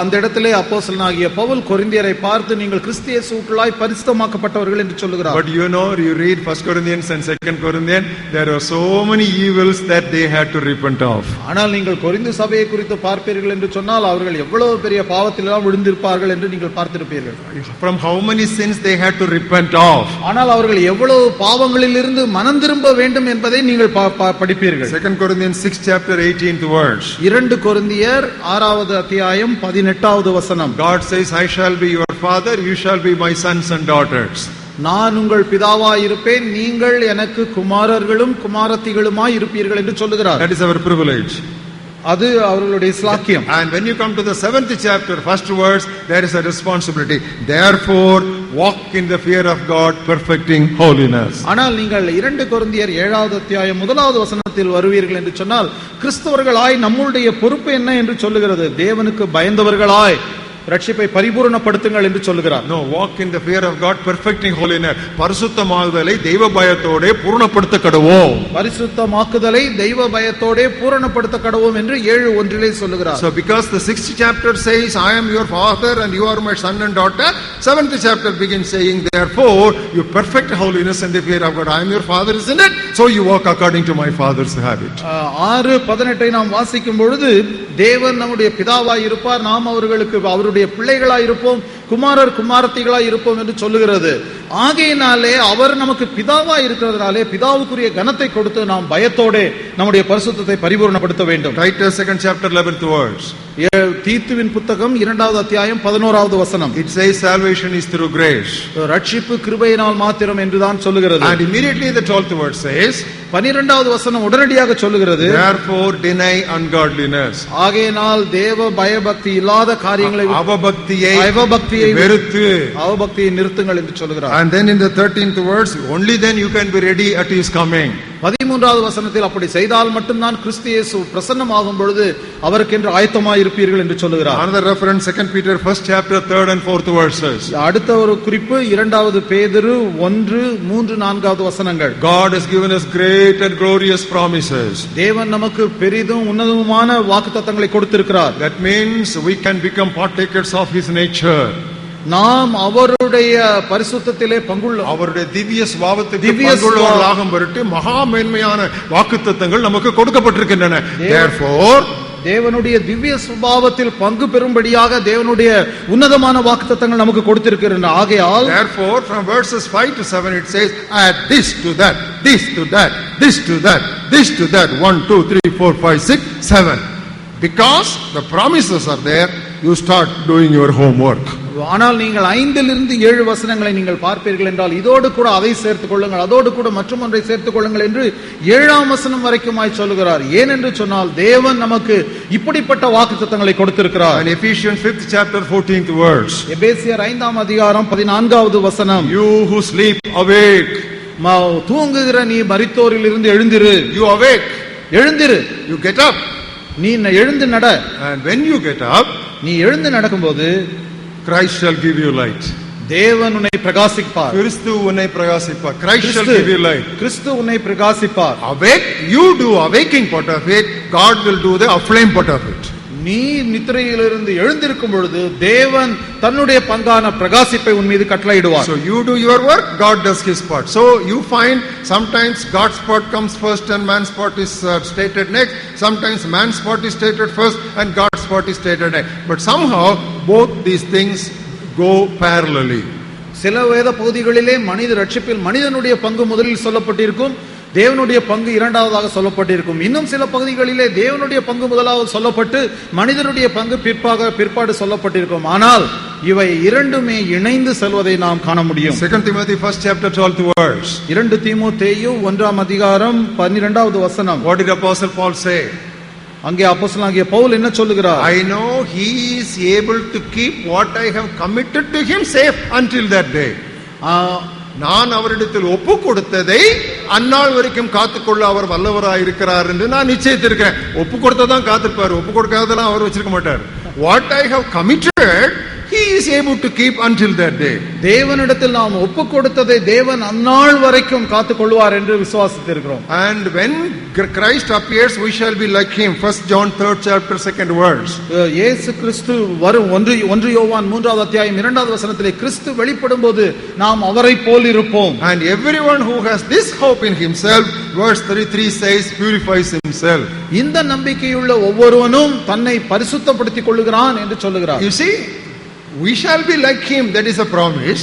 அந்த இடத்திலே அப்போஸ்தலனாகிய பவுல் கொரிந்தியரை பார்த்து நீங்கள் கிறிஸ்து இயேசுவுக்குள்ளாய் பரிசுத்தமாக்கப்பட்டவர்கள் என்று சொல்லுகிறார்.
But you know, you read 1 Corinthians and 2 Corinthians, there are so many evils that they had to repent of.
ஆனால் நீங்கள் கொரிந்து சபையை குறித்து பார்ப்பீர்கள் என்று சொன்னால் அவர்கள் எவ்வளவு பெரிய பாவத்திலெல்லாம் விழுந்திருப்பார்கள் என்று நீங்கள் பார்த்திருப்பீர்கள்.
From how many sins they had to repent of.
ஆனால் அவர்கள் எவ்வளவு பாவங்களிலிருந்து மனம் திரும்ப வேண்டும் என்பதை நீங்கள் படிப்பீர்கள்.
2 Corinthians 6 chapter 18th verse.
2 கொரிந்தியர் 6வது அத்தியாயம் 18வது வசனம்.
God says, I shall be your father, you shall be my sons and daughters.
நான் உங்கள் பிதாவாய் இருப்பேன், நீங்கள் எனக்கு குமாரர்களும் குமாரத்திகளுமாய் இருப்பீர்கள் என்று சொல்லுகிறார்.
That is our privilege.
அது அவர்களுடைய ஸ்லாக்கியம்.
And when you come to the 7th chapter, first verse, there is a responsibility. Therefore, walk in the fear of God, perfecting holiness.
ஆனால் நீங்கள் 2 கொரிந்தியர் 7வது அத்தியாயம் 1வது வசனத்தில் வருவீர்கள் என்று சொன்னால், கிறிஸ்தவர்களாய் நம்முடைய பொறுப்பு என்ன என்று சொல்லுகிறது? தேவனுக்கு பயந்தவர்களாய் ரட்சிப்பை பரிபூரணப்படுத்துங்கள் என்று சொல்லுகிறார்.
No, walk in the fear of God, perfecting holiness. பரிசுத்தமாகுதலை தெய்வ பயத்தோட பூரணப்படுத்த கடவோம்.
பரிசுத்தமாக்குதலை தெய்வ பயத்தோட பூரணப்படுத்த கடவோம் என்று 7:1 சொல்லுகிறார்.
So because the 6th chapter says, I am your father and you are my son and daughter, 7th chapter begins saying, therefore you perfect holiness in the fear of God. I am your father, isn't it? So you walk according to my father's habit.
6:18 நாம் வாசிக்கும் பொழுது, தேவன் நம்முடைய பிதாவாய் இருப்பார், நாம் அவர்களுக்கு அவருடைய பிள்ளைகளாய் இருப்போம், குமாரர் குமாரத்திகளாய் இருப்போம் என்று சொல்லுகிறது. ஆகையினாலே அவர் நமக்கு பிதாவாய் இருக்கிறதுனாலே பிதாவுக்குரிய கனத்தை கொடுத்து நாம் பயத்தோட நம்முடைய பரிசுத்தத்தை பரிபூரணப்படுத்த வேண்டும்.
Titus 2nd chapter 11th verse.
தீத்துவின் புத்தகம் 2வது அத்தியாயம் 11வது வசனம்.
It says salvation is through grace.
ரட்சிப்பு கிருபையினால் மாத்திரம் என்றுதான் சொல்லுகிறது.
And immediately the 12th verse says,
12வது வசனம் உடனடியாக சொல்லுகிறது,
therefore deny ungodliness.
ஆகையினால் தேவ பயபக்தி இல்லாத காரியங்களை
அவபக்தியை
வெறுத்து அவபக்தியை நிறுத்துங்கள் என்று சொல்லுகிறார்.
And then in the 13th verse, only then you can be ready at his coming.
13வது வசனத்தில் அப்படி செய்தால் மட்டும்தான் கிறிஸ்து இயேசு பிரசன்னமாகும் பொழுது அவருக்கென்று ஆயத்தமாய் இருப்பீர்கள் என்று சொல்லுகிறார்.
Another reference, 2 Peter 1st chapter 3rd and 4th verses.
அடுத்த ஒரு குறிப்பு 2வது பேதுரு 1, 3, 4வது வசனங்கள்.
God has given us great and glorious promises.
தேவன் நமக்கு பெரிதும் உன்னதமான வாக்குத்தத்தங்களை கொடுத்திருக்கிறார்.
That means we can become partakers of his nature.
நாம் அவருடைய பரிசுத்தத்திலே பங்குள்ள
அவருடைய திவ்ய சுபாவத்துக்கு பங்குள்ளவர்களாகும் பொருட்டு மகா மேன்மையான வாக்குத்தத்தங்கள் நமக்கு கொடுக்கப்பட்டிருக்கின்றன. Therefore,
தேவனுடைய திவ்ய சுபாவத்தில் பங்கு பெறும்படியாக தேவனுடைய உன்னதமான வாக்குத்தத்தங்கள் நமக்கு கொடுத்திருக்கின்றன. ஆகையால்
therefore from verses 5 to 7 it says, add this to that, this to that, this to that, this to that, 1 2 3 4 5 6 7. Because the promises are there, you start doing your homework.
ஆனால் நீங்கள் 5 - 7 வசனங்களை நீங்கள் பார்ப்பீர்கள் என்றால் இதோடு கூட அதை சேர்த்துக் கொள்ளுங்கள், அதோடு கூட மற்றும் ஒன்றை சேர்த்துக் கொள்ளுங்கள் என்று 7ஆம் வசனம் வரைக்குமாய் சொல்லுகிறார். ஏன் என்று சொன்னால் தேவன் நமக்கு இப்படிப்பட்ட வாக்குத்தத்தங்களை கொடுத்திருக்கிறார்.
And Ephesians 5th chapter 14th verse.
எபேசியர் 5ஆம் அதிகாரம் 14வது வசனம்.
You who sleep, awake.
தூங்குகிற நீ மரித்தோரில் இருந்து எழுந்திரு.
You awake.
எழுந்திரு.
You get up.
நீ எழுந்து நட.
And when you get up,
நீ எழுந்து நடக்கும்போது
Christ shall give you light.
தேவன் உன்னை பிரகாசிப்பார்.
கிறிஸ்து உன்னை பிரகாசிப்பார். Christ shall give you light.
கிறிஸ்து உன்னை பிரகாசிப்பார்.
Awake, you do awaking part of it. God will do the aflame part of it.
நீ நித்திரையிலிருந்து எழுந்திருக்கும் பொழுது தேவன் தன்னுடைய பங்கான பிரகாசிப்பை உன் மீது கட்டளையிடுவார்.
So you do your work, God does his part. So you find sometimes God's part comes first and man's part is stated next. Sometimes man's part is stated first and God's part is stated next. But somehow both these things go parallelly.
சில வேத பகுதிகளிலே மனித ரட்சிப்பில் மனிதனுடைய பங்கு முதலில் சொல்லப்பட்டிருக்கும், தேவனுடைய பங்கு இரண்டாவதாக சொல்லப்பட்டிருக்கும். இன்னும் சில பகுதிகளிலே தேவனுடைய பங்கு முதலாவது சொல்லப்பட்டு மனிதனுடைய பங்கு பிற்பாடு சொல்லப்பட்டிருக்கும். ஆனால் இவை இரண்டுமே இணைந்து செல்வதை நாம் காண முடியும்.
2 Timothy 1st chapter 12th verse.
2 தீமோத்தேயு 1ஆம் அதிகாரம் 12வது வசனம்.
What did Apostle Paul say?
அங்கே அப்போஸ்தலனாகிய பவுல் என்ன சொல்லுகிறார்?
I know he is able to keep what I have committed to him safe until that day. நான் அவரிடத்தில் ஒப்பு கொடுத்ததை அந்நாள் வரைக்கும் காத்துக்கொள்ள அவர் வல்லவராய் இருக்கிறார் என்று நான் நிச்சயித்திருக்கிறேன். ஒப்பு கொடுத்ததான் காத்துப்பார், ஒப்பு கொடுக்காதெல்லாம் அவர் வச்சிருக்க மாட்டார். What I have committed he is able to keep until that day.
தேவனிடத்தில் நாம் ஒப்பு கொடுத்ததை தேவன் அந்நாள் வரைக்கும் காத்துக்கொள்வார் என்று விசுவாசித்திருக்கிறோம்.
And when Christ appears we shall be like him. 1 John 3rd chapter 2nd verse.
இயேசு கிறிஸ்து வரும் 1 யோவான் 3வது அத்தியாயம் 2வது வசனத்திலே கிறிஸ்து வெளிப்படும்போது நாம் அவரை போல் இருப்போம்.
And everyone who has this hope in himself, verse 33 says, purifies himself.
இந்த நம்பிக்கையுள்ள ஒவ்வொருவனும் தன்னை பரிசுத்தப்படுத்திக் கொள்ளுகிறான் என்று சொல்லுகிறார்.
You see, we shall be like him, that is a promise.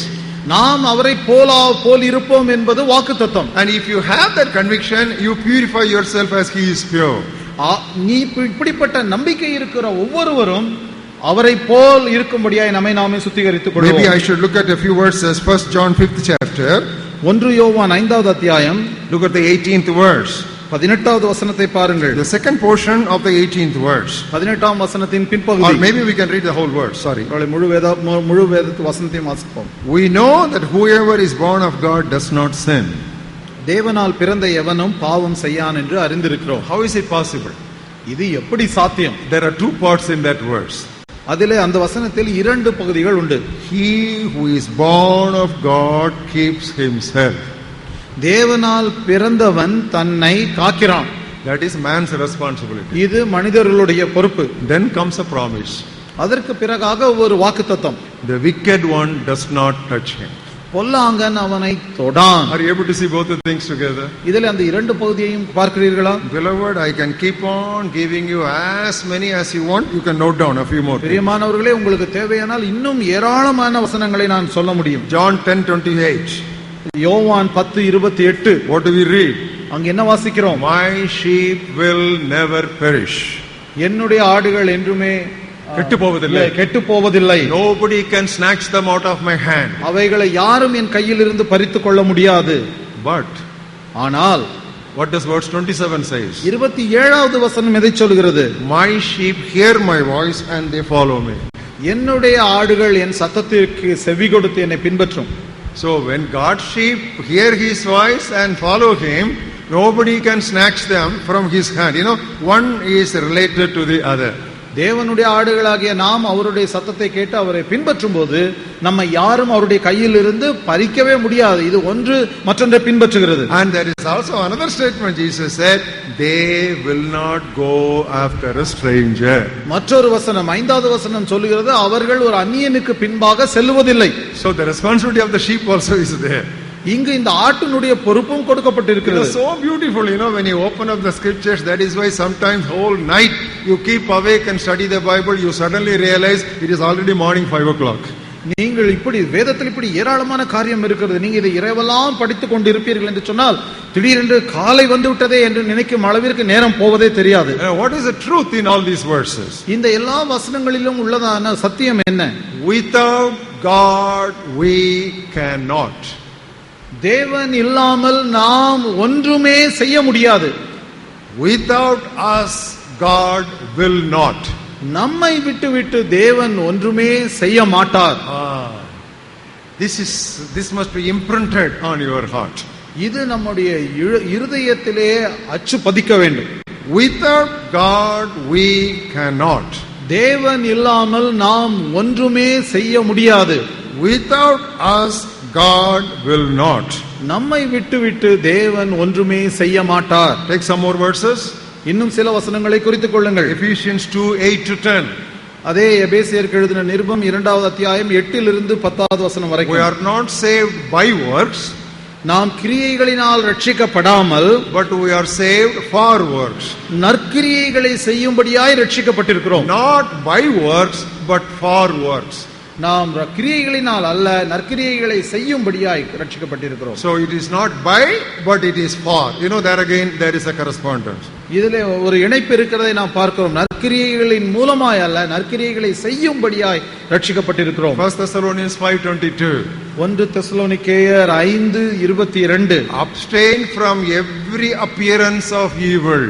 நாம் அவரை போல் இருப்போம் என்பது வாக்குத்தத்தம்.
And if you have that conviction, you purify yourself as he is pure.
நீ இப்படிப்பட்ட நம்பிக்கை இருக்கிற ஒவ்வொருவரும் அவரை போல் இருக்கும்படியாய் நம்மை நாமே சுத்திகரித்துக் கொள்வோம்.
Maybe I should look at a few verses. 1 John 5th chapter.
1 யோவான் 5வது அத்தியாயம்.
Look at the 18th verse.
18வது வசனத்தை பாருங்கள்.
The second portion of the 18th verse.
18ஆம் வசனத்தின் பின்பகுதி.
Or maybe we can read the whole verse. Sorry.
முழு வேத வசனத்தையும் வாசிப்போம்.
We know that whoever is born of God does not sin.
தேவனால் பிறந்த எவனும் பாவம் செய்யான் என்று அறிந்திருக்கிறோம்.
How is it possible?
இது எப்படி சாத்தியம்?
There are two parts in that verse.
அதிலே அந்த வசனத்தில் 2 பகுதிகள் உண்டு.
He who is born of God keeps himself.
தேவனால் பிறந்தவன் தன்னை காக்கிறான்.
That is man's responsibility.
இது மனிதர்களுடைய பொறுப்பு.
Then comes a promise.
அதற்கு பிறகாக ஒரு வாக்குத்தத்தம்.
The wicked one does not touch him.
பொல்லாங்கன் அவனை தொடான்.
Are you able to see both the things together?
இதில் அந்த 2 பகுதியையும் பார்க்கிறீர்களா?
Beloved, I can keep on giving you as many as you want. You can note down a few more.
பிரியமானவர்களே, உங்களுக்கு தேவையானால் இன்னும் ஏராளமான வசனங்களை நான் சொல்ல முடியும்.
John 10:28.
யோவான் 10:28.
What do we read?
அங்க என்ன வாசிக்கிறோம்?
My sheep will never perish.
என்னுடைய ஆடுகள் என்றுமே கெட்டு போவதில்லை.
Nobody can snatch them out of my hand.
அவைகளை யாரும் என் கையில் இருந்து பறித்துக் கொள்ள முடியாது.
But
ஆனால்
what does verse 27 says?
27வது வசனம் எதை சொல்கிறது?
My sheep hear my voice and they follow me.
என்னுடைய ஆடுகள் என் சத்தத்திற்கு செவி கொடுத்து என்னை பின்பற்றும்.
So when God's sheep hear his voice and follow him, nobody can snatch them from his hand. You know, one is related to the other.
தேவனுடைய ஆடுகளாகிய நாம் அவருடைய சத்தத்தை கேட்டு அவரை பின்பற்றும் போது நம்ம யாரும் அவருடைய கையில் இருந்து பறிக்கவே முடியாது. இது ஒன்று மற்றொன்றை பின்பற்றுகிறது.
And there is also another statement. Jesus said, they will not go after a stranger.
மற்றொரு வசனம் 5வது வசனம் சொல்லுகிறது, அவர்கள் ஒரு அந்நியனுக்கு பின்பாக செல்லுவதில்லை.
So the responsibility of the sheep also is there.
இங்கு இந்த ஆட்டினுடைய பொறுப்பும் கொடுக்கப்பட்டிருக்கிறது.
It is so beautiful, you know, when you open up the scriptures. That is why sometimes whole night you keep awake and study the Bible. You suddenly realize it is already morning 5 o'clock.
நீங்கள் இப்படி வேதத்தில் இப்படி ஏராளமான காரியம் இருக்கிறது, நீங்க இதை இரவெல்லாம் படித்துக் கொண்டிருப்பீர்கள் என்று சொன்னால் திடீரென்று காலை வந்து விட்டதே என்று நினைக்கும் அளவிற்கு நேரம் போவதே தெரியாது.
What is the truth in all these verses?
இந்த எல்லா வசனங்களிலும் உள்ளதான சத்தியம் என்ன?
Without God we cannot.
தேவன் இல்லாமல் நாம் ஒன்றுமே செய்ய முடியாது.
Without us God will not.
நம்மை விட்டு தேவன் ஒன்றுமே செய்ய மாட்டார்.
This must be imprinted on your heart.
இது நம்முடைய இருதயத்திலே அச்சு பதிக்க வேண்டும்.
Without God we cannot.
தேவன் இல்லாமல் நாம் ஒன்றுமே செய்ய முடியாது.
Without us God will not.
நம்மை விட்டு தேவன் ஒன்றுமே செய்ய மாட்டார்.
Take some more verses.
இன்னும் சில வசனங்களை குறித்துக் கொள்ளுங்கள்.
Ephesians 2:8-10.
அதே எபேசியருக்கு எழுதின நிருபம் 2வது அத்தியாயம் 8 to 10 வசனம்
We
வரைக்கும்.
are not saved by works,
நாம் கிரியைகளினால் ரட்சிக்கப்படாமல்
but we are saved for works.
நற்கிரியைகளை செய்யும்படியாய் ரட்சிக்கப்பட்டிருக்கிறோம்.
Not by works, but for works.
நாம் கிரியைகளினால் அல்ல நற்கிரியைகளை செய்யும்படியாய் ரட்சிக்கப்பட்டிருக்கிறோம்.
So it is not by, but it is for. You know, there again there is a correspondence.
இதிலே ஒரு இணைப்பு இருக்கிறதை நாம் பார்க்கிறோம். நற்கிரியைகளின் மூலமாய் அல்ல நற்கிரியைகளை செய்யும்படியாய் ரட்சிக்கப்பட்டிருக்கிறோம்.
1 Thessalonians 5:22.
1 தெசலோனிக்கேயர் 5:22.
Abstain from every appearance of evil.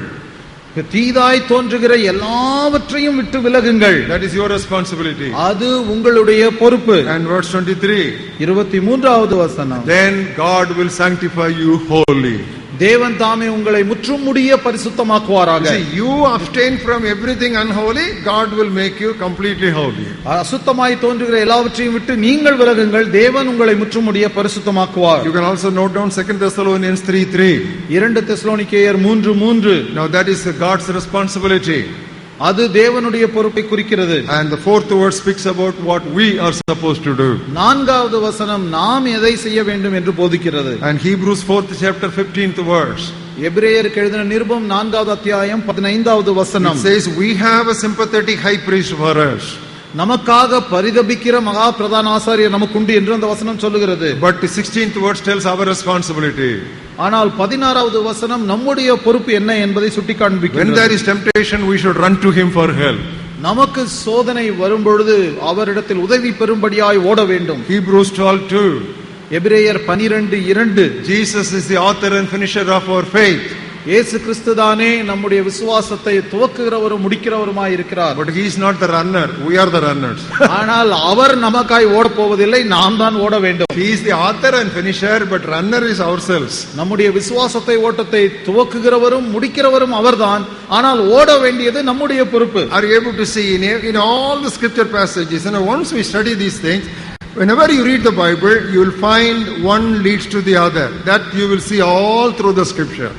தீதாய் தோன்றுகிற எல்லாவற்றையும் விட்டு விலகுங்கள்.
That is your responsibility.
அது உங்களுடைய பொறுப்பு.
And verse 23.
23வது வசனம்.
Then God will sanctify you wholly.
தேவன் தாமே உங்களை முற்றும் முடிய பரிசுத்தமாக்குவாராக.
See, you abstain from everything unholy, God will make you completely holy.
அசுத்தமாய் தோன்றுகிற எல்லாவற்றையும் விட்டு நீங்கள் விலகுங்கள், தேவன் உங்களை முற்றும் முடிய பரிசுத்தமாக்குவார்.
You can also note down 2 Thessalonians 3:3.
2 தெசலோனிக்கேயர் 3:3.
Now that is God's responsibility.
அது தேவனுடைய பொறுப்பை குறிக்கிறது.
And the fourth word speaks about what we are supposed to do.
4வது வசனம் நாம் எதை செய்ய வேண்டும் என்று போதிக்கிறது.
And Hebrews 4th chapter 15th verse.
எபிரேயருக்கு எழுதின நிருபம் 4வது அத்தியாயம் 15வது வசனம்.
It says we have a sympathetic high priest for us.
நமக்காக பரிதபிக்கிற மகா பிரதான ஆசாரியர் நமக்குண்டு என்று அந்த வசனம் சொல்லுகிறது.
But the 16th verse tells our responsibility.
ஆனால் 16வது வசனம் நம்முடைய பொறுப்பு என்ன என்பதை சுட்டிக்காண்பிக்கிறது.
When there is temptation we should run to him for help.
நமக்கு சோதனை வரும் பொழுது அவரிடத்தில் உதவி பெறும்படியாய் ஓட வேண்டும்.
Hebrews 12:2.
எபிரேயர் 12:2.
Jesus is the author and finisher of our faith.
இயேசு கிறிஸ்துதானே நம்முடைய விசுவாசத்தை துவக்குகிறவரும் முடிக்கிறவருமாய் இருக்கிறார்.
But he is not the runner, we are the runners.
ஆனால் அவர் நமக்காய் ஓட போவதில்லை, நாம் தான் ஓட வேண்டும்.
He is the author and finisher, but runner is ourselves.
நம்முடைய விசுவாசத்தை ஓட்டத்தை துவக்குகிறவரும் முடிக்கிறவரும் அவர்தான், ஆனால் ஓட வேண்டியது நம்முடைய பொறுப்பு.
Are you able to see in all the scripture passages, once we study these things, whenever you read the Bible, you will find one leads to the other. That you will see all through the scripture.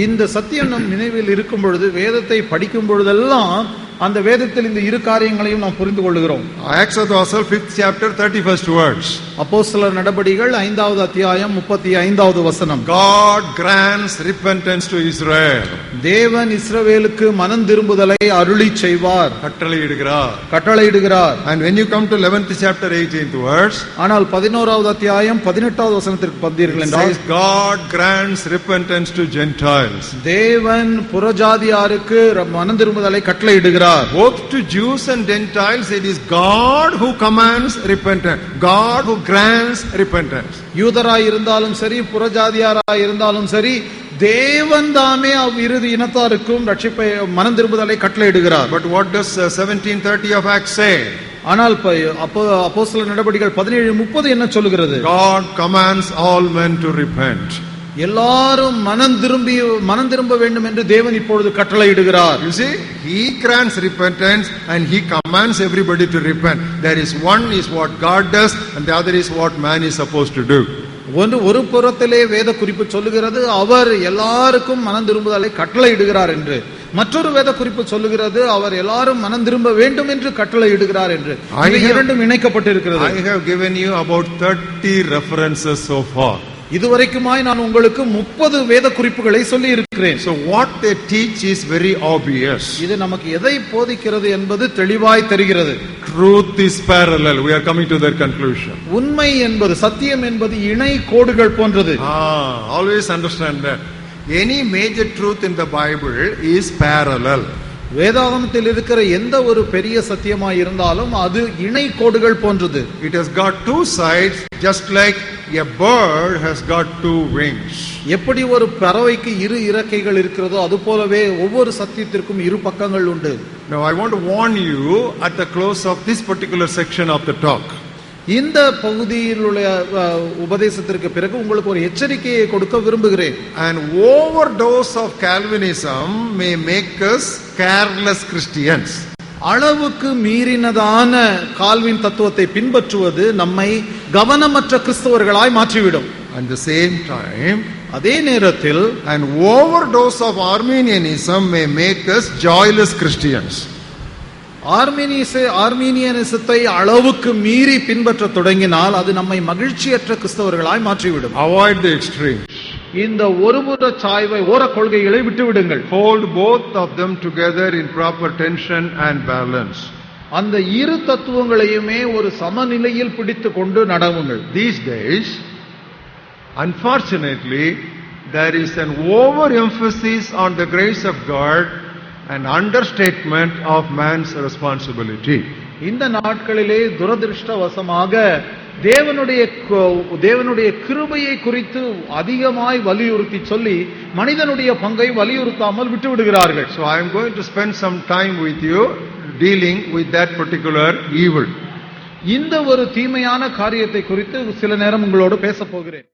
இந்த சத்தியம் நம் நினைவில் இருக்கும் பொழுது, வேதத்தை படிக்கும் பொழுதெல்லாம் அந்த வேதத்தில் இந்த இரு காரியங்களையும் நாம் புரிந்து கொள்கிறோம்.
Acts of the Apostles 5th chapter 31st verse.
அப்போஸ்தலர் நடபடிகள் 5வது அத்தியாயம் 35வது வசனம்.
God grants repentance to Israel.
தேவன் இஸ்ரவேலுக்கு மனம் திரும்புதலை அருளி செய்வார், கட்டளையிடுகிறார்.
And when you come to 11th chapter 18th verse,
ஆனால் 11வது அத்தியாயம் 18வது வசனத்திற்கு வந்தீர்கள் என்றால்,
God grants repentance to Gentiles.
தேவன் புறஜாதியாருக்கு மனம் திரும்புதலை கட்டளையிடுகிறார்.
Both to Jews and Gentiles, it is God who commands repentance, God who grants repentance.
யூதராய் இருந்தாலும் சரி, புறஜாதியாராய் இருந்தாலும் சரி, தேவன் தாமே அவ்விரு இனத்தாருக்கும் ரட்சிப்பை மனம் திரும்புதலை கட்டளையிடுகிறார்.
But what does 17:30 of Acts say?
ஆனால் அப்போஸ்தலர் நடபடிகள் 17:30 என்ன சொல்லுகிறது?
God commands all men to repent.
எல்லாரும் மனம் திரும்ப வேண்டும் என்று தேவன் இப்பொழுது கட்டளையிடுகிறார்.
You see, he grants repentance and he commands everybody to repent. There is one is what God does and the other is what man is supposed to do.
ஒரு புறத்திலே வேத குறிப்பு சொல்லுகிறது அவர் எல்லாருக்கும் மனம் திரும்புதலை கட்டளையிடுகிறார் என்று, மற்றொரு வேத குறிப்பு சொல்லுகிறது அவர் எல்லாரும் மனம் திரும்ப வேண்டும் என்று கட்டளையிடுகிறார் என்று. இரண்டும் இணைக்கப்பட்டிருக்கிறது.
I have given you about 30 references so far.
இதுவரைக்குமாய் நான் உங்களுக்கு 30 வேத குறிப்புகளை சொல்லி இருக்கிறேன்.
So what they teach is very obvious.
இது நமக்கு எதை போதிக்கிறது என்பது தெளிவாய் தெரிகிறது.
Truth is parallel. We are coming to that conclusion.
உண்மை என்பது, சத்தியம் என்பது இணை கோடுகள் போன்றது.
Always understand that. Any major truth in the Bible is parallel.
வேதாகமத்தில் இருக்கிற எந்த ஒரு பெரிய சத்தியமாய் இருந்தாலும் அது இணை கோடுகள் போன்றது.
It has got two sides, just like a bird has got two wings.
எப்படி ஒரு பறவைக்கு இரு இறக்கைகள் இருக்கிறதோ அது போலவே ஒவ்வொரு சத்தியத்திற்கும் இரு பக்கங்கள் உண்டு.
Now I want to warn you at the close of this particular section of the talk.
இந்த பகுதியில் உள்ள உபதேசத்திற்கு பிறகு உங்களுக்கு ஒரு எச்சரிக்கையை கொடுக்க விரும்புகிறேன்.
An overdose of Calvinism may make us careless Christians.
அளவுக்கு மீறினதான கால்வின் தத்துவத்தை பின்பற்றுவது நம்மை கவனமற்ற கிறிஸ்தவர்களாய் மாற்றிவிடும்.
At the same time,
அதே நேரத்தில்
an overdose of Arminianism may make us joyless Christians.
ஆர்மீனியனிசத்தை அளவுக்கு மீறி பின்பற்ற தொடங்கினால் அது நம்மை மகிழ்ச்சியற்ற கிறிஸ்தவர்களாய் மாற்றிவிடும்.
Avoid the extremes.
இந்த ஒருபுற சாய்வை, ஓர கொள்கைகளை விட்டுவிடுங்கள்.
Hold both of them together in proper tension and balance.
அந்த இரு தத்துவங்களையுமே ஒரு சமநிலையில் பிடித்து கொண்டு நடவுங்கள்.
These days, unfortunately, there is an overemphasis on the grace of God, an understatement of man's responsibility.
இந்த நாட்களிலே துரதிருஷ்டவசமாக தேவனுடைய கிருபையை குறித்து அதிகமாய் வலியுறுத்தி சொல்லி மனிதனுடைய பங்கை வலியுறுத்தாமல் விட்டு விடுகிறார்கள்.
So I am going to spend some time with you dealing with that particular evil.
இந்த ஒரு தீமையான காரியத்தை குறித்து சில நேரம் உங்களோடு பேச போகிறேன்.